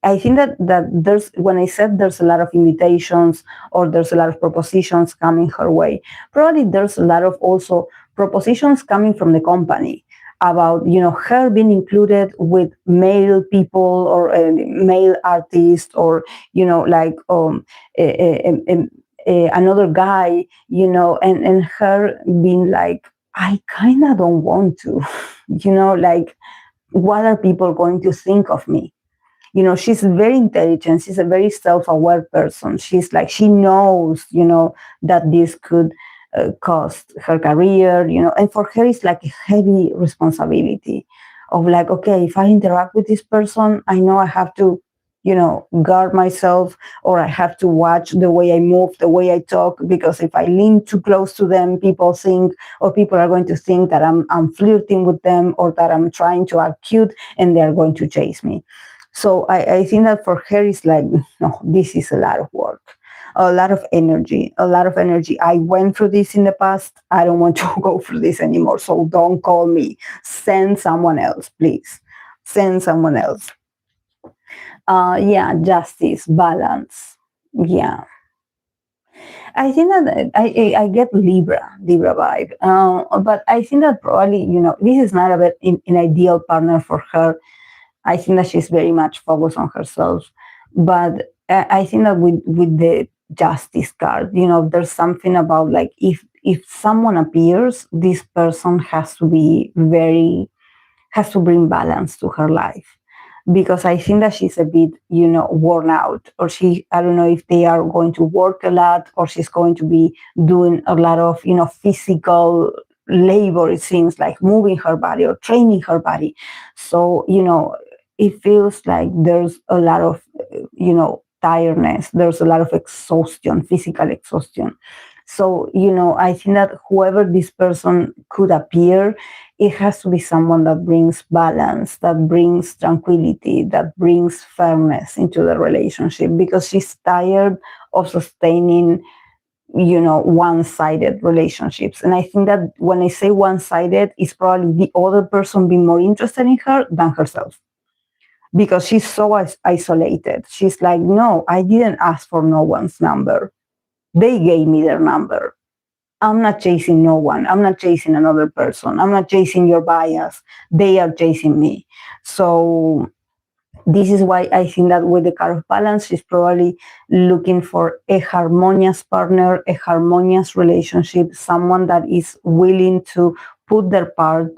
I think that there's, when I said there's a lot of invitations, or there's a lot of propositions coming her way, probably there's a lot of also propositions coming from the company. about her being included with male people or male artists, or like another guy, and her being like, I kind of don't want to, like, what are people going to think of me? She's very intelligent, she's a very self-aware person. She's like, she knows that this could cost her career, and for her it's like a heavy responsibility of like, okay, if I interact with this person, I know I have to guard myself, or I have to watch the way I move, the way I talk, because if I lean too close to them, people are going to think that I'm flirting with them, or that I'm trying to act cute, and they're going to chase me. So I think that for her it's like, no, this is a lot of work, a lot of energy, a lot of energy. I went through this in the past. I don't want to go through this anymore. So don't call me. Send someone else, please. Send someone else. Yeah, justice, balance. Yeah. I think that I get Libra vibe. But I think that probably, this is not about an ideal partner for her. I think that she's very much focused on herself. But I think that with the justice card, there's something about like, if someone appears, this person has to bring balance to her life, because I think that she's a bit, worn out, or I don't know if they are going to work a lot, or she's going to be doing a lot of, physical labor, it seems like moving her body or training her body. So, it feels like there's a lot of, tiredness, there's a lot of exhaustion, physical exhaustion. So, I think that whoever this person could appear, it has to be someone that brings balance, that brings tranquility, that brings fairness into the relationship, because she's tired of sustaining, one-sided relationships. And I think that when I say one-sided, it's probably the other person being more interested in her than herself, because she's so isolated. She's like, no, I didn't ask for no one's number. They gave me their number. I'm not chasing no one. I'm not chasing another person. I'm not chasing your bias. They are chasing me. So this is why I think that with the card of balance, she's probably looking for a harmonious partner, a harmonious relationship, someone that is willing to put their part,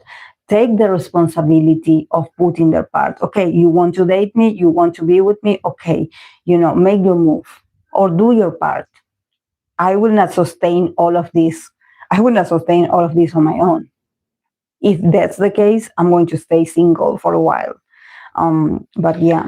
take the responsibility of putting their part. Okay, you want to date me, you want to be with me, okay, make your move or do your part. I will not sustain all of this. I will not sustain all of this on my own. If that's the case, I'm going to stay single for a while. But yeah.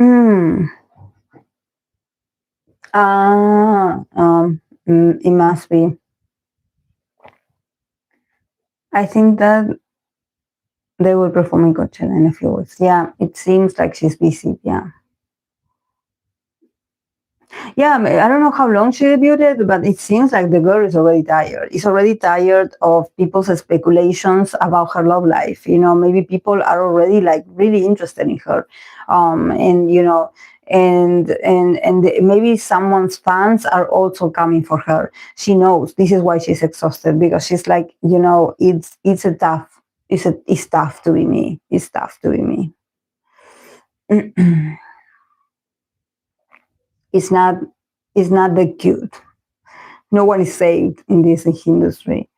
Mm. It must be. I think that they will perform in Coachella in a few weeks. Yeah, it seems like she's busy. Yeah. Yeah, I don't know how long she debuted, but it seems like the girl is already tired. Is already tired of people's speculations about her love life. Maybe people are already like really interested in her, and maybe someone's fans are also coming for her. She knows this is why she's exhausted, because she's like, it's tough to be me. It's tough to be me. it's not it's not that cute. No one is saved in this industry,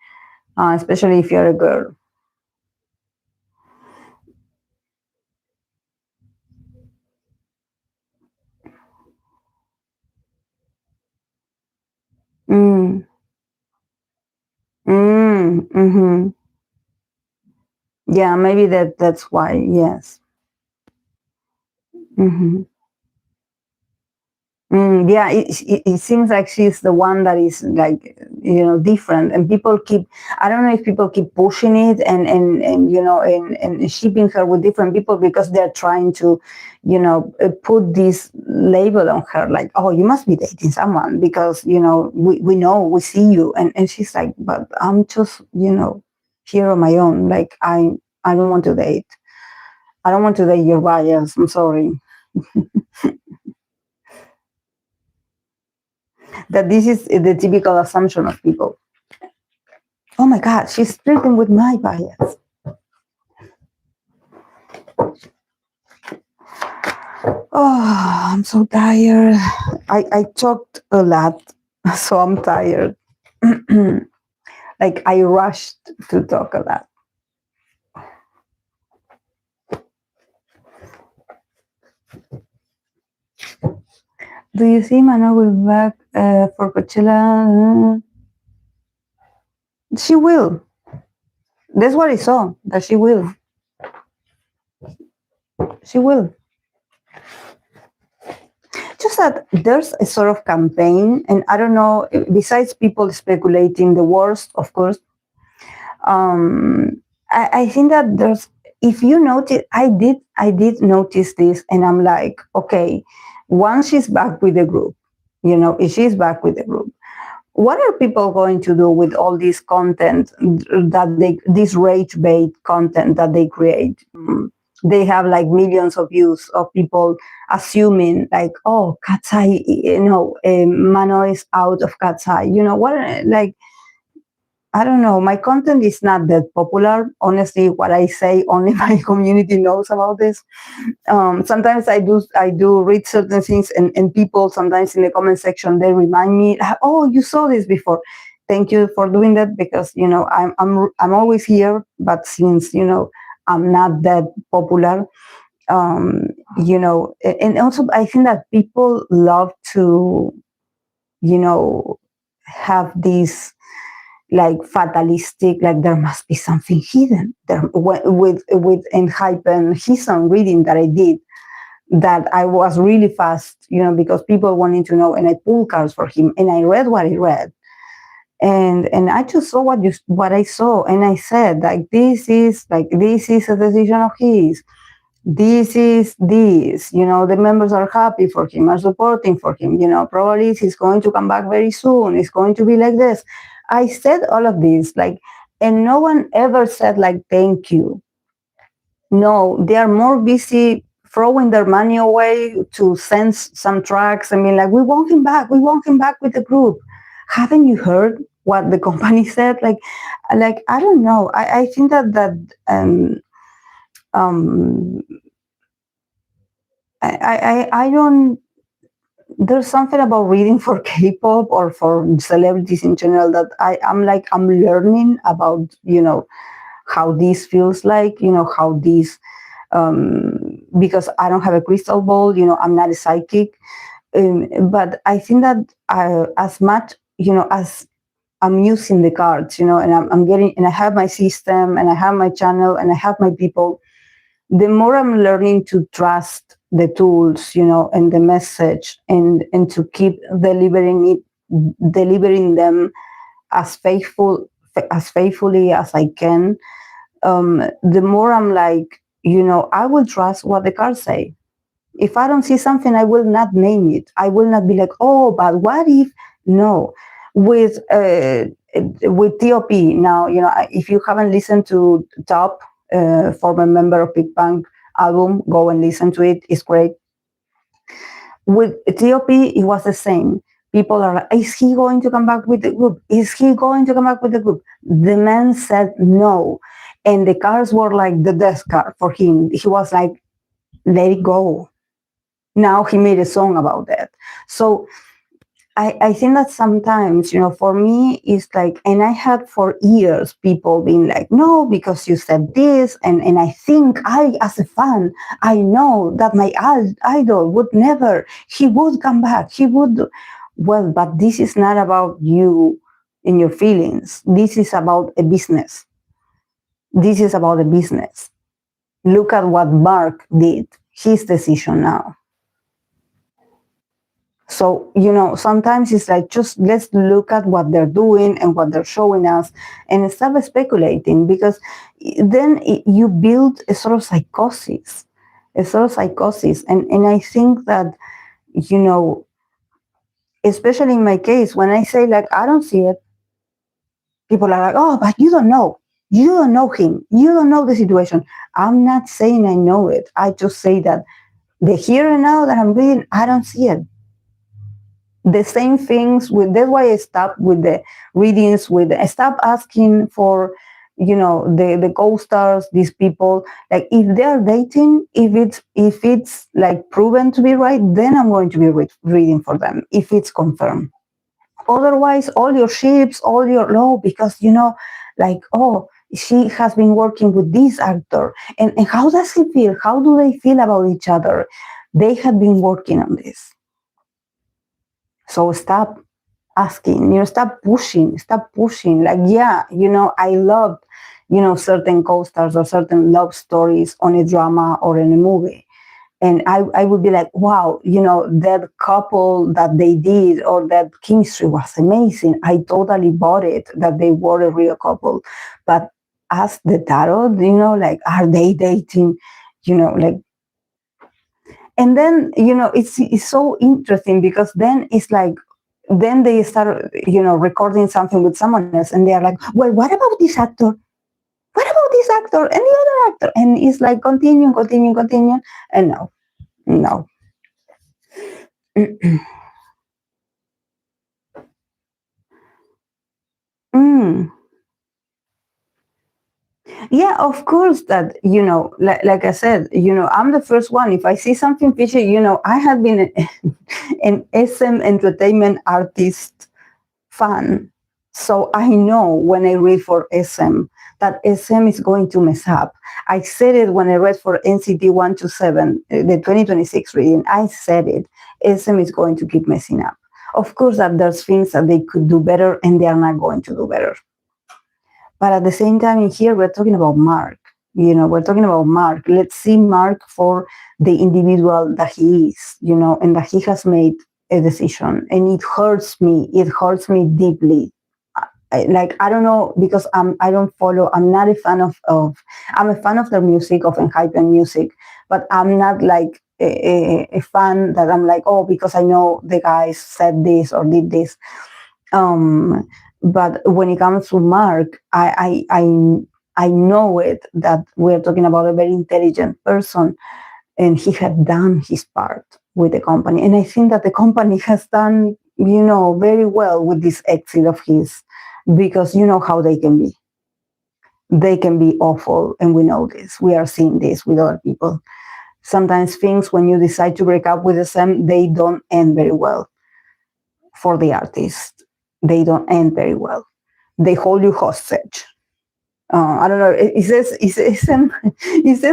especially if you're a girl. Mm, mm-hmm. Yeah, maybe that's why. Yes. Mm-hmm. Yeah, it seems like she's the one that is like, different, and people keep. I don't know if people keep pushing it and and shipping her with different people because they're trying to, put this label on her, like, oh, you must be dating someone because we know, we see you, and she's like, but I'm just here on my own. Like, I don't want to date. I don't want to date your bias. I'm sorry. That this is the typical assumption of people. Oh my God, she's flirting with my bias. Oh, I'm so tired. I talked a lot, so I'm tired. Like, I rushed to talk a lot. Do you see Mano will be back for Coachella? She will. That's what I saw, that she will. She will. Just that there's a sort of campaign, and I don't know, besides people speculating the worst, of course, I think that there's, if you notice, I did notice this, and I'm like, okay, once she's back with the group, if she's back with the group, what are people going to do with all this content this rage bait content that they create? They have like millions of views of people assuming like, oh, Katseye, Mano is out of Katseye. What, like, I don't know. My content is not that popular. Honestly, what I say, only my community knows about this. Sometimes I do read certain things, and people sometimes in the comment section, they remind me, oh, you saw this before. Thank you for doing that, because I'm always here, but since I'm not that popular, and also I think that people love to have this like fatalistic, like there must be something hidden there. With Enhypen, his own reading that I did, that I was really fast, because people wanted to know, and I pulled cards for him, and I read what he read, and I just saw what I saw, and I said, like, this is a decision of his. This is this, the members are happy for him, are supporting for him, probably he's going to come back very soon, it's going to be like this. I said all of this, like, and no one ever said like, thank you. No, they are more busy throwing their money away to send some tracks. I mean, like, we want him back with the group. Haven't you heard what the company said? Like, I don't know. I think um I don't. There's something about reading for K-pop or for celebrities in general that I'm learning about, how this feels like, how this, because I don't have a crystal ball, I'm not a psychic, but I think that as much, as I'm using the cards, and I'm getting, and I have my system, and I have my channel, and I have my people, the more I'm learning to trust the tools, and the message, and to keep delivering them as faithfully as I can. The more I'm like, I will trust what the cards say. If I don't see something, I will not name it. I will not be like, oh, but what if? No. With TOP now, if you haven't listened to Top, former member of Big Bang album, go and listen to it. It's great. With TOP, it was the same. People are like, is he going to come back with the group? Is he going to come back with the group? The man said no. And the cards were like the death card for him. He was like, let it go. Now he made a song about that. So I think that sometimes, for me, it's like, and I had for years people being like, no, because you said this. And I think as a fan, I know that my idol would never, he would come back. He would. Well, but this is not about you and your feelings. This is about a business. This is about a business. Look at what Mark did, his decision now. So, sometimes it's like, just let's look at what they're doing and what they're showing us and stop speculating, because then you build a sort of psychosis, And I think that, you know, especially in my case, when I say like, I don't see it, people are like, oh, but you don't know. You don't know him. You don't know the situation. I'm not saying I know it. I just say that the here and now that I'm reading, I don't see it. The same things with, that's why I stopped with the readings, I stopped asking for, the co-stars, these people, like if they are dating, if it's like proven to be right, then I'm going to be reading for them if it's confirmed. Otherwise, all your ships, all your no, because like, oh, she has been working with this actor, and how does he feel, how do they feel about each other? They had been working on this. So stop asking, stop pushing. Like, yeah, I loved, certain co-stars or certain love stories on a drama or in a movie. And I would be like, wow, that couple that they did, or that chemistry was amazing. I totally bought it that they were a real couple. But as the tarot, like, are they dating? Like, and then, it's so interesting, because then it's like, then they start, recording something with someone else, and they are like, well, what about this actor? What about this actor and the other actor? And it's like, continue. And no. Mm. Yeah, of course that, like I said, I'm the first one. If I see something fishy, I have been an SM entertainment artist fan. So I know when I read for SM that SM is going to mess up. I said it when I read for NCT 127, the 2026 reading. I said it. SM is going to keep messing up. Of course that there's things that they could do better, and they are not going to do better. But at the same time, in here, we're talking about Mark. We're talking about Mark. Let's see Mark for the individual that he is, and that he has made a decision. And it hurts me. It hurts me deeply. I don't know, because I don't follow. I'm not a fan of. I'm a fan of their music, of Enhypen music, but I'm not like a fan that I'm like, oh, because I know the guys said this or did this. Um, but when it comes to Mark, I know it, that we're talking about a very intelligent person, and he had done his part with the company. And I think that the company has done, very well with this exit of his, because you know how they can be. They can be awful, and we know this. We are seeing this with other people. Sometimes things, when you decide to break up with them, they don't end very well for the artist. They don't end very well. They hold you hostage. I don't know. It says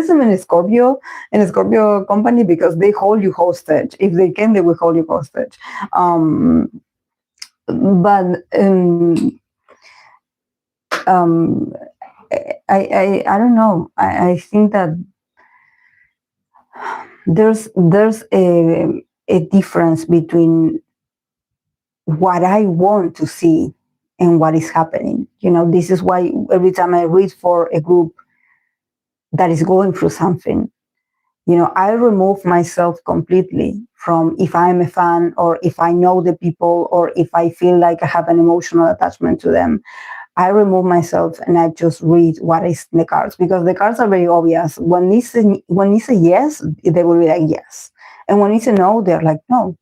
in a Scorpio company, because they hold you hostage. If they can, they will hold you hostage. But um, I don't know. I think that there's a difference between what I want to see and what is happening. This is why every time I read for a group that is going through something, I remove myself completely from, if I'm a fan, or if I know the people, or if I feel like I have an emotional attachment to them. I remove myself and I just read what is in the cards, because the cards are very obvious. When it's a yes, they will be like yes. And when it's a no, they're like no.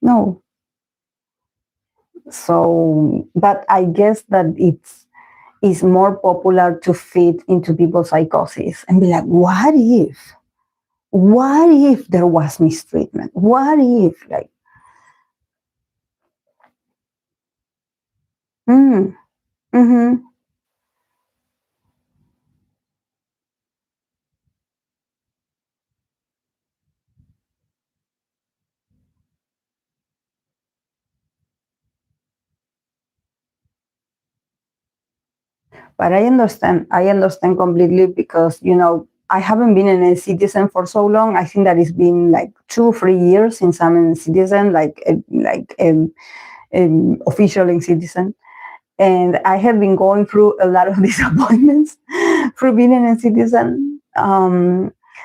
No. So, but I guess that it's more popular to fit into people's psychosis and be like, what if there was mistreatment? What if, like, mm-hmm. But I understand completely, because, I haven't been an citizen for so long. I think that it's been like 2 3 years since I'm a citizen, official citizen. And I have been going through a lot of disappointments for being a citizen.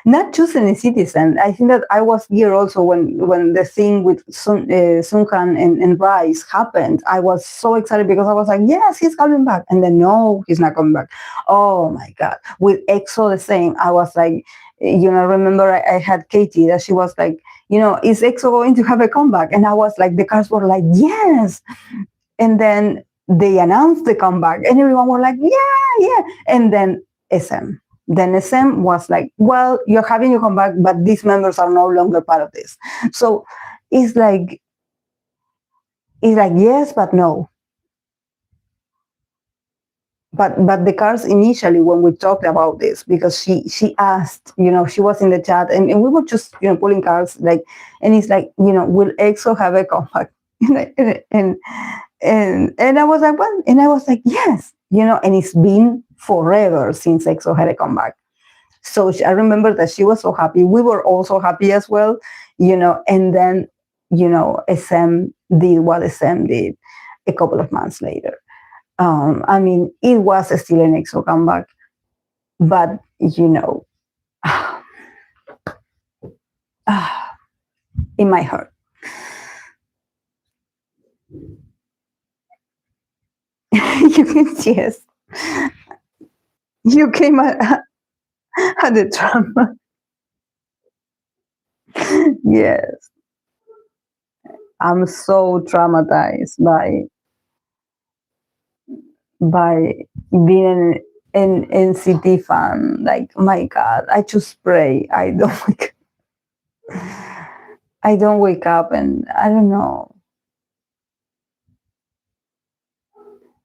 Not choosing a citizen. I think that I was here also when the thing with Sunkan and Rice happened. I was so excited because I was like, yes, he's coming back. And then no, he's not coming back. Oh my God. With EXO the same. I was like, remember I had Katie that she was like, is EXO going to have a comeback? And I was like, the cars were like, yes. And then they announced the comeback and everyone were like, yeah. And then SM. Then SM was like, well, you're having your comeback, but these members are no longer part of this. So it's like yes, but no. But the cars initially when we talked about this, because she asked, she was in the chat and we were just pulling cards like, and it's like, will EXO have a comeback? And I was like, well, and I was like, yes, and it's been forever since EXO had a comeback. So I remember that she was so happy. We were also happy as well, and then, SM did what SM did a couple of months later. I mean, it was still an EXO comeback, but, in my heart. You can, yes. You came at the drama. Yes. I'm so traumatized by being an NCT fan. Like, my God, I just pray I don't wake up, and I don't know.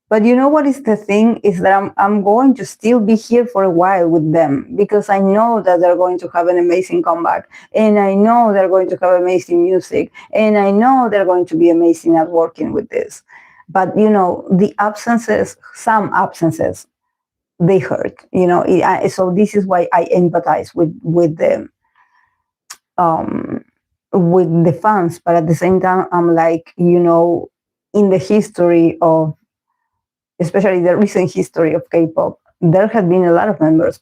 But you know what is the thing is that I'm going to still be here for a while with them, because I know that they're going to have an amazing comeback, and I know they're going to have amazing music, and I know they're going to be amazing at working with this. But the absences, some absences, they hurt. So this is why I empathize with them, with the fans. But at the same time, I'm like, in the history of, especially the recent history of K-pop, there have been a lot of members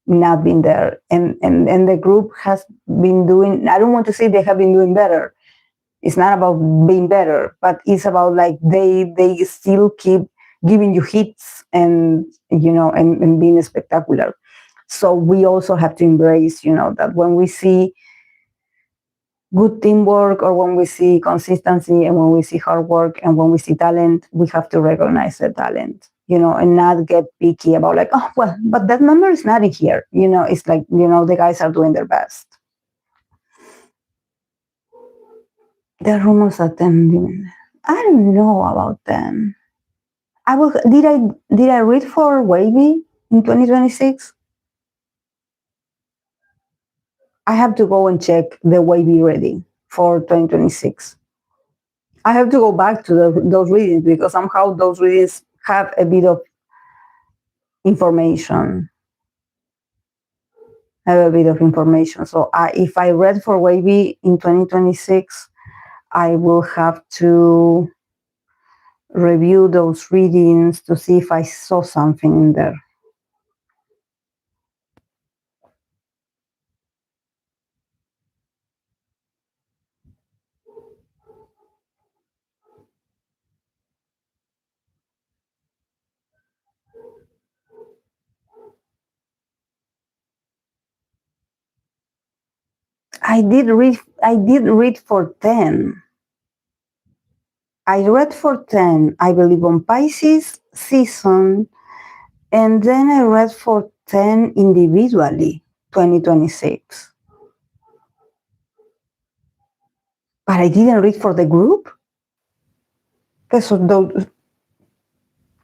not been there, and the group has been doing. I don't want to say they have been doing better. It's not about being better, but it's about like they still keep giving you hits, and and being spectacular. So we also have to embrace, that when we see good teamwork, or when we see consistency, and when we see hard work, and when we see talent, we have to recognize the talent, and not get picky about like, oh, well, but that member is not in here. It's like, the guys are doing their best. The rumors of them, I don't know about them. Did I read for Wavy in 2026? I have to go and check the Wavy reading for 2026. I have to go back to those readings, because somehow those readings have a bit of information. So if I read for Wavy in 2026, I will have to review those readings to see if I saw something in there. I did read for 10. I read for 10, I believe, on Pisces season, and then I read for 10 individually, 2026. But I didn't read for the group? So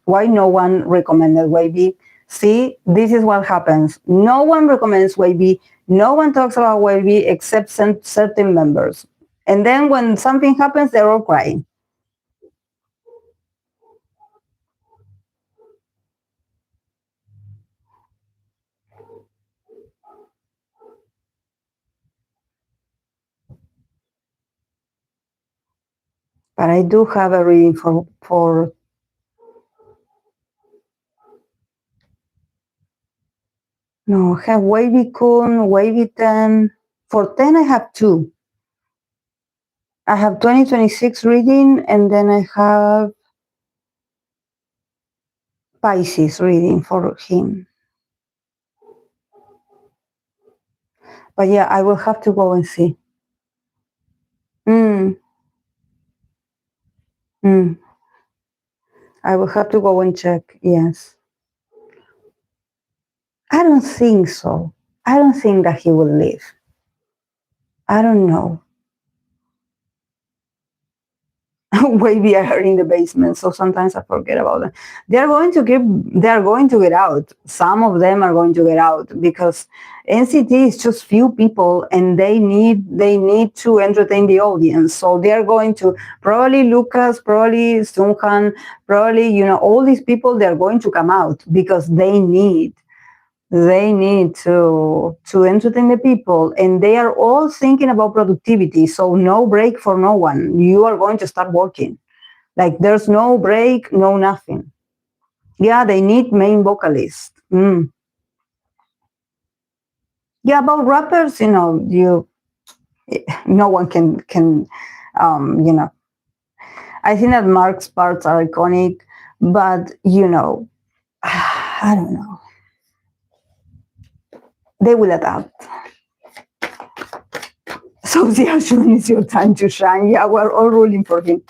why no one recommended Wavy? See, this is what happens. No one recommends Wavy. No one talks about Wavy except certain members. And then when something happens, they're all crying. But I do have a reading for no, I have Wavy Kun, Wavy 10. For 10, I have two. I have 2026 reading, and then I have Pisces reading for him. But yeah, I will have to go and see. Mm. Mm. I will have to go and check, yes. I don't think so. I don't think that he will leave. I don't know. Maybe I are in the basement, so sometimes I forget about them. They are going to get out. Some of them are going to get out because NCT is just few people and they need to entertain the audience. So they are going to probably Lucas, probably Sunghan, probably, all these people, they are going to come out because they need to entertain the people, and they are all thinking about productivity. So no break for no one. You are going to start working. Like there's no break, no nothing. Yeah, they need main vocalists. Yeah, about rappers, no one can I think that Mark's parts are iconic, but I don't know. They will adapt. So Xiaoxun, it's your time to shine. Yeah, we're all rooting for him.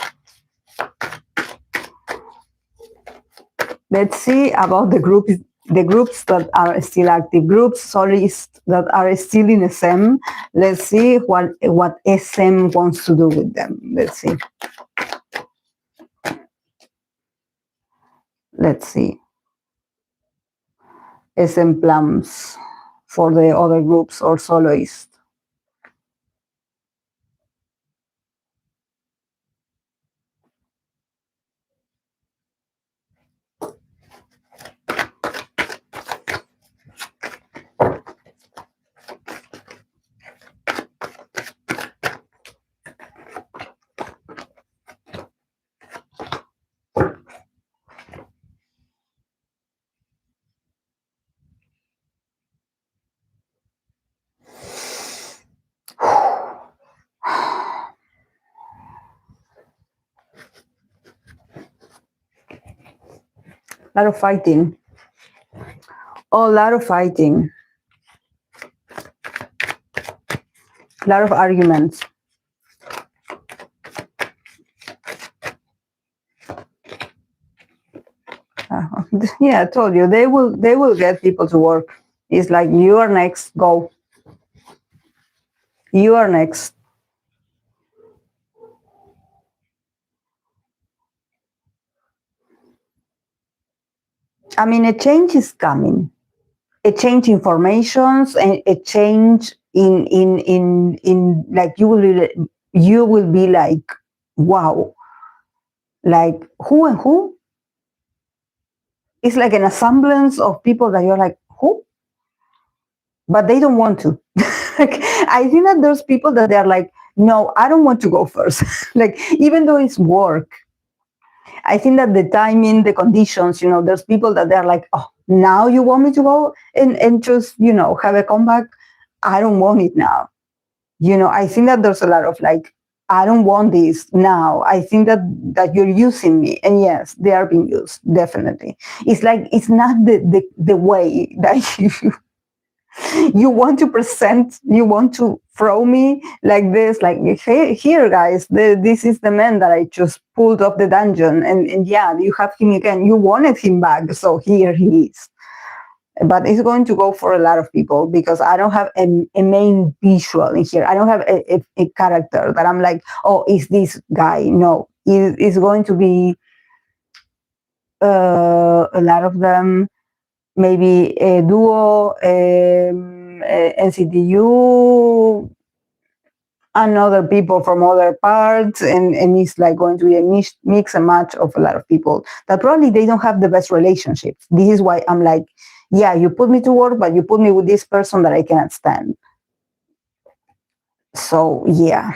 Let's see about the groups that are still active, groups, soloists that are still in SM. Let's see what SM wants to do with them. Let's see. SM plans for the other groups or soloists. A lot of fighting. Oh, a lot of fighting. A lot of arguments. Yeah, I told you they will get people to work. It's like you are next, go. You are next. I mean, a change is coming. A change in formations and a change in like you will be like, wow, like who and who? It's like an assemblance of people that you're like, who? But they don't want to. Like, I think that there's people that they're like, no, I don't want to go first. Like, even though it's work, I think that the timing, the conditions, there's people that they're like, oh, now you want me to go and just, have a comeback? I don't want it now. I think that there's a lot of like, I don't want this now. I think that you're using me. And yes, they are being used, definitely. It's like, it's not the way that you want to present, you want to throw me like this, like, hey, here, guys, this is the man that I just pulled off the dungeon. And yeah, you have him again. You wanted him back, so here he is. But it's going to go for a lot of people because I don't have a main visual in here. I don't have a character that I'm like, oh, is this guy? No, it's going to be a lot of them. Maybe a duo, NCTU, and other people from other parts, and it's like going to be a mix and match of a lot of people that probably they don't have the best relationships. This is why I'm like, yeah, you put me to work, but you put me with this person that I cannot stand. So yeah,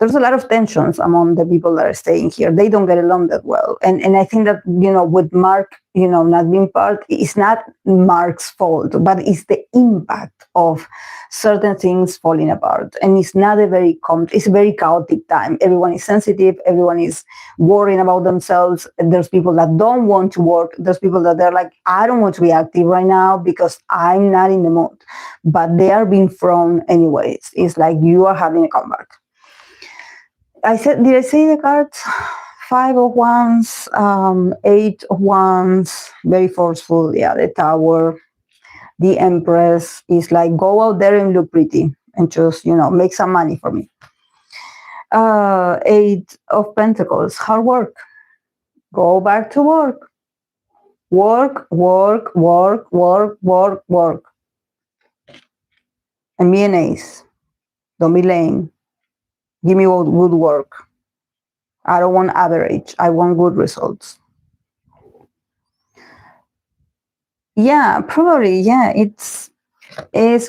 there's a lot of tensions among the people that are staying here. They don't get along that well. And I think that, with Mark, not being part, it's not Mark's fault, but it's the impact of certain things falling apart. And it's not it's a very chaotic time. Everyone is sensitive. Everyone is worrying about themselves. There's people that don't want to work. There's people that they're like, I don't want to be active right now because I'm not in the mood. But they are being thrown anyways. It's like you are having a comeback. Did I say the cards? 5 of Wands, 8 of Wands, very forceful. Yeah, the Tower, the Empress is like, go out there and look pretty and just, make some money for me. 8 of Pentacles, hard work. Go back to work. Work, work, work, work, work, work. And be an ace. Don't be lame. Give me good work. I don't want average. I want good results. Yeah, probably. Yeah, it's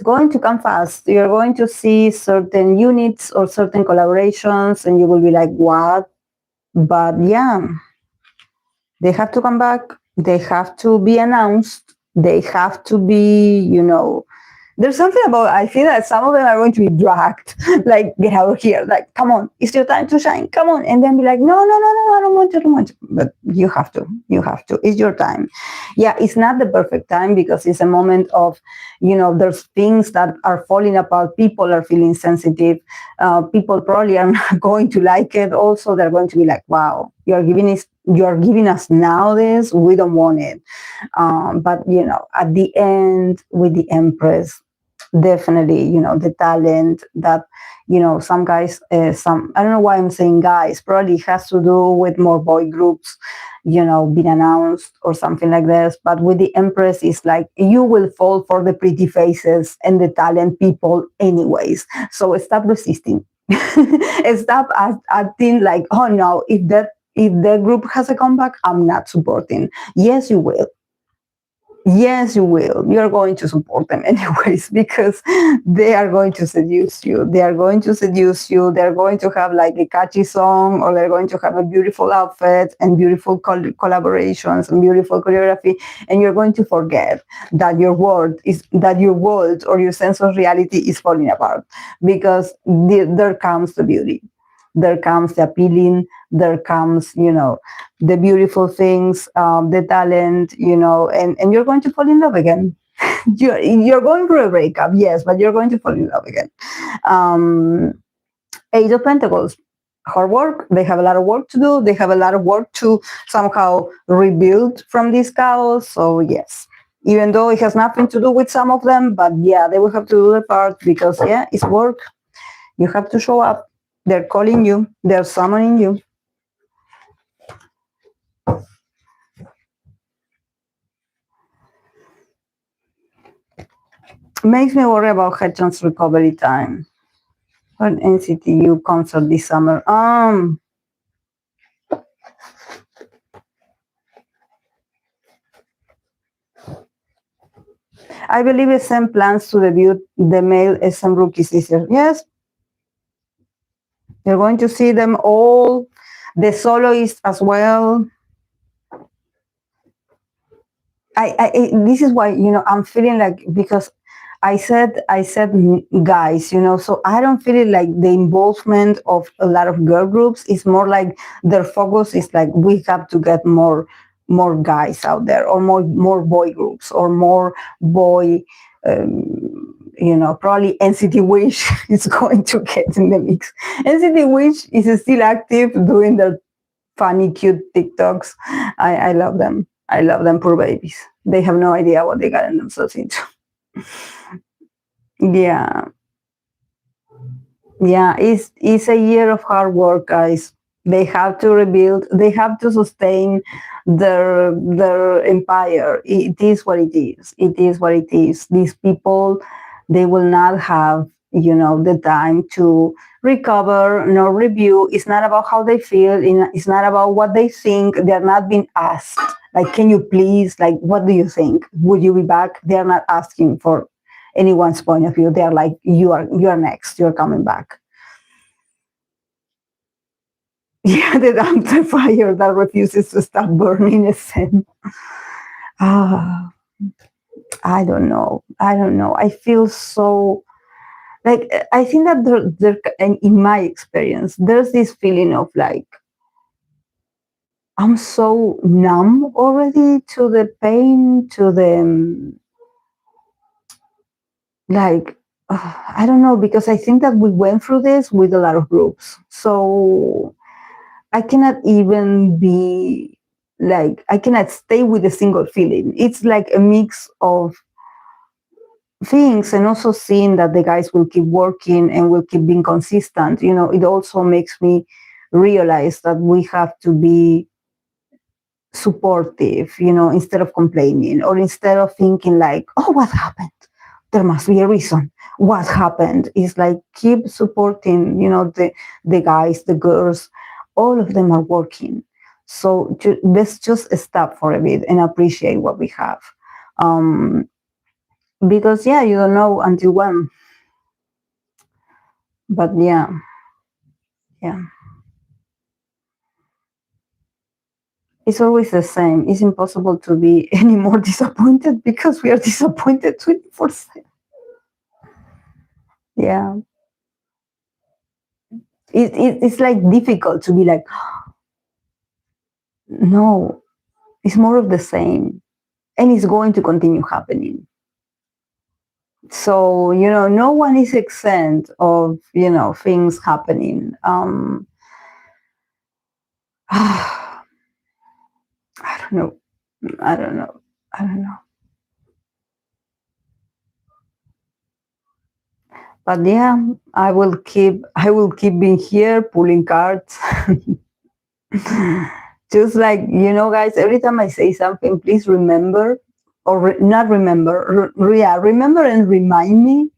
going to come fast. You're going to see certain units or certain collaborations, and you will be like, what? But yeah, they have to come back. They have to be announced. They have to be, there's something about, I feel that some of them are going to be dragged, like, get out of here, like, come on, it's your time to shine, come on, and then be like, no, I don't want to, but you have to, it's your time. Yeah, it's not the perfect time because it's a moment of, there's things that are falling apart, people are feeling sensitive, people probably are not going to like it, also they're going to be like, wow, you are giving us now this, we don't want it. But at the end with the Empress, definitely, the talent that, some guys, I don't know why I'm saying guys, probably has to do with more boy groups, being announced or something like this. But with the Empress, it's like you will fall for the pretty faces and the talent people anyways. So stop resisting. Stop acting like, oh no, if the group has a comeback, I'm not supporting. Yes, you will. Yes, you will. You're going to support them anyways because they are going to seduce you. They're going to have like a catchy song, or they're going to have a beautiful outfit and beautiful collaborations and beautiful choreography. And you're going to forget that your world or your sense of reality is falling apart because there comes the beauty. There comes the appealing, there comes, the beautiful things, the talent, and you're going to fall in love again. You're going through a breakup, yes, but you're going to fall in love again. 8 of Pentacles, hard work. They have a lot of work to do. They have a lot of work to somehow rebuild from this chaos. So yes, even though it has nothing to do with some of them, but yeah, they will have to do their part because yeah, it's work. You have to show up. They're calling you. They're summoning you. Makes me worry about Hechan's recovery time. What NCTU concert this summer? I believe SM plans to debut the male SM rookies this year. Yes. You're going to see them all, the soloists as well. This is why, I'm feeling like, because I said guys, so I don't feel it like the involvement of a lot of girl groups. It's more like their focus is like, we have to get more guys out there, or more boy groups, or more boy, probably NCT Wish is going to get in the mix. NCT Wish is still active doing their funny, cute TikToks. I love them. I love them, poor babies. They have no idea what they got themselves into. Yeah. Yeah, it's a year of hard work, guys. They have to rebuild. They have to sustain their empire. It is what it is. It is what it is. These people, they will not have, the time to recover, nor review. It's not about how they feel. It's not about what they think. They're not being asked. Like, can you please, like, what do you think? Would you be back? They're not asking for anyone's point of view. They're like, you are next. You're coming back. Yeah, the dumpster fire that refuses to stop burning a scent. Ah, I don't know. I don't know. I feel so like I think that and in my experience, there's this feeling of like I'm so numb already to the pain, to the like I don't know, because I think that we went through this with a lot of groups, so I cannot even be like I cannot stay with a single feeling. It's like a mix of things, and also seeing that the guys will keep working and will keep being consistent. It also makes me realize that we have to be supportive, instead of complaining, or instead of thinking like, oh, what happened? There must be a reason. What happened? Is like keep supporting, the guys, the girls, all of them are working. So let's just stop for a bit and appreciate what we have. Because yeah, you don't know until when. But yeah. It's always the same. It's impossible to be any more disappointed because we are disappointed 24/7. Yeah. It's like difficult to be like, no, it's more of the same. And it's going to continue happening. So, no one is exempt of, things happening. I don't know. I don't know. I don't know. But yeah, I will keep being here pulling cards. Just like, guys, every time I say something, please remember, or not remember, yeah, remember and remind me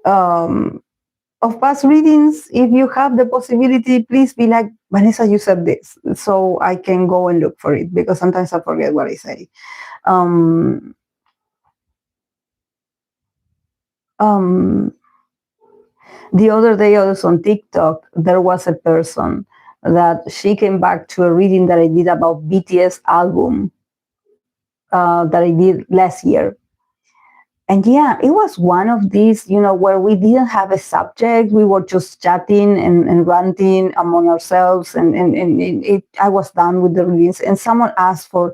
of past readings. If you have the possibility, please be like, Vanessa, you said this, so I can go and look for it, because sometimes I forget what I say. Um, um, the other day, also on TikTok, there was a person that she came back to a reading that I did about BTS album that I did last year. And yeah, it was one of these, where we didn't have a subject. We were just chatting and ranting among ourselves. And I was done with the readings. And someone asked for,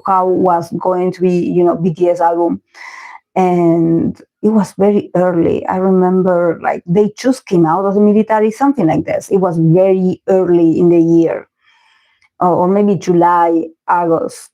how was going to be, BTS album. And it was very early. I remember like they just came out of the military, something like this. It was very early in the year, or maybe July, August.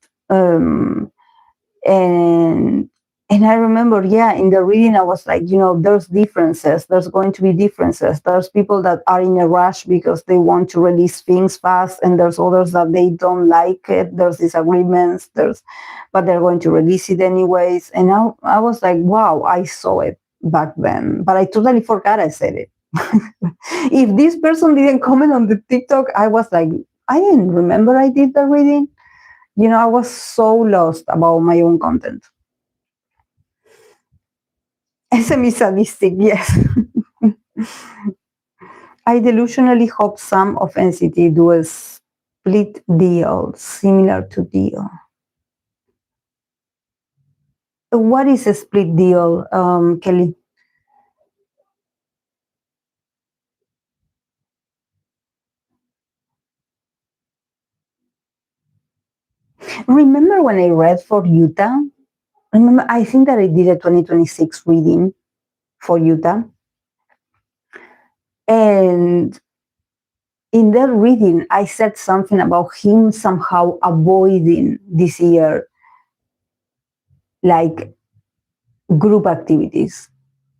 And I remember, yeah, in the reading, I was like, there's differences. There's going to be differences. There's people that are in a rush because they want to release things fast, and there's others that they don't like it. There's disagreements. But they're going to release it anyways. And I was like, wow, I saw it back then, but I totally forgot I said it. If this person didn't comment on the TikTok, I was like, I didn't remember I did the reading. I was so lost about my own content. Semi-sadistic, yes. I delusionally hope some of NCT do a split deal similar to D.O. What is a split deal, Kelly? Remember when I read for Utah? Remember, I think that I did a 2026 reading for Utah. And in that reading, I said something about him somehow avoiding this year, like group activities.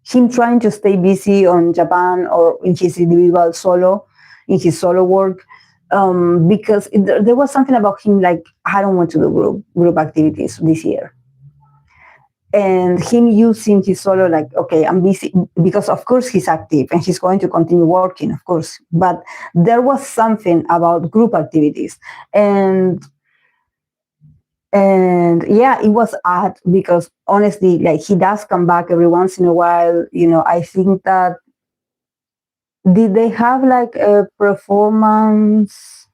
Him trying to stay busy on Japan or in his individual in his solo work, because there was something about him like, I don't want to do group activities this year. And him using his solo like, okay, I'm busy, because of course he's active and he's going to continue working, of course. But there was something about group activities. And yeah, it was odd because honestly, like he does come back every once in a while. I think that Did they have like a performance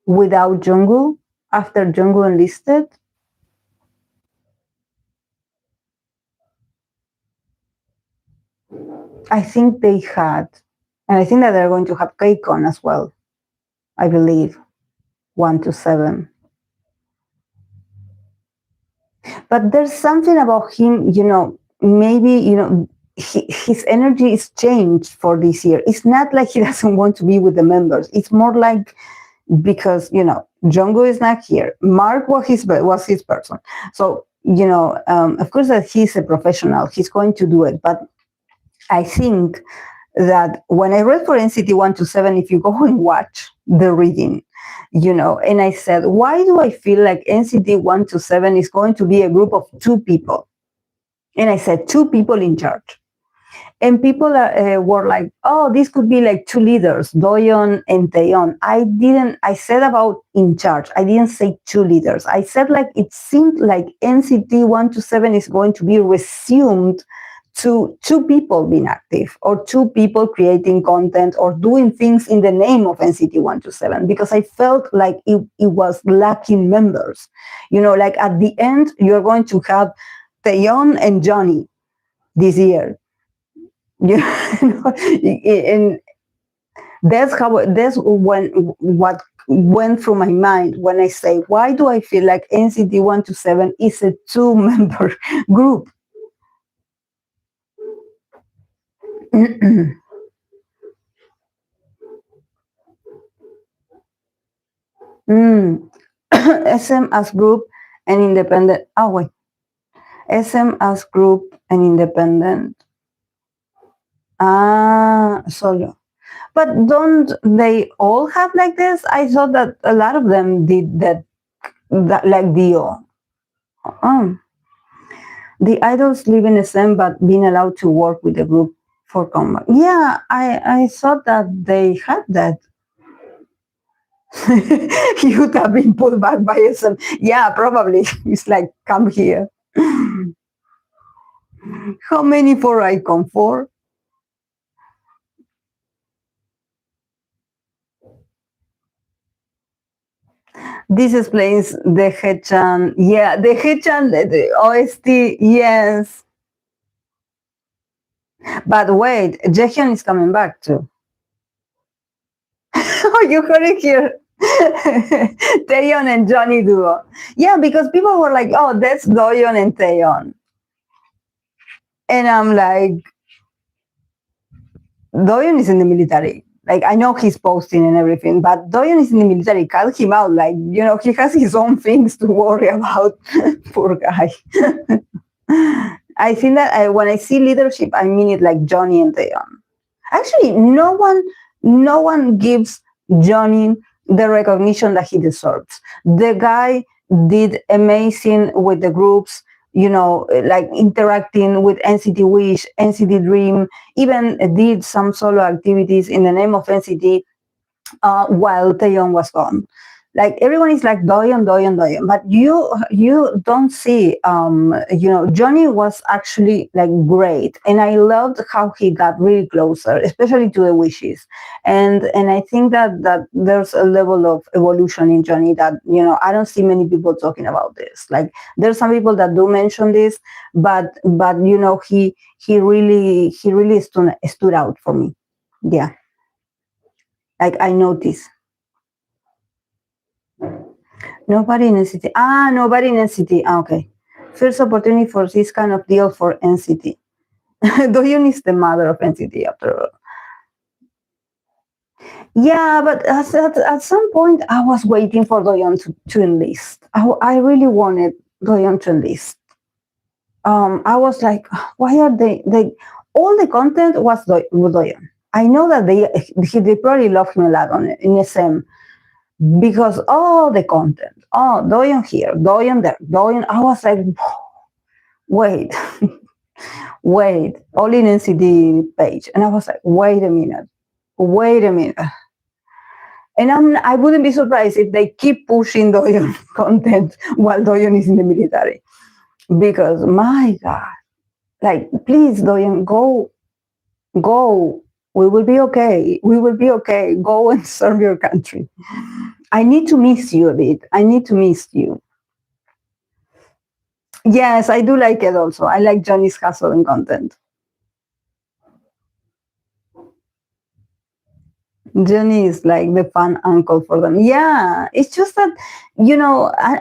without Jungkook after Jungkook enlisted? I think they had. And I think that they're going to have KCON as well, I believe, 1 to 7. But there's something about him, maybe, his energy is changed for this year. It's not like he doesn't want to be with the members. It's more like because, Jungkook is not here. Mark was his person. So, of course that he's a professional. He's going to do it. But I think that when I read for NCT 1 to 7, if you go and watch the reading, and I said, why do I feel like NCT 1 to 7 is going to be a group of 2 people? And I said, 2 people in charge. And people were like, oh, this could be like 2 leaders, Doyeon and Taeyeon. I said about in charge. I didn't say 2 leaders. I said like it seemed like NCT 1 to 7 is going to be resumed to 2 people being active or 2 people creating content or doing things in the name of NCT 1 to 7, because I felt like it was lacking members. Like at the end, you're going to have Taeyeon and Johnny this year. And that's what went through my mind when I say, why do I feel like NCT 1 to 7 is a 2-member group? SM as group and independent. Oh wait, SM as group and independent. Solo. But don't they all have like this? I thought that a lot of them did that like D.O. The idols live in SM but being allowed to work with the group for comeback. Yeah, I thought that they had that. You have been pulled back by SM. Yeah, probably. It's like, come here. How many for icon? 4? This explains the Hechan. Yeah, the Hechan, the OST, yes. But wait, Jaehyun is coming back too. Oh, you heard it here. Taeyeon and Johnny duo. Yeah, because people were like, oh, that's Doyeon and Taeyeon. And I'm like, Doyeon is in the military. Like, I know he's posting and everything, but Doyeon is in the military. Cut him out. Like, he has his own things to worry about. Poor guy. I think that when I see leadership, I mean it like Johnny and Taeyeon. Actually, no one gives Johnny the recognition that he deserves. The guy did amazing with the groups, like interacting with NCT Wish, NCT Dream, even did some solo activities in the name of NCT while Taeyeon was gone. Like everyone is like Doyeon, but you don't see, Johnny was actually like great, and I loved how he got really closer, especially to the wishes, and I think that there's a level of evolution in Johnny that I don't see many people talking about this. Like there's some people that do mention this, but he really stood out for me. Yeah, like I noticed. Nobody in NCT. Nobody in NCT. Okay. First opportunity for this kind of deal for NCT. Doyeon is the mother of NCT after all. Yeah, but at some point I was waiting for Doyeon to enlist. I really wanted Doyeon to enlist. I was like, why are they all the content was with Doyeon. I know that they probably love him a lot in SM. Because all the content, Doyeon here, Doyeon there, Doyeon, I was like, wait, all in NCT page. And I was like, wait a minute. And I wouldn't be surprised if they keep pushing Doyeon content while Doyeon is in the military. Because, my God, like, please, Doyeon, go We will be okay. We will be okay. Go and serve your country. I need to miss you a bit. I need to miss you. Yes, I do like it also. I like Johnny's hustle and content. Johnny is like the fun uncle for them. Yeah, it's just that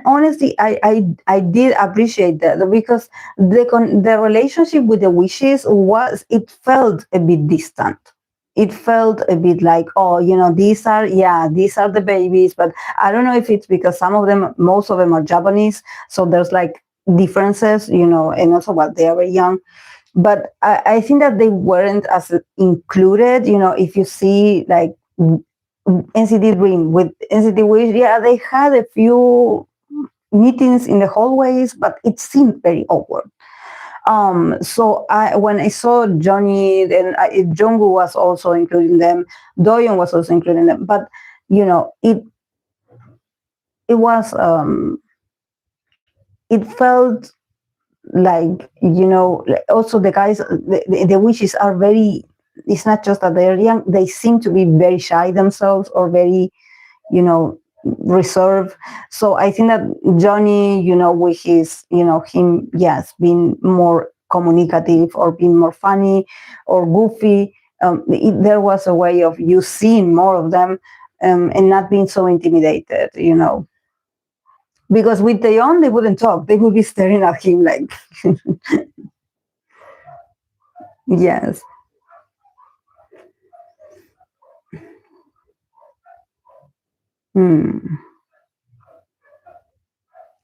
honestly, I did appreciate that because the relationship with the wishes it felt a bit distant. It felt a bit like, oh, these are the babies, but I don't know if it's because most of them are Japanese, so there's like differences, and also what they are very young, but I think that they weren't as included. If you see like NCT Dream with NCT Wish, yeah, they had a few meetings in the hallways, but it seemed very awkward. So when I saw Johnny, then Jungkook was also including them, Doyeon was also including them, but it was it felt like also the guys, the wishes are very, it's not just that they're young, they seem to be very shy themselves or very reserved. So I think that Johnny, with his him, yes, being more communicative or being more funny or goofy, there was a way of you seeing more of them, and not being so intimidated, because with Taeyeon, they wouldn't talk. They would be staring at him like, yes. Hmm.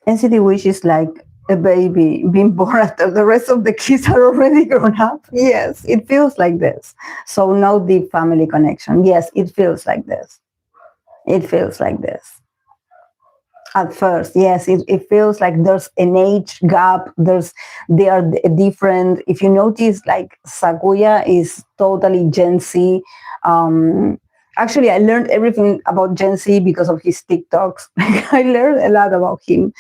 NCT Wish is like a baby being born after the rest of the kids are already grown up. Yes, it feels like this. So no deep family connection. Yes, it feels like this. It feels like this. At first, yes, it feels like there's an age gap. They are different. If you notice, like Sakuya is totally Gen Z. Actually, I learned everything about Gen Z because of his TikToks. I learned a lot about him.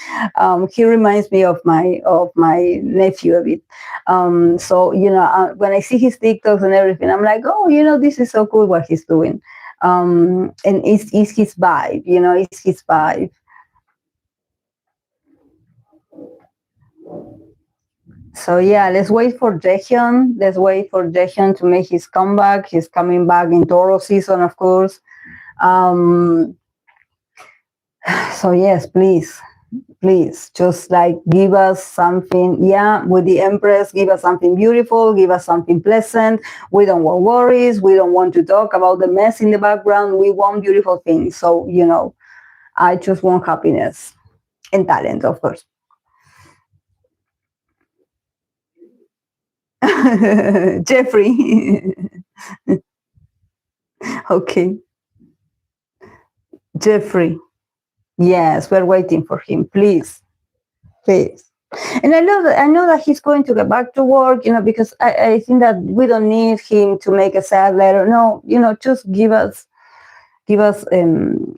He reminds me of my nephew a bit. So when I see his TikToks and everything, I'm like, oh, this is so cool what he's doing. And it's his vibe. It's his vibe. So yeah, let's wait for Jaehyun. Let's wait for Jaehyun to make his comeback. He's coming back in Toro season, of course. Um, so yes, please, just like give us something. Yeah, with the Empress, give us something beautiful. Give us something pleasant. We don't want worries. We don't want to talk about the mess in the background. We want beautiful things. So I just want happiness and talent, of course. Jeffrey. Okay. Jeffrey. Yes, we're waiting for him. Please. And I know that he's going to get back to work, because I think that we don't need him to make a sad letter. No, just give us give us good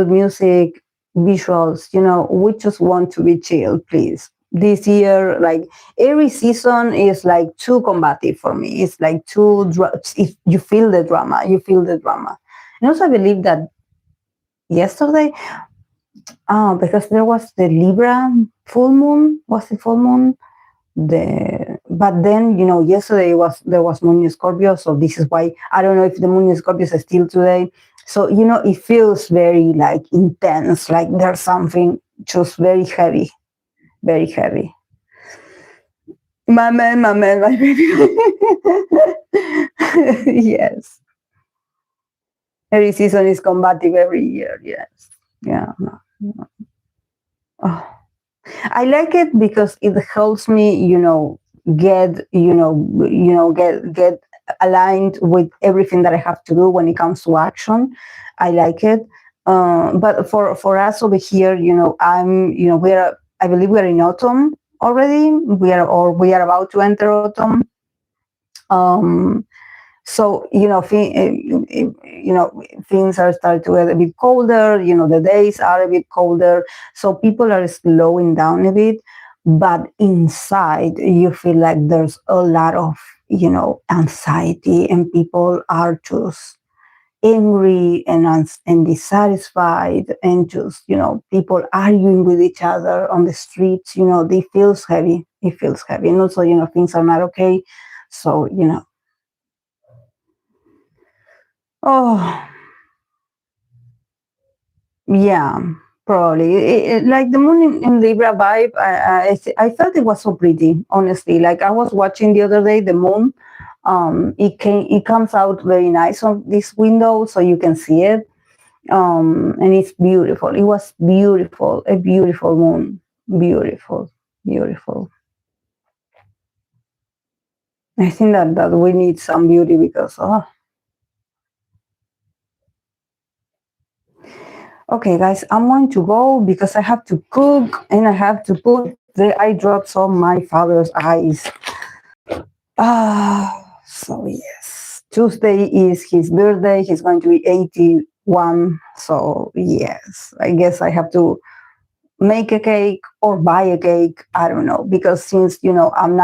music, visuals. We just want to be chill, please. This year, like every season is like too combative for me. It's like if you feel the drama, And also, I believe that yesterday, because there was the Libra full moon. Was the full moon? But then yesterday there was moon in Scorpio, so this is why I don't know if the moon in Scorpio is still today. So it feels very like intense, like there's something just very heavy, very heavy. My man, my baby. Yes, every season is combative every year. Yes, yeah. No, no. Oh. I like it because it helps me, get aligned with everything that I have to do when it comes to action. I like it. But for us over here, I believe we're in autumn already. We are about to enter autumn. Um, so things are starting to get a bit colder. The days are a bit colder, so people are slowing down a bit. But inside, you feel like there's a lot of anxiety, and people are just angry and dissatisfied, and just people arguing with each other on the streets. It feels heavy. And also things are not okay. So oh yeah, probably like the moon in Libra vibe. I felt it was so pretty, honestly. Like I was watching the other day the moon. It comes out very nice on this window, so you can see it. And it's beautiful. It was beautiful, a beautiful moon. Beautiful, beautiful. I think that we need some beauty because, okay, guys, I'm going to go because I have to cook and I have to put the eye drops on my father's eyes. So yes, Tuesday is his birthday. He's going to be 81. So yes, I guess I have to make a cake or buy a cake. I don't know, because since I'm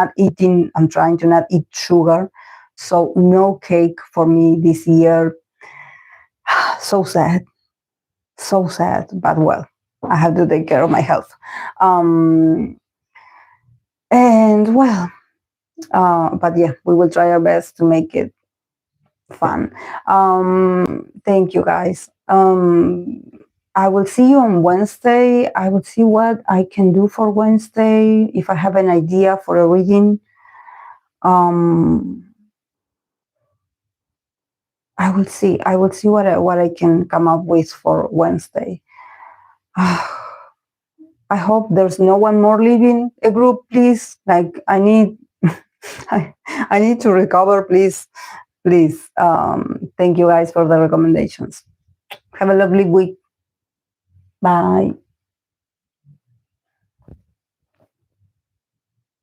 trying to not eat sugar, so no cake for me this year. So sad, but well, I have to take care of my health. And well, but yeah, we will try our best to make it fun. Thank you, guys. I will see you on Wednesday. I will see what I can do for Wednesday. If I have an idea for a reading, I will see. I will see what I can come up with for Wednesday. I hope there's no one more leaving a group, please. Like I need, I need to recover, please. Please. Thank you guys for the recommendations. Have a lovely week. Bye.